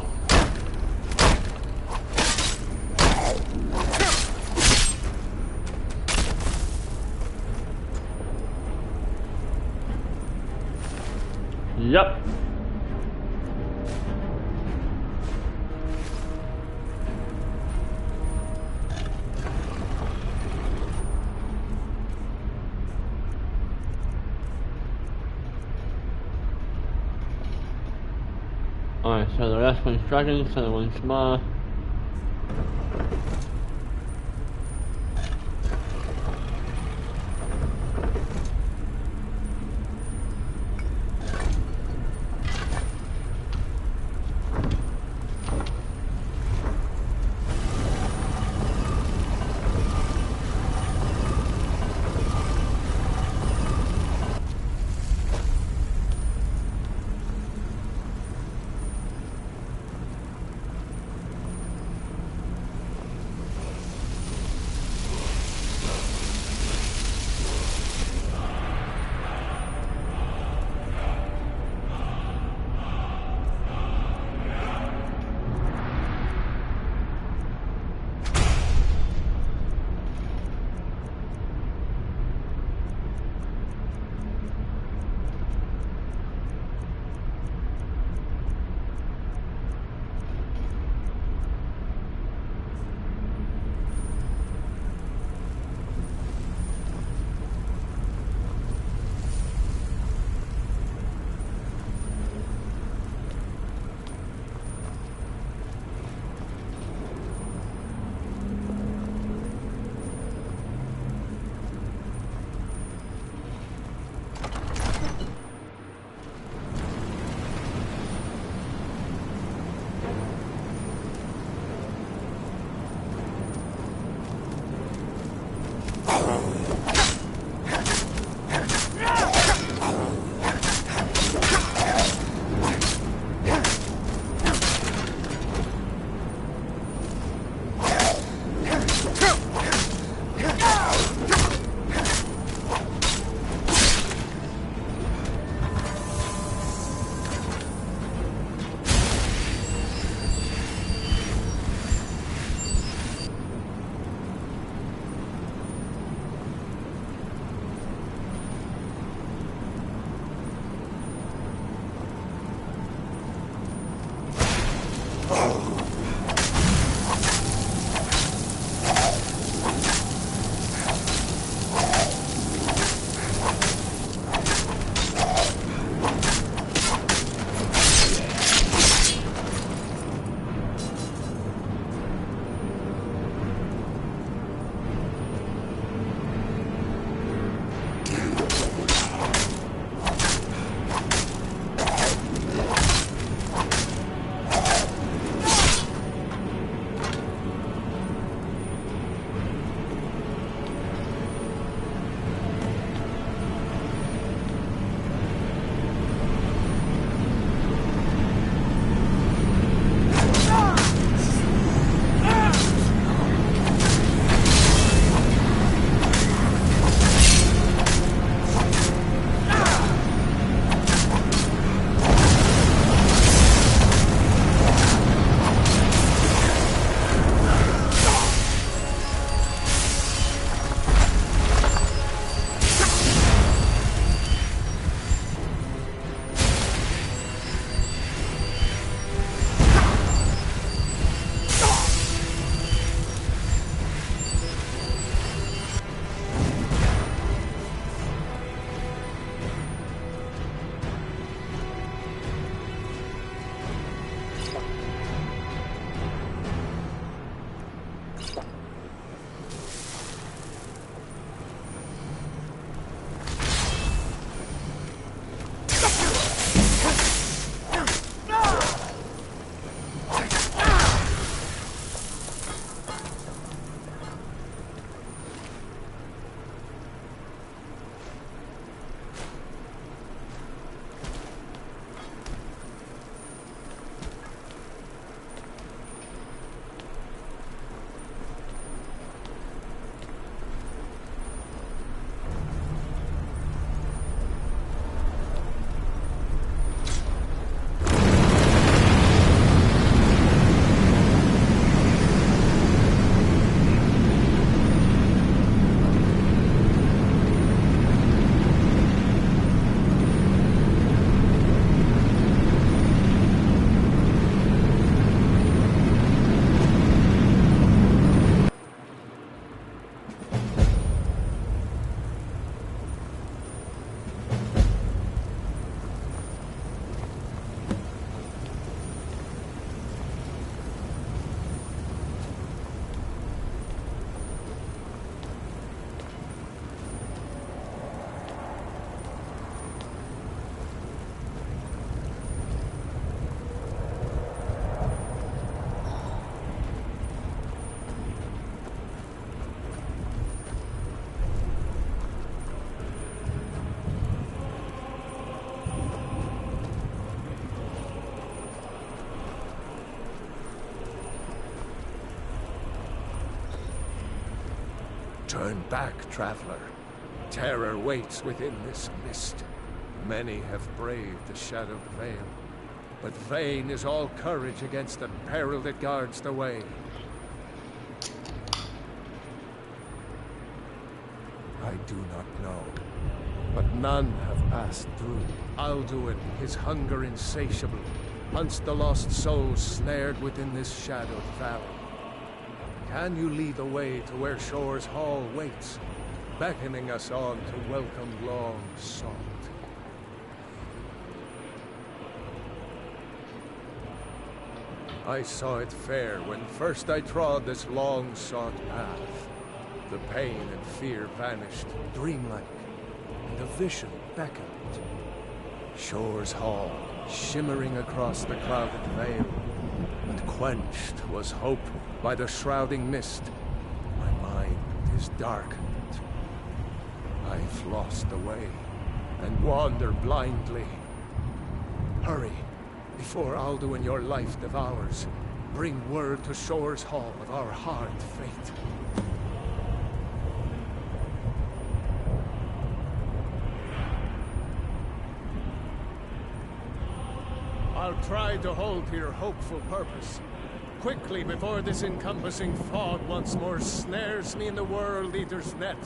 Yep. Alright, so the last one's dragons, so the one's small. Turn back, traveler. Terror waits within this mist. Many have braved the shadowed veil, but vain is all courage against the peril that guards the way. I do not know, but none have passed through. Alduin, his hunger insatiable, hunts the lost souls snared within this shadowed valley. Can you lead the way to where Shore's Hall waits, beckoning us on to welcome long sought? I saw it fair when first I trod this long-sought path. The pain and fear vanished, dreamlike, and a vision beckoned. Shore's Hall, shimmering across the clouded veil, but quenched was hope by the shrouding mist. My mind is darkened, I've lost the way and wander blindly. Hurry, before Alduin your life devours. Bring word to Shore's Hall of our hard fate. I'll try to hold to your hopeful purpose. Quickly, before this encompassing fog once more snares me in the World Eater's net.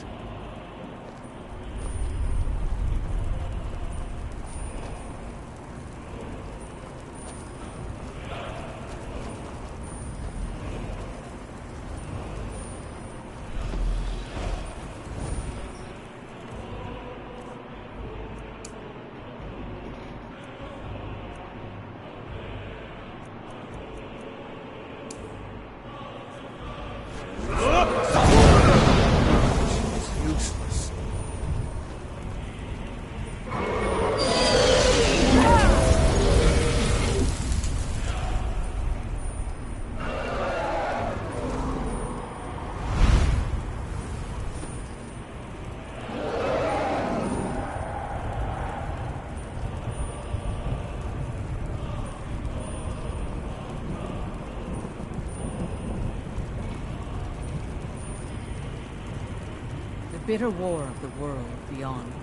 The bitter war of the world beyond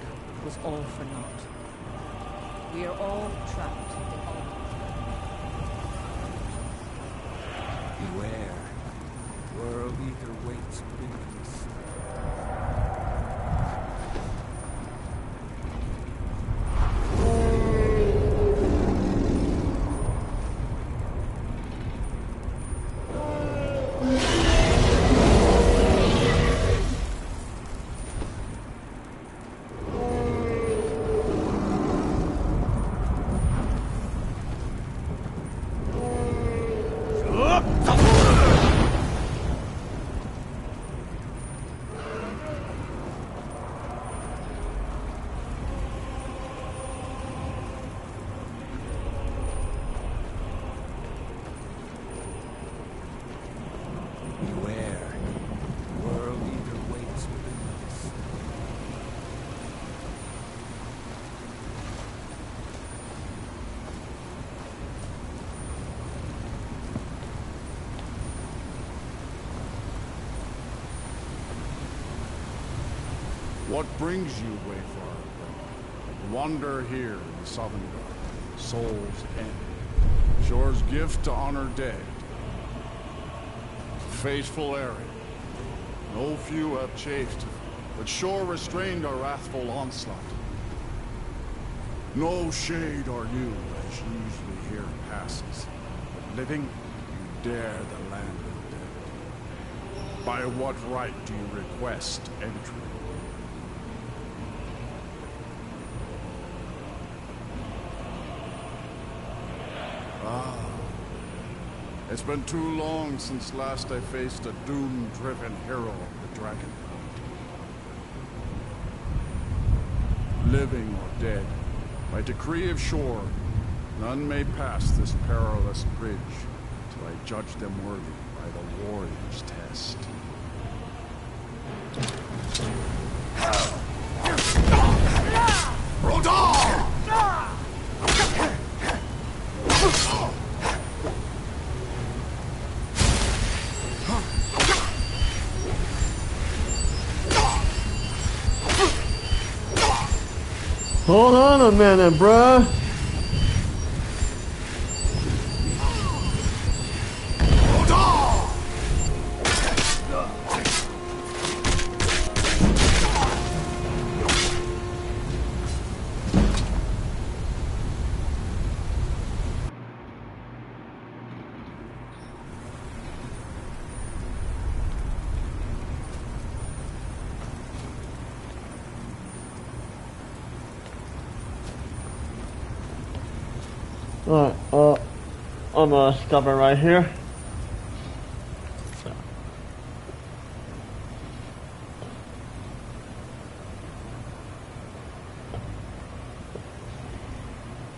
was all for naught. We are all trapped in all. Beware. World Eater waits beneath us. What brings you, Wayfarer? Wander here in the Sovngarde, Soul's End. Shore's gift to honor dead. Faithful Area. No few have chafed, but Shore restrained our wrathful onslaught. No shade are you, as usually here passes. But living, you dare the land of dead. By what right do you request entry? It's been too long since last I faced a doom-driven hero of the Dragon. Living or dead, by decree of Shore, none may pass this perilous bridge till I judge them worthy by the warrior's test. Rodar! Hold on a minute, bruh. Alright, I'm gonna stop it right here.